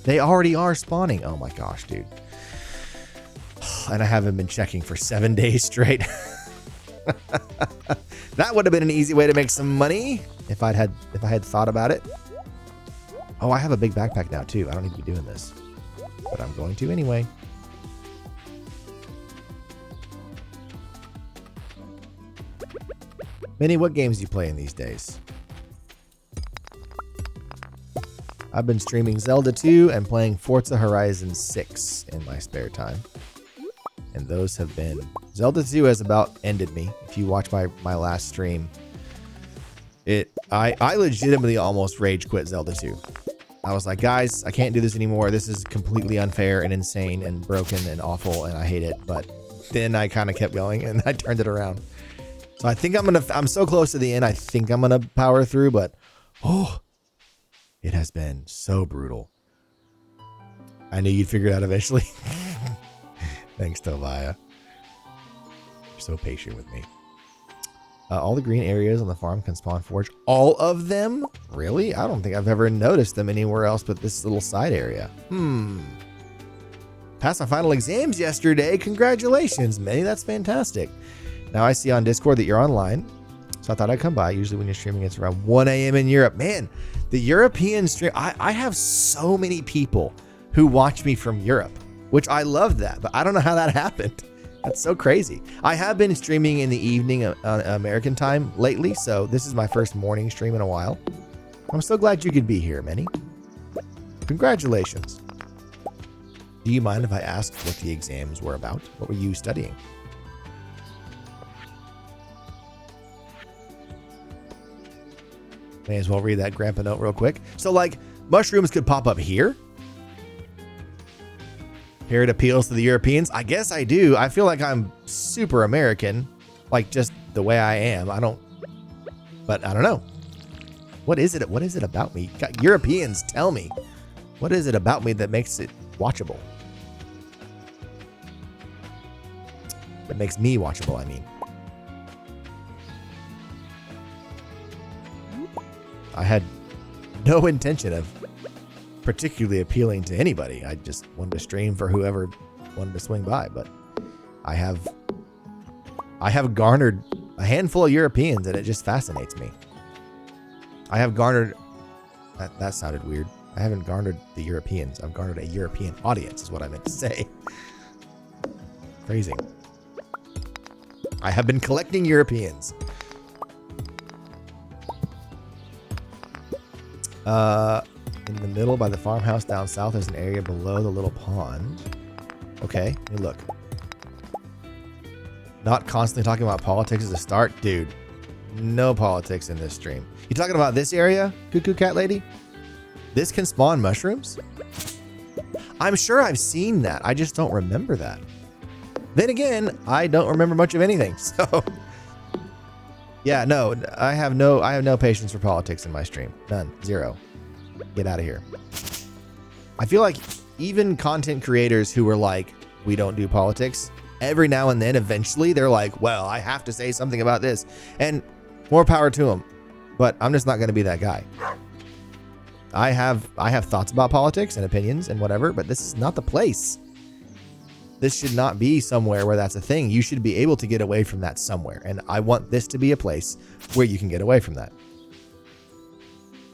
They already are spawning. Oh my gosh, dude. And I haven't been checking for 7 days straight. That would have been an easy way to make some money if I had thought about it. Oh, I have a big backpack now too. I don't need to be doing this, but I'm going to anyway. Minnie, what games do you play in these days? I've been streaming Zelda 2 and playing Forza Horizon 6 in my spare time. And those have been... Zelda 2 has about ended me. If you watch my last stream, I legitimately almost rage quit Zelda 2. I was like, guys, I can't do this anymore. This is completely unfair and insane and broken and awful, and I hate it. But then I kind of kept going, and I turned it around. So I think I'm so close to the end. I think I'm gonna power through, but it has been so brutal. I knew you'd figure it out eventually. Thanks, Tobiah. You're so patient with me. All the green areas on the farm can spawn forage. All of them? Really? I don't think I've ever noticed them anywhere else but this little side area. Passed my final exams yesterday. Congratulations, Minnie. That's fantastic. Now I see on Discord that you're online, so I thought I'd come by. Usually when you're streaming, it's around 1 a.m. in Europe. Man, the European stream, I have so many people who watch me from Europe, which I love that, but I don't know how that happened. That's so crazy. I have been streaming in the evening American time lately, so this is my first morning stream in a while. I'm so glad you could be here, Minnie. Congratulations. Do you mind if I asked what the exams were about? What were you studying? May as well read that grandpa note real quick. So, like, mushrooms could pop up here? Here it appeals to the Europeans? I guess I do. I feel like I'm super American, like just the way I am. But I don't know. What is it? What is it about me? Europeans, tell me. What is it about me that makes it watchable? That makes me watchable, I mean. I had no intention of particularly appealing to anybody. I just wanted to stream for whoever wanted to swing by, but I have garnered a handful of Europeans, and it just fascinates me. I have garnered that sounded weird. I haven't garnered the Europeans. I've garnered a European audience is what I meant to say. Phrasing. I have been collecting Europeans. In the middle by the farmhouse down south, there's an area below the little pond. Okay, let me look. Not constantly talking about politics as a start? Dude, no politics in this stream. You talking about this area, Cuckoo Cat Lady? This can spawn mushrooms? I'm sure I've seen that. I just don't remember that. Then again, I don't remember much of anything, so... Yeah, no, I have no patience for politics in my stream. None. Zero. Get out of here. I feel like even content creators who are like, we don't do politics, every now and then, eventually, they're like, well, I have to say something about this. And more power to them. But I'm just not going to be that guy. I have thoughts about politics and opinions and whatever, but this is not the place. This should not be somewhere where that's a thing. You should be able to get away from that somewhere. And I want this to be a place where you can get away from that.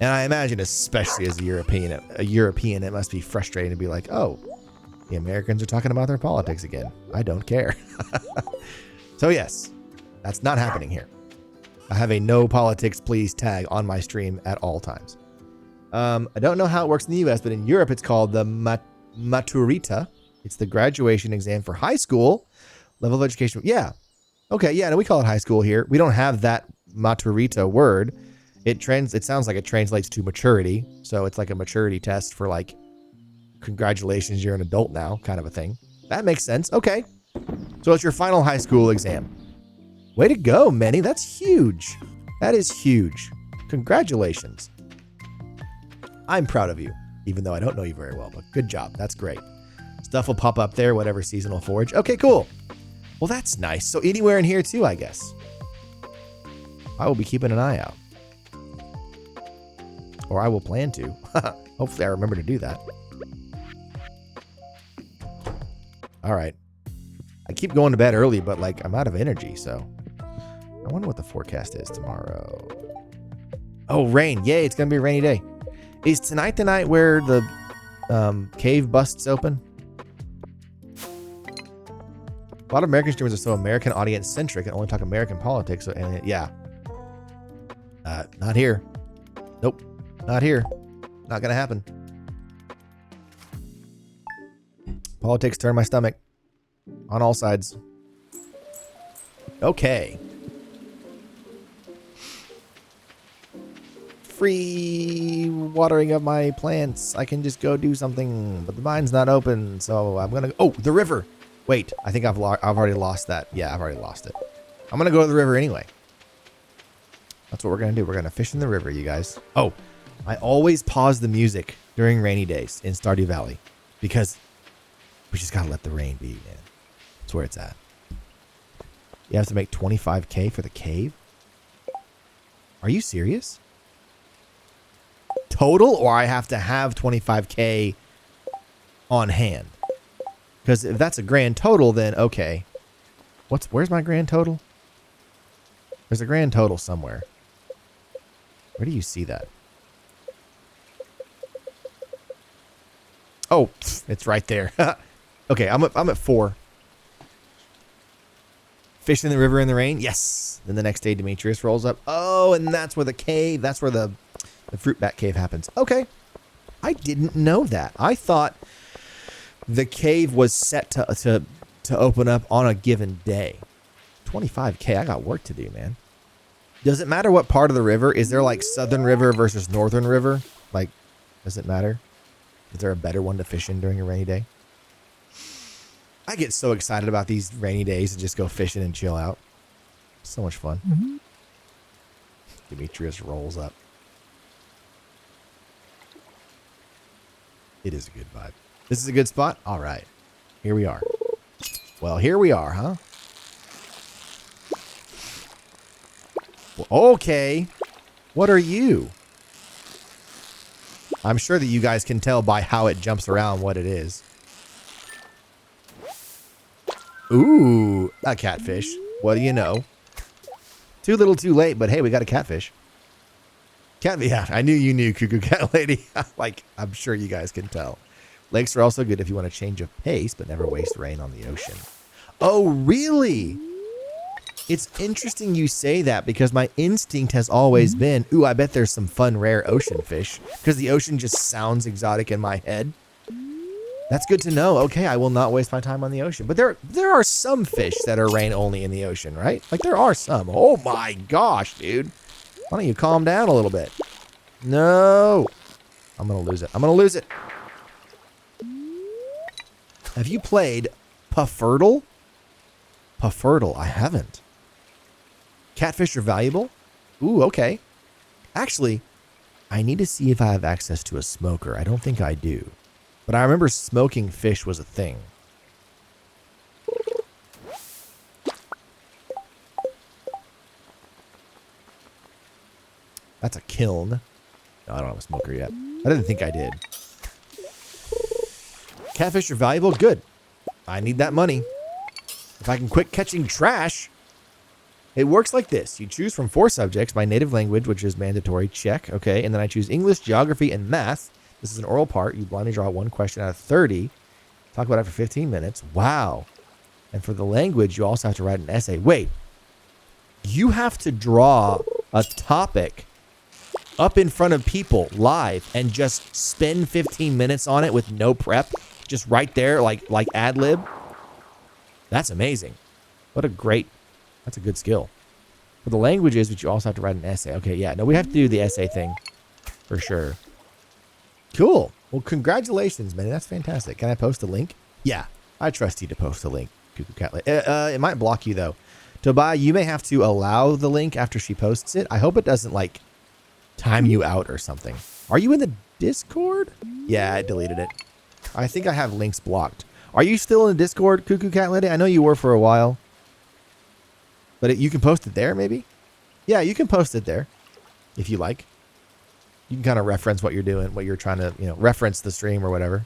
And I imagine, especially as a European, it must be frustrating to be like, oh, the Americans are talking about their politics again. I don't care. So yes, that's not happening here. I have a no politics please tag on my stream at all times. I don't know how it works in the US, but in Europe, it's called the maturita. It's the graduation exam for high school level of education. Yeah. Okay. Yeah. No, we call it high school here. We don't have that maturita word. It sounds like it translates to maturity. So it's like a maturity test for like, congratulations, you're an adult now kind of a thing. That makes sense. Okay. So it's your final high school exam. Way to go, Manny. That's huge. That is huge. Congratulations. I'm proud of you, even though I don't know you very well, but good job. That's great. Stuff will pop up there, whatever seasonal forage. Okay, cool. Well, that's nice. So anywhere in here too, I guess. I will be keeping an eye out. Or I will plan to. Hopefully I remember to do that. All right. I keep going to bed early, but like I'm out of energy, so I wonder what the forecast is tomorrow. Oh, rain. Yay, it's going to be a rainy day. Is tonight the night where the cave busts open? A lot of American streamers are so American audience centric and only talk American politics. So, and yeah. Not here. Nope. Not here. Not going to happen. Politics turn my stomach. On all sides. Okay. free watering of my plants. I can just go do something, but the mine's not open, so I'm gonna. Oh, the river. Wait, I think I've already lost that. Yeah, I've already lost it. I'm gonna go to the river anyway. That's what we're gonna do. We're gonna fish in the river, you guys. Oh, I always pause the music during rainy days in Stardew Valley because we just gotta let the rain be, man. That's where it's at. You have to make 25K for the cave? Are you serious? Total, or I have to have 25K on hand? Because if that's a grand total, then okay. Where's my grand total? There's a grand total somewhere. Where do you see that? Oh, it's right there. Okay, I'm at 4. Fish in the river in the rain? Yes. Then the next day, Demetrius rolls up. Oh, and that's where that's where the fruit bat cave happens. Okay. I didn't know that. I thought the cave was set to open up on a given day. 25K, I got work to do, man. Does it matter what part of the river? Is there like Southern River versus Northern River? Like, does it matter? Is there a better one to fish in during a rainy day? I get so excited about these rainy days and just go fishing and chill out. So much fun. Mm-hmm. Demetrius rolls up. It is a good vibe. This is a good spot? All right. Here we are. Well, here we are, huh? Well, okay. What are you? I'm sure that you guys can tell by how it jumps around what it is. Ooh, a catfish. What do you know? Too little, too late, but hey, we got a catfish. Yeah, I knew you knew, Cuckoo Cat Lady. Like, I'm sure you guys can tell. Lakes are also good if you want to change of pace, but never waste rain on the ocean. Oh, really? It's interesting you say that because my instinct has always been, ooh, I bet there's some fun, rare ocean fish because the ocean just sounds exotic in my head. That's good to know. Okay, I will not waste my time on the ocean. But there are some fish that are rain only in the ocean, right? Like there are some. Oh my gosh, dude. Why don't you calm down a little bit? No. I'm going to lose it. I'm going to lose it. Have you played Puffurtle? Puffurtle, I haven't. Catfish are valuable? Ooh, okay. Actually, I need to see if I have access to a smoker. I don't think I do. But I remember smoking fish was a thing. That's a kiln. No, I don't have a smoker yet. I didn't think I did. Catfish are valuable? Good. I need that money. If I can quit catching trash. It works like this. You choose from 4 subjects. My native language, which is mandatory. Check. Okay. And then I choose English, geography, and math. This is an oral part. You blindly draw 1 question out of 30. Talk about it for 15 minutes. Wow. And for the language, you also have to write an essay. Wait. You have to draw a topic up in front of people live and just spend 15 minutes on it with no prep. Just right there, like ad lib. That's amazing. What a great, that's a good skill. For the languages, but you also have to write an essay. Okay, yeah. No, we have to do the essay thing for sure. Cool. Well, congratulations, man. That's fantastic. Can I post a link? Yeah, I trust you to post a link, Cuckoo Cat Lady. It might block you, though. Tobiah, you may have to allow the link after she posts it. I hope it doesn't, like, time you out or something. Are you in the Discord? Yeah, I deleted it. I think I have links blocked. Are you still in the Discord, Cuckoo Cat Lady? I know you were for a while. But you can post it there, maybe? Yeah, you can post it there if you like. You can kind of reference what you're doing, what you're trying to, reference the stream or whatever.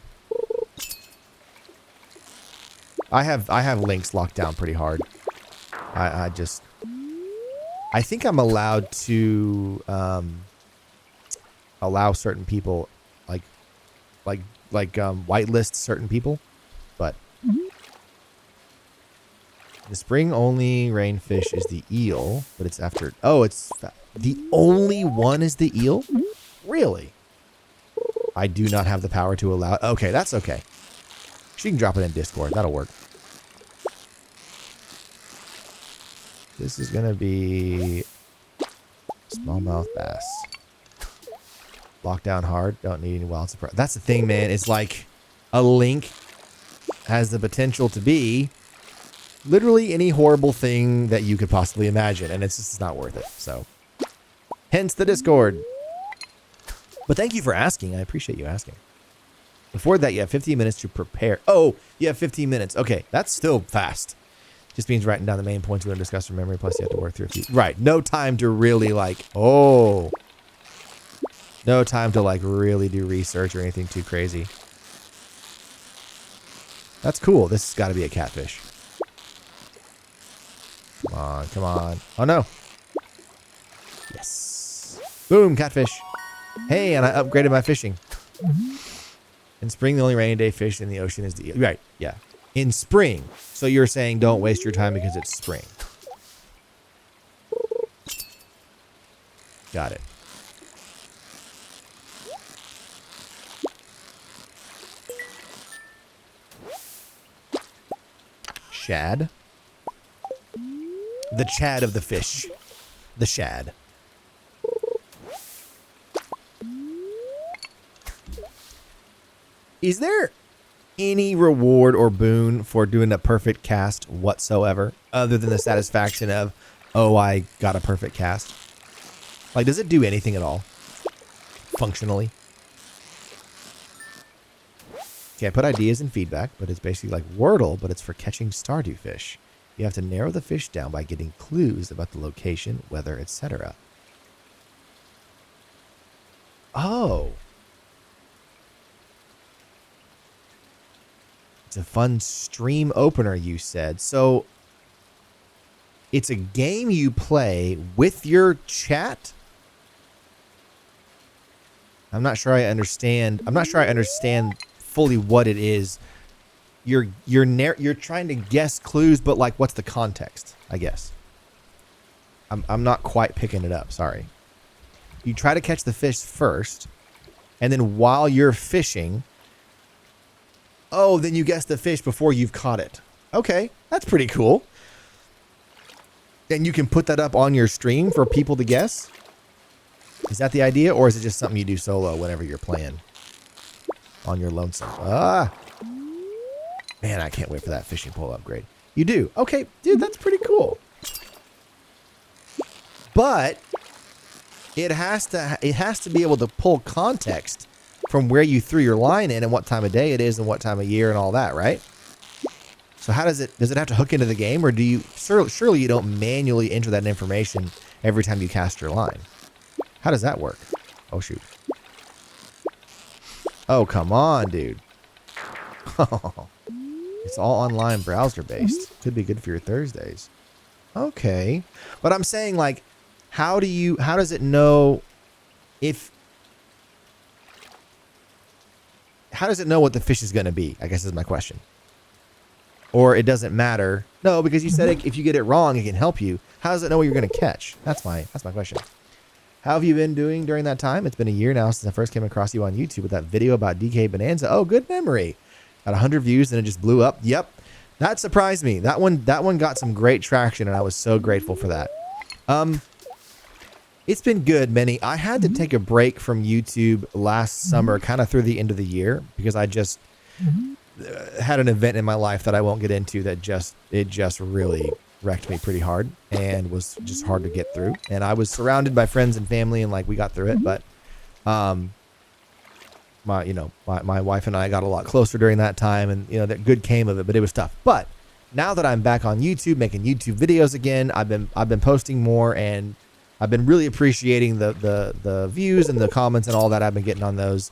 I have links locked down pretty hard. I think I'm allowed to allow certain people whitelist certain people, but the spring only rainfish is the eel, but it's after. Oh, it's the only one is the eel. Really? I do not have the power to allow. Okay, that's okay. She can drop it in Discord. That'll work. This is gonna be smallmouth bass. Lock down hard. Don't need any wild surprise. That's the thing, man. It's like a link has the potential to be literally any horrible thing that you could possibly imagine, and it's just not worth it. So, hence the Discord. But thank you for asking. I appreciate you asking. Before that, you have 15 minutes to prepare. Oh, you have 15 minutes. Okay, that's still fast. Just means writing down the main points we're going to discuss from memory, plus you have to work through a few. Right, no time to really no time to really do research or anything too crazy. That's cool. This has got to be a catfish. Come on, come on. Oh, no. Yes. Boom, catfish. Hey, and I upgraded my fishing. In spring, the only rainy day fish in the ocean is the eel. Right, yeah. In spring. So you're saying don't waste your time because it's spring. Got it. Shad. The Chad of the fish. The shad. Is there any reward or boon for doing a perfect cast whatsoever, other than the satisfaction of, oh, I got a perfect cast? Like, does it do anything at all? Functionally? Okay, I put ideas and feedback, but it's basically like Wordle, but it's for catching Stardew fish. You have to narrow the fish down by getting clues about the location, weather, etc. Oh. It's a fun stream opener, you said. So it's a game you play with your chat? I'm not sure I understand. I'm not sure I understand fully what it is. You're trying to guess clues, but like, what's the context? I guess. I'm not quite picking it up. Sorry. You try to catch the fish first, and then while you're fishing, oh, then you guess the fish before you've caught it. Okay, that's pretty cool. And you can put that up on your stream for people to guess? Is that the idea, or is it just something you do solo whenever you're playing on your lonesome? Ah! Man, I can't wait for that fishing pole upgrade. You do? Okay, dude, that's pretty cool. But it has to be able to pull context from where you threw your line in and what time of day it is and what time of year and all that, right? So how does it have to hook into the game, or do you surely you don't manually enter that information every time you cast your line? How does that work? Oh shoot. Oh, come on, dude. It's all online browser based. Could be good for your Thursdays. Okay. But I'm saying, like, how does it know how does it know what the fish is going to be? I guess is my question. Or it doesn't matter. No, because you said if you get it wrong, it can help you. How does it know what you're going to catch? That's my question. How have you been doing during that time? It's been a year now since I first came across you on YouTube with that video about DK Bonanza. Oh, good memory. Got 100 views and it just blew up. Yep. That surprised me. That one got some great traction, and I was so grateful for that. It's been good, Minnie. I had to take a break from YouTube last summer, kind of through the end of the year, because I just had an event in my life that I won't get into that just really wrecked me pretty hard and was just hard to get through. And I was surrounded by friends and family, and like we got through it. But my wife and I got a lot closer during that time, and that good came of it, but it was tough. But now that I'm back on YouTube making YouTube videos again, I've been posting more, and I've been really appreciating the views and the comments and all that I've been getting on those.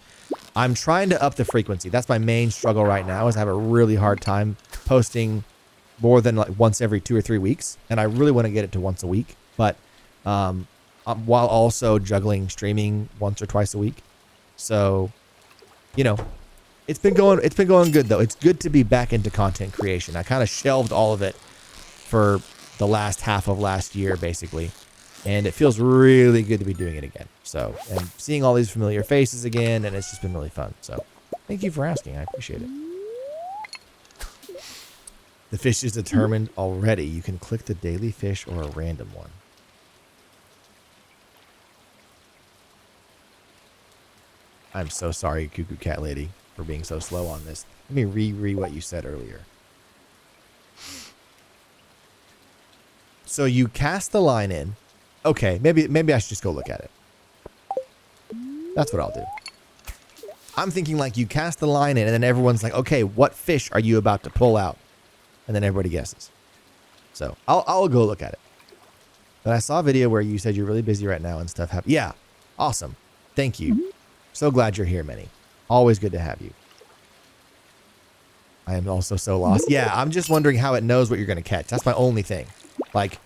I'm trying to up the frequency. That's my main struggle right now, is I have a really hard time posting more than like once every 2 or 3 weeks. And I really want to get it to once a week, but while also juggling streaming once or twice a week. So, it's been going good though. It's good to be back into content creation. I kind of shelved all of it for the last half of last year, basically. And it feels really good to be doing it again. So, and seeing all these familiar faces again, and it's just been really fun. So, thank you for asking. I appreciate it. The fish is determined already. You can click the daily fish or a random one. I'm so sorry, Cuckoo Cat Lady, for being so slow on this. Let me reread what you said earlier. So you cast the line in. Okay, maybe I should just go look at it. That's what I'll do. I'm thinking like you cast the line in and then everyone's like, okay, what fish are you about to pull out? And then everybody guesses. So I'll go look at it. But I saw a video where you said you're really busy right now and stuff. Yeah, awesome. Thank you. So glad you're here, Minnie. Always good to have you. I am also so lost. Yeah, I'm just wondering how it knows what you're going to catch. That's my only thing. Like,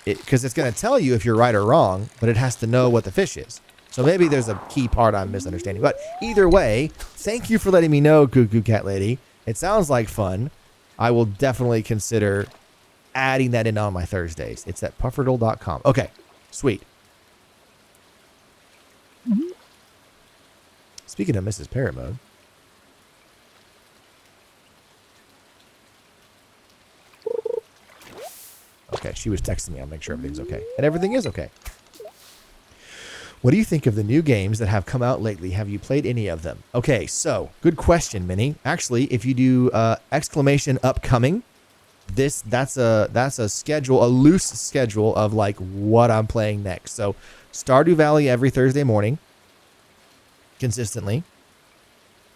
because it's going to tell you if you're right or wrong, but it has to know what the fish is. So maybe there's a key part I'm misunderstanding. But either way, thank you for letting me know, Cuckoo Cat Lady. It sounds like fun. I will definitely consider adding that in on my Thursdays. It's at pufferdle.com. Okay, sweet. Speaking of Mrs. Parrot Mode. Okay, she was texting me. I'll make sure everything's okay. And everything is okay. What do you think of the new games that have come out lately? Have you played any of them? Okay, so good question, Minnie. Actually, if you do exclamation upcoming, that's a schedule, a loose schedule of like what I'm playing next. So Stardew Valley every Thursday morning, consistently,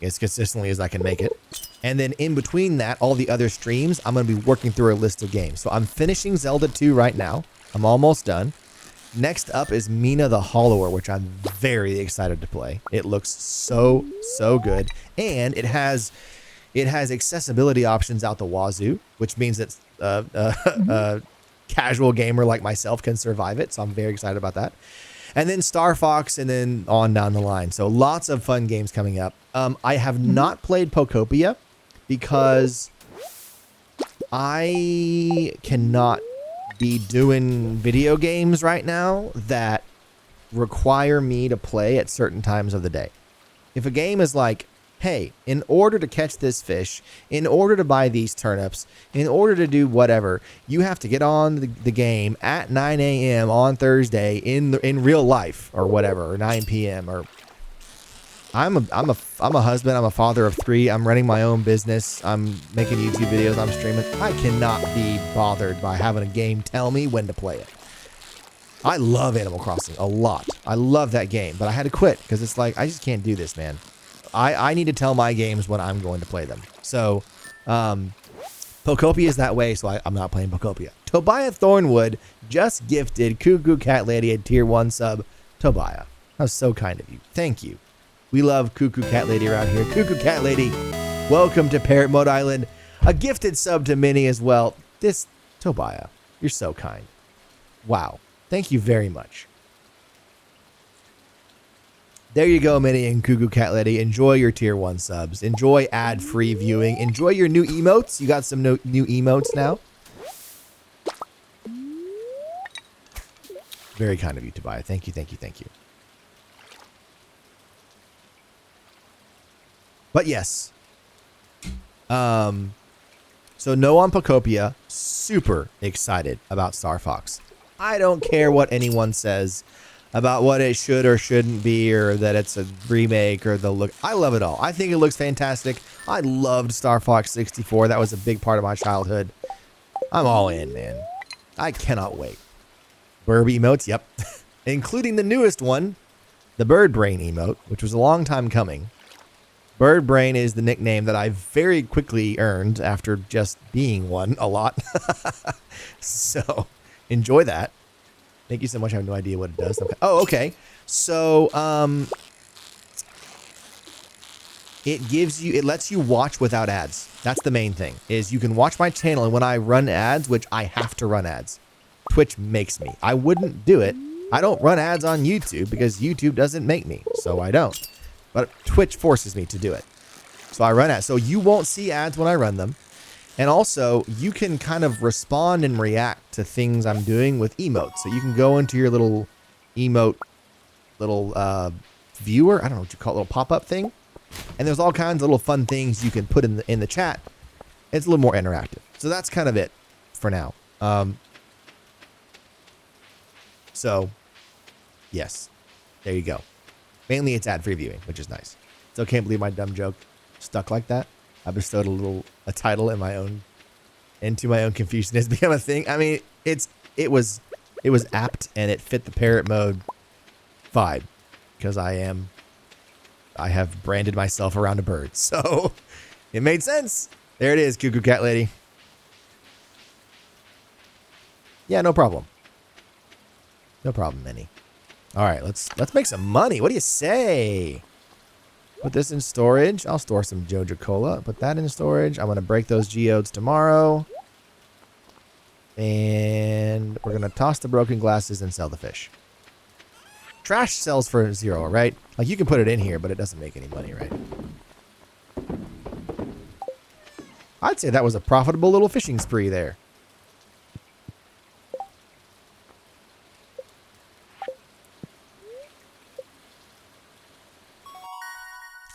as consistently as I can make it. And then in between that, all the other streams, I'm going to be working through a list of games. So I'm finishing Zelda 2 right now. I'm almost done. Next up is Mina the Hollower, which I'm very excited to play. It looks so good. And it has accessibility options out the wazoo, which means that a casual gamer like myself can survive it. So I'm very excited about that. And then Star Fox, and then on down the line. So lots of fun games coming up. I have not played Pokopia because I cannot be doing video games right now that require me to play at certain times of the day. If a game is like, hey, in order to catch this fish, in order to buy these turnips, in order to do whatever, you have to get on the game at 9 a.m. on Thursday in real life or whatever, or 9 p.m. or I'm a husband. I'm a father of 3. I'm running my own business. I'm making YouTube videos. I'm streaming. I cannot be bothered by having a game tell me when to play it. I love Animal Crossing a lot. I love that game, but I had to quit because it's like, I just can't do this, man. I need to tell my games when I'm going to play them. So, Pokopia is that way, so I'm not playing Pokopia. Tobiah Thornwood just gifted Cuckoo Cat Lady a tier 1 sub. Tobiah, that was so kind of you. Thank you. We love Cuckoo Cat Lady around here. Cuckoo Cat Lady, welcome to Parrot Mode Island. A gifted sub to Minnie as well. This, Tobiah, you're so kind. Wow. Thank you very much. There you go, Minnie and Cuckoo Cat Lady. Enjoy your tier 1 subs. Enjoy ad-free viewing. Enjoy your new emotes. You got some new emotes now. Very kind of you, Tobiah. Thank you, thank you, thank you. But yes. So no on Pokopia. Super excited about Star Fox. I don't care what anyone says about what it should or shouldn't be, or that it's a remake or the look. I love it all. I think it looks fantastic. I loved Star Fox 64. That was a big part of my childhood. I'm all in, man. I cannot wait. Burb emotes, yep. Including the newest one, the Bird Brain emote, which was a long time coming. Bird Brain is the nickname that I very quickly earned after just being one a lot. So enjoy that. Thank you so much. I have no idea what it does. Okay. Oh, okay. So it lets you watch without ads. That's the main thing, is you can watch my channel, and when I run ads, which I have to run ads, Twitch makes me. I wouldn't do it. I don't run ads on YouTube because YouTube doesn't make me, so I don't. But Twitch forces me to do it. So I run ads. So you won't see ads when I run them. And also, you can kind of respond and react to things I'm doing with emotes. So you can go into your little emote, little viewer. I don't know what you call it, little pop-up thing. And there's all kinds of little fun things you can put in the chat. It's a little more interactive. So that's kind of it for now. So, yes. There you go. Mainly it's ad-free viewing, which is nice. Still can't believe my dumb joke stuck like that. I bestowed a title into my own confusion has become a thing. I mean, it was apt and it fit the parrot mode vibe because I have branded myself around a bird. So it made sense. There it is, Cuckoo Cat Lady. Yeah, no problem. No problem, Minnie. All right, let's make some money. What do you say? Put this in storage. I'll store some Joja Cola. Put that in storage. I'm going to break those geodes tomorrow. And we're going to toss the broken glasses and sell the fish. Trash sells for 0, right? Like, you can put it in here, but it doesn't make any money, right? I'd say that was a profitable little fishing spree there.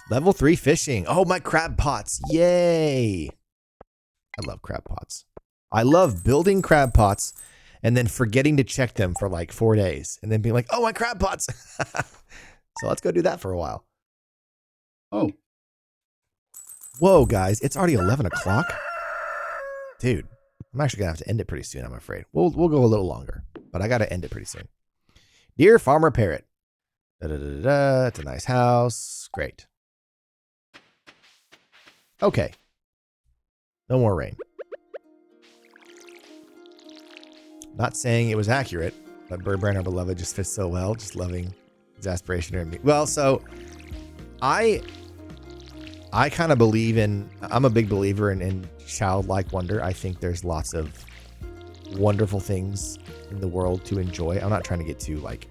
Level 3 fishing. Oh, my crab pots. Yay. I love crab pots. I love building crab pots and then forgetting to check them for like 4 days and then being like, oh, my crab pots. So let's go do that for a while. Oh. Whoa, guys. It's already 11 o'clock. Dude, I'm actually going to have to end it pretty soon, I'm afraid. We'll go a little longer, but I got to end it pretty soon. Dear Farmer Parrot. Da-da-da-da-da. It's a nice house. Great. Okay. No more rain. Not saying it was accurate, but Bird Brain, our beloved, just fits so well. Just loving exasperation in me. Well, so I kind of believe in, I'm a big believer in childlike wonder. I think there's lots of wonderful things in the world to enjoy. I'm not trying to get too like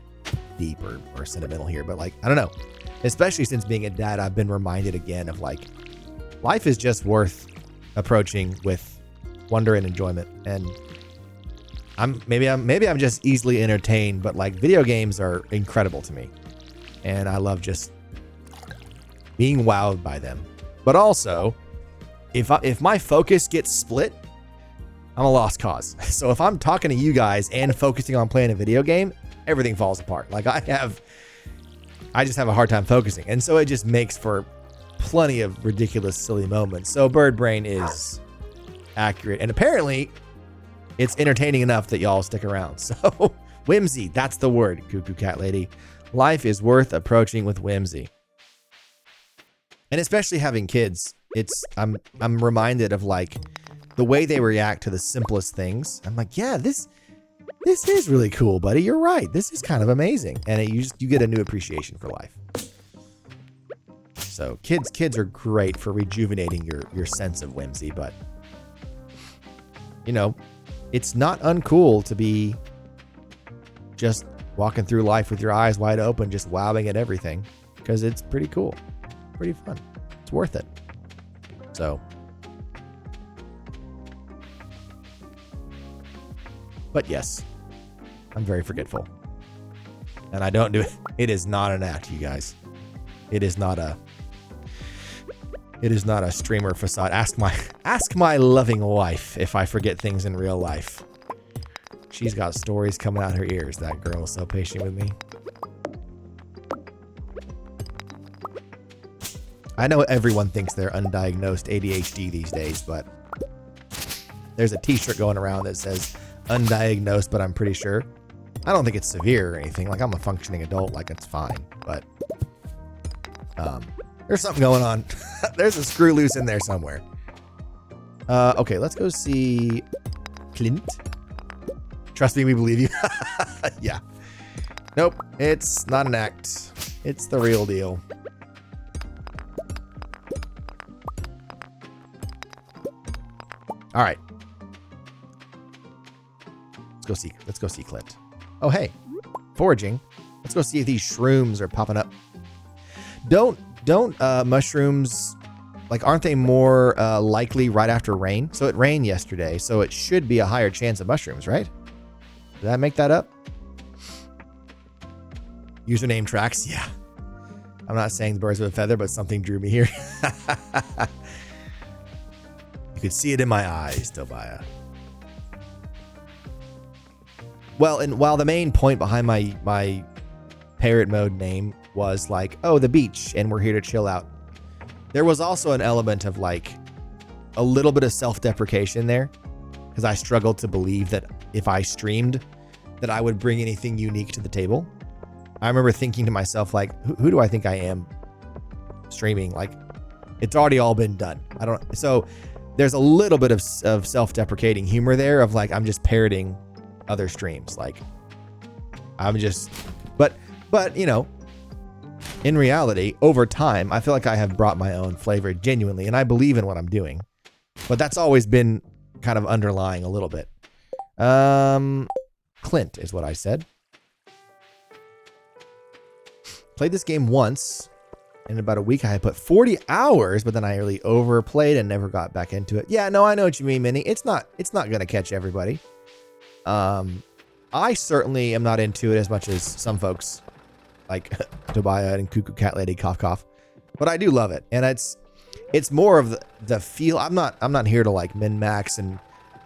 deep or sentimental here, but like, I don't know. Especially since being a dad, I've been reminded again of like, life is just worth approaching with wonder and enjoyment. And maybe I'm just easily entertained, but like video games are incredible to me. And I love just being wowed by them. But also, if my focus gets split, I'm a lost cause. So if I'm talking to you guys and focusing on playing a video game, everything falls apart. Like I just have a hard time focusing. And so it just makes for plenty of ridiculous, silly moments. So Bird Brain is accurate. And apparently it's entertaining enough that y'all stick around. So whimsy, that's the word, Cuckoo Cat Lady. Life is worth approaching with whimsy. And especially having kids, I'm reminded of like the way they react to the simplest things. I'm like, yeah, this is really cool, buddy. You're right. This is kind of amazing. And you get a new appreciation for life. So kids are great for rejuvenating your sense of whimsy, but you know, it's not uncool to be just walking through life with your eyes wide open, just wowing at everything, because it's pretty cool, pretty fun. It's worth it. So, but yes, I'm very forgetful, and I don't do it. It is not an act, you guys. It is not a streamer facade. Ask my loving wife if I forget things in real life. She's got stories coming out her ears. That girl is so patient with me. I know everyone thinks they're undiagnosed ADHD these days, but there's a t-shirt going around that says undiagnosed, but I'm pretty sure. I don't think it's severe or anything. Like, I'm a functioning adult, like it's fine, but there's something going on. There's a screw loose in there somewhere. Okay, let's go see Clint. Trust me, we believe you. Yeah. Nope, it's not an act. It's the real deal. All right. Let's go see Clint. Oh, hey. Foraging. Let's go see if these shrooms are popping up. Don't mushrooms, like, aren't they more likely right after rain? So it rained yesterday, so it should be a higher chance of mushrooms, right? Did I make that up? Username tracks, yeah. I'm not saying the birds of a feather, but something drew me here. You could see it in my eyes, Tobiah. Well, and while the main point behind my parrot mode name was like, oh, the beach, and we're here to chill out. There was also an element of like a little bit of self-deprecation there, because I struggled to believe that if I streamed, that I would bring anything unique to the table. I remember thinking to myself, like, who do I think I am streaming? Like, it's already all been done. So there's a little bit of self-deprecating humor there of like, I'm just parroting other streams. Like, I'm just, but you know, in reality, over time, I feel like I have brought my own flavor genuinely, and I believe in what I'm doing. But that's always been kind of underlying a little bit. Clint is what I said. Played this game once. In about a week, I had put 40 hours, but then I really overplayed and never got back into it. Yeah, no, I know what you mean, Minnie. It's not gonna catch everybody. I certainly am not into it as much as some folks, like Tobiah and Cuckoo Cat Lady Cough Cough, but I do love it, and it's more of the feel. I'm not here to like min max and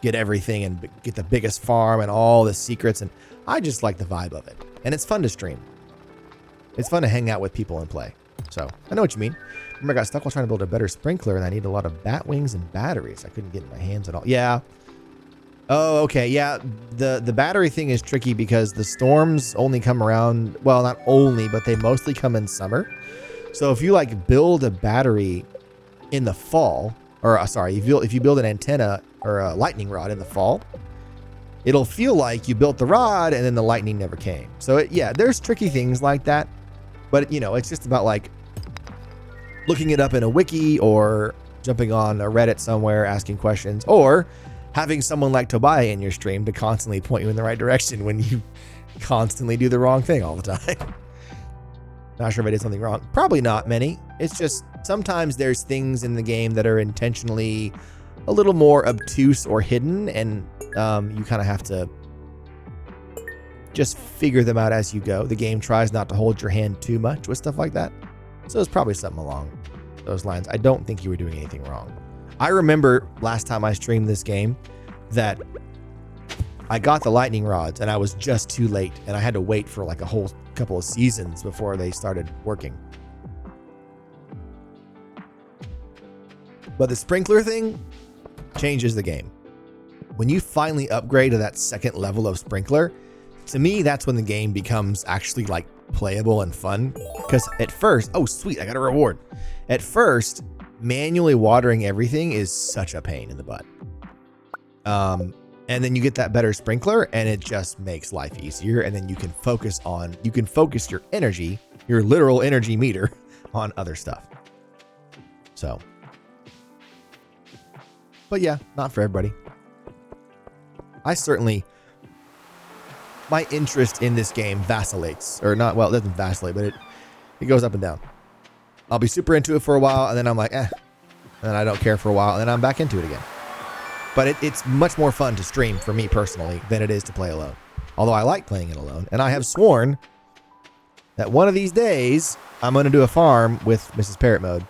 get everything and get the biggest farm and all the secrets, and I just like the vibe of it, and it's fun to stream. It's fun to hang out with people and play. So I know what you mean. Remember, I got stuck while trying to build a better sprinkler, and I need a lot of bat wings and batteries. I couldn't get in my hands at all. Yeah. Oh, okay. Yeah. The battery thing is tricky because the storms only come around. Well, not only, but they mostly come in summer. So if you like build a battery in the fall, or sorry, if you build an antenna or a lightning rod in the fall, it'll feel like you built the rod and then the lightning never came. So yeah, there's tricky things like that. But, you know, it's just about like looking it up in a wiki or jumping on a Reddit somewhere, asking questions, or having someone like Tobiah in your stream to constantly point you in the right direction when you constantly do the wrong thing all the time. Not sure if I did something wrong. Probably not many. It's just sometimes there's things in the game that are intentionally a little more obtuse or hidden, and you kind of have to just figure them out as you go. The game tries not to hold your hand too much with stuff like that. So it's probably something along those lines. I don't think you were doing anything wrong. I remember last time I streamed this game that I got the lightning rods and I was just too late, and I had to wait for like a whole couple of seasons before they started working. But the sprinkler thing changes the game. When you finally upgrade to that second level of sprinkler, to me, that's when the game becomes actually like playable and fun. Because at first, oh sweet, I got a reward. At first, manually watering everything is such a pain in the butt. And then you get that better sprinkler and it just makes life easier. And then you can focus your energy, your literal energy meter, on other stuff. So, but yeah, not for everybody. My interest in this game vacillates, or not. Well, it doesn't vacillate, but it goes up and down. I'll be super into it for a while, and then I'm like, and then I don't care for a while, and then I'm back into it again. But it's much more fun to stream for me personally than it is to play alone. Although I like playing it alone, and I have sworn that one of these days I'm going to do a farm with Mrs. Parrot Mode,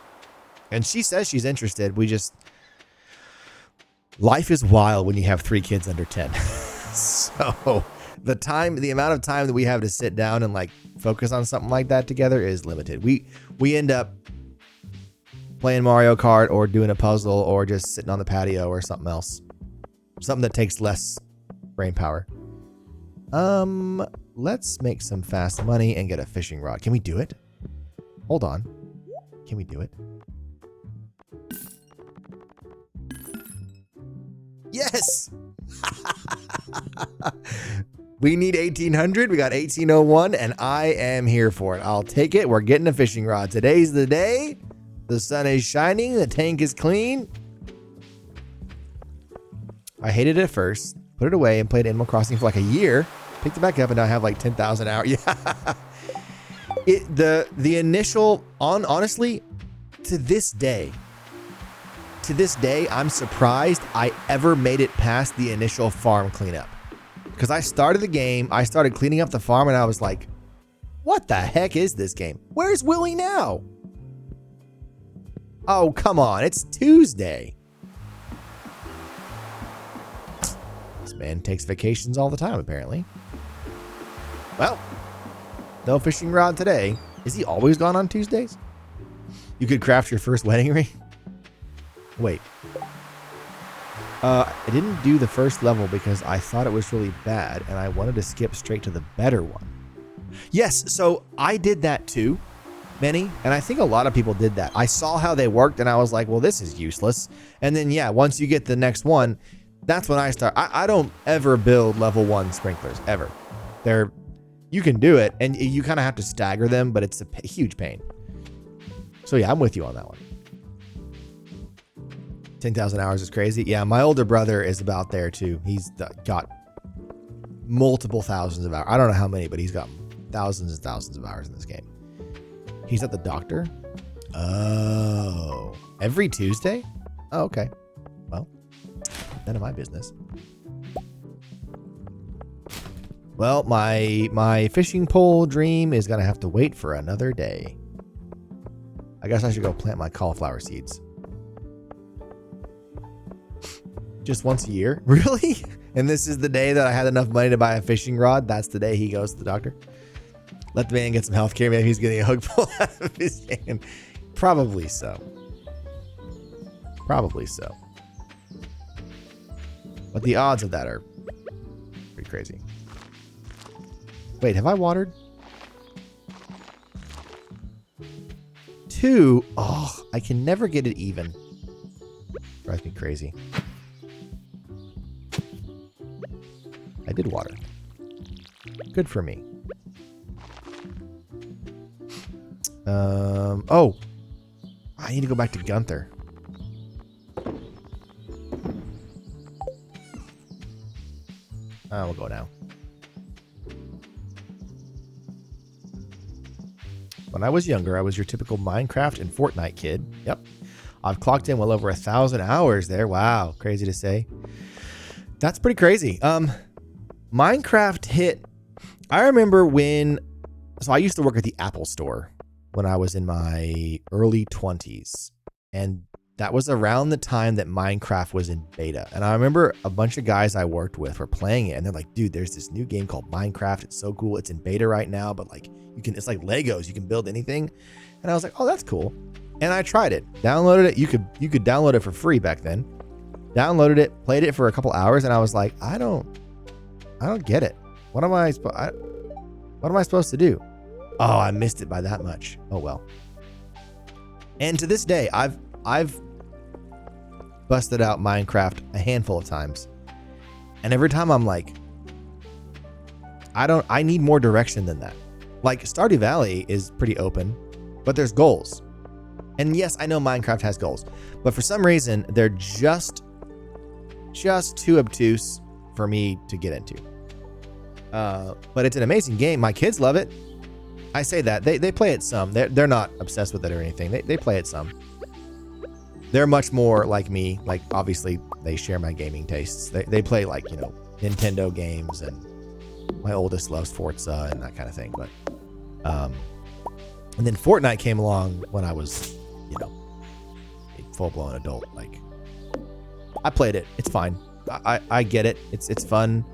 and she says she's interested. Life is wild when you have 3 kids under 10. So the amount of time that we have to sit down and like focus on something like that together is limited. We end up playing Mario Kart or doing a puzzle or just sitting on the patio or something else. Something that takes less brain power. Let's make some fast money and get a fishing rod. Can we do it? Hold on. Can we do it? Yes! We need 1800. We got 1801, and I am here for it. I'll take it. We're getting a fishing rod. Today's the day. The sun is shining. The tank is clean. I hated it at first. Put it away and played Animal Crossing for like a year. Picked it back up, and now I have like 10,000 hours. Yeah. The initial, honestly, to this day, I'm surprised I ever made it past the initial farm cleanup. Because I started the game, I started cleaning up the farm, and I was like, what the heck is this game? Where's Willie now? Oh, come on, it's Tuesday. This man takes vacations all the time, apparently. Well, no fishing rod today. Is he always gone on Tuesdays? You could craft your first wedding ring? Wait. I didn't do the first level because I thought it was really bad and I wanted to skip straight to the better one. Yes, so I did that too, Benny, and I think a lot of people did that. I saw how they worked and I was like, well, this is useless. And then, yeah, once you get the next one, that's when I start. I don't ever build level 1 sprinklers, ever. You can do it, and you kind of have to stagger them, but it's a huge pain. So yeah, I'm with you on that one. 10,000 hours is crazy. Yeah, my older brother is about there too. He's got multiple thousands of hours. I don't know how many, but he's got thousands and thousands of hours in this game. He's at the doctor. Oh, every Tuesday? Oh, okay. Well, none of my business. Well, my fishing pole dream is gonna have to wait for another day. I guess I should go plant my cauliflower seeds. Just once a year? Really? And this is the day that I had enough money to buy a fishing rod? That's the day he goes to the doctor? Let the man get some health care. Maybe he's getting a hook pulled out of his hand. Probably so. Probably so. But the odds of that are pretty crazy. Wait, have I watered? 2. Oh, I can never get it even. Drives me crazy. I did water. Good for me. Oh, I need to go back to Gunther. We'll go now. When I was younger, I was your typical Minecraft and Fortnite kid. Yep. I've clocked in well over 1,000 hours there. Wow. Crazy to say. That's pretty crazy. Minecraft hit. I remember so I used to work at the Apple store when I was in my early 20s. And that was around the time that Minecraft was in beta. And I remember a bunch of guys I worked with were playing it. And they're like, dude, there's this new game called Minecraft. It's so cool. It's in beta right now. But like, it's like Legos. You can build anything. And I was like, oh, that's cool. And I tried it. Downloaded it. You could download it for free back then. Downloaded it. Played it for a couple hours. And I was like, I don't get it. What am I supposed to do? Oh, I missed it by that much. Oh, well. And to this day, I've busted out Minecraft a handful of times. And every time I'm like, I need more direction than that. Like Stardew Valley is pretty open, but there's goals. And yes, I know Minecraft has goals, but for some reason, they're just too obtuse for me to get into. But it's an amazing game. My kids love it. I say that they play it some. They're not obsessed with it or anything. They play it some. They're much more like me. Like obviously they share my gaming tastes. They play like, Nintendo games, and my oldest loves Forza and that kind of thing. But and then Fortnite came along when I was, a full-blown adult. Like I played it. It's fine. I get it. It's fun.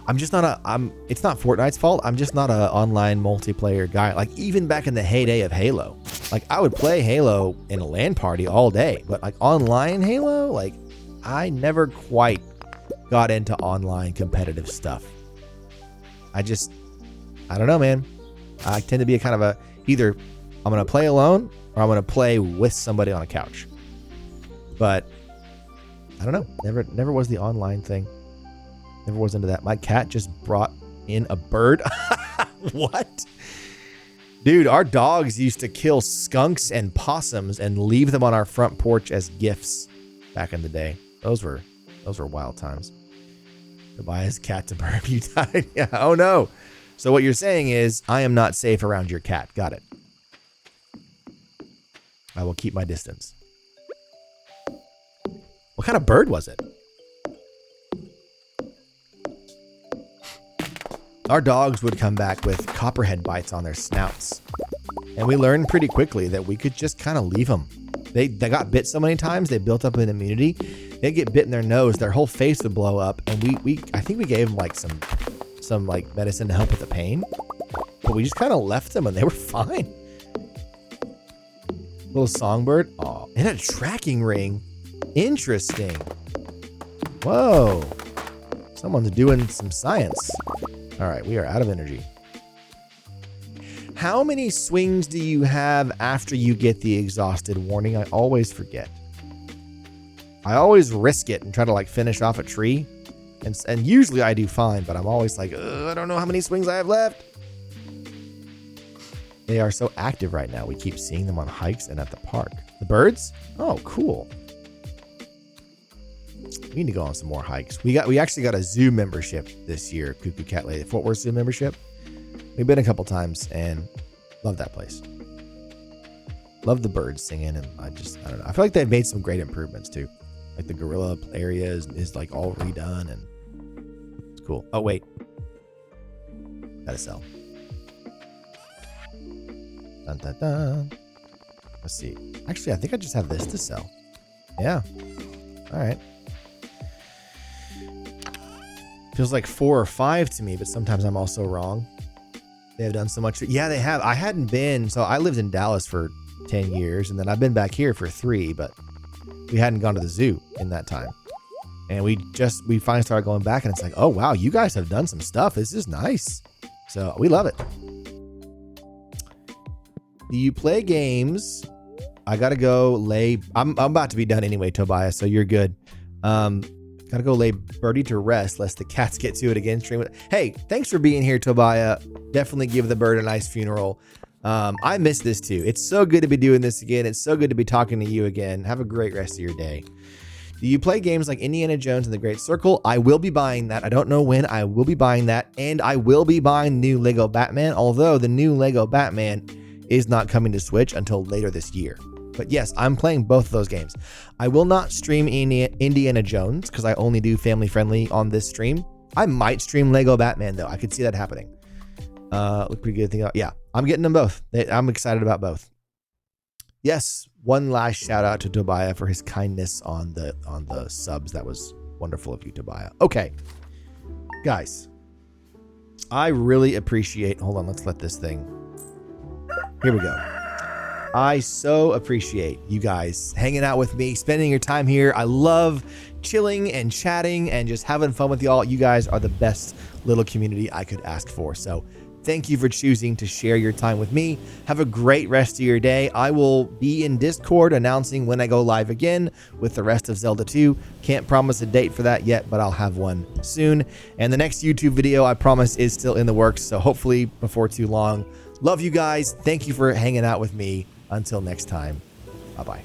It's not Fortnite's fault. I'm just not a online multiplayer guy. Like even back in the heyday of Halo, like I would play Halo in a LAN party all day, but like online Halo, like I never quite got into online competitive stuff. I don't know, man. I tend to be a kind of either I'm going to play alone or I'm going to play with somebody on a couch. But I don't know. Never was the online thing. Never was into that. My cat just brought in a bird. What? Dude, our dogs used to kill skunks and possums and leave them on our front porch as gifts back in the day. Those were wild times. Tobias' cat to burn. You died. Yeah. Oh no. So what you're saying is I am not safe around your cat. Got it. I will keep my distance. What kind of bird was it? Our dogs would come back with copperhead bites on their snouts. And we learned pretty quickly that we could just kind of leave them. They got bit so many times, they built up an immunity. They'd get bit in their nose, their whole face would blow up. And I think we gave them like some like medicine to help with the pain. but we just kind of left them and they were fine. Little songbird. Oh, and a tracking ring. Interesting. Whoa. Someone's doing some science. All right, we are out of energy. How many swings do you have after you get the exhausted warning? I always forget. I always risk it and try to like finish off a tree. And usually I do fine, but I'm always like, I don't know how many swings I have left. They are so active right now. We keep seeing them on hikes and at the park. The birds? Oh, cool. We need to go on some more hikes. We actually got a zoo membership this year, Cuckoo Cat Lady, Fort Worth Zoo membership. We've been a couple times and love that place. Love the birds singing, and I don't know. I feel like they've made some great improvements too. Like the gorilla area is like all redone and it's cool. Oh wait, gotta sell. Dun, dun, dun. Let's see. Actually, I think I just have this to sell. Yeah. All right. Feels like 4 or 5 to me, but sometimes I'm also wrong. They have done so much. Yeah, they have. I hadn't been. So I lived in Dallas for 10 years, and then I've been back here for 3, but we hadn't gone to the zoo in that time. And we finally started going back, and it's like, oh, wow, you guys have done some stuff. This is nice. So we love it. Do you play games? I got to go lay. I'm about to be done anyway, Tobias, so you're good. Gotta go lay Birdie to rest, lest the cats get to it again. Hey, thanks for being here, Tobiah. Definitely give the bird a nice funeral. I miss this too. It's so good to be doing this again. It's so good to be talking to you again. Have a great rest of your day. Do you play games like Indiana Jones and the Great Circle? I will be buying that. I don't know when. I will be buying that. And I will be buying new Lego Batman, although the new Lego Batman is not coming to Switch until later this year. But yes, I'm playing both of those games. I will not stream Indiana Jones because I only do family friendly on this stream. I might stream Lego Batman though. I could see that happening. Look pretty good. Yeah, I'm getting them both. I'm excited about both. Yes, one last shout out to Tobiah for his kindness on the subs. That was wonderful of you, Tobiah. Okay, guys, I really appreciate. Hold on, let's let this thing. Here we go. I so appreciate you guys hanging out with me, spending your time here. I love chilling and chatting and just having fun with y'all. You guys are the best little community I could ask for. So thank you for choosing to share your time with me. Have a great rest of your day. I will be in Discord announcing when I go live again with the rest of Zelda 2. Can't promise a date for that yet, but I'll have one soon. And the next YouTube video, I promise, is still in the works. So hopefully before too long. Love you guys. Thank you for hanging out with me. Until next time, bye-bye.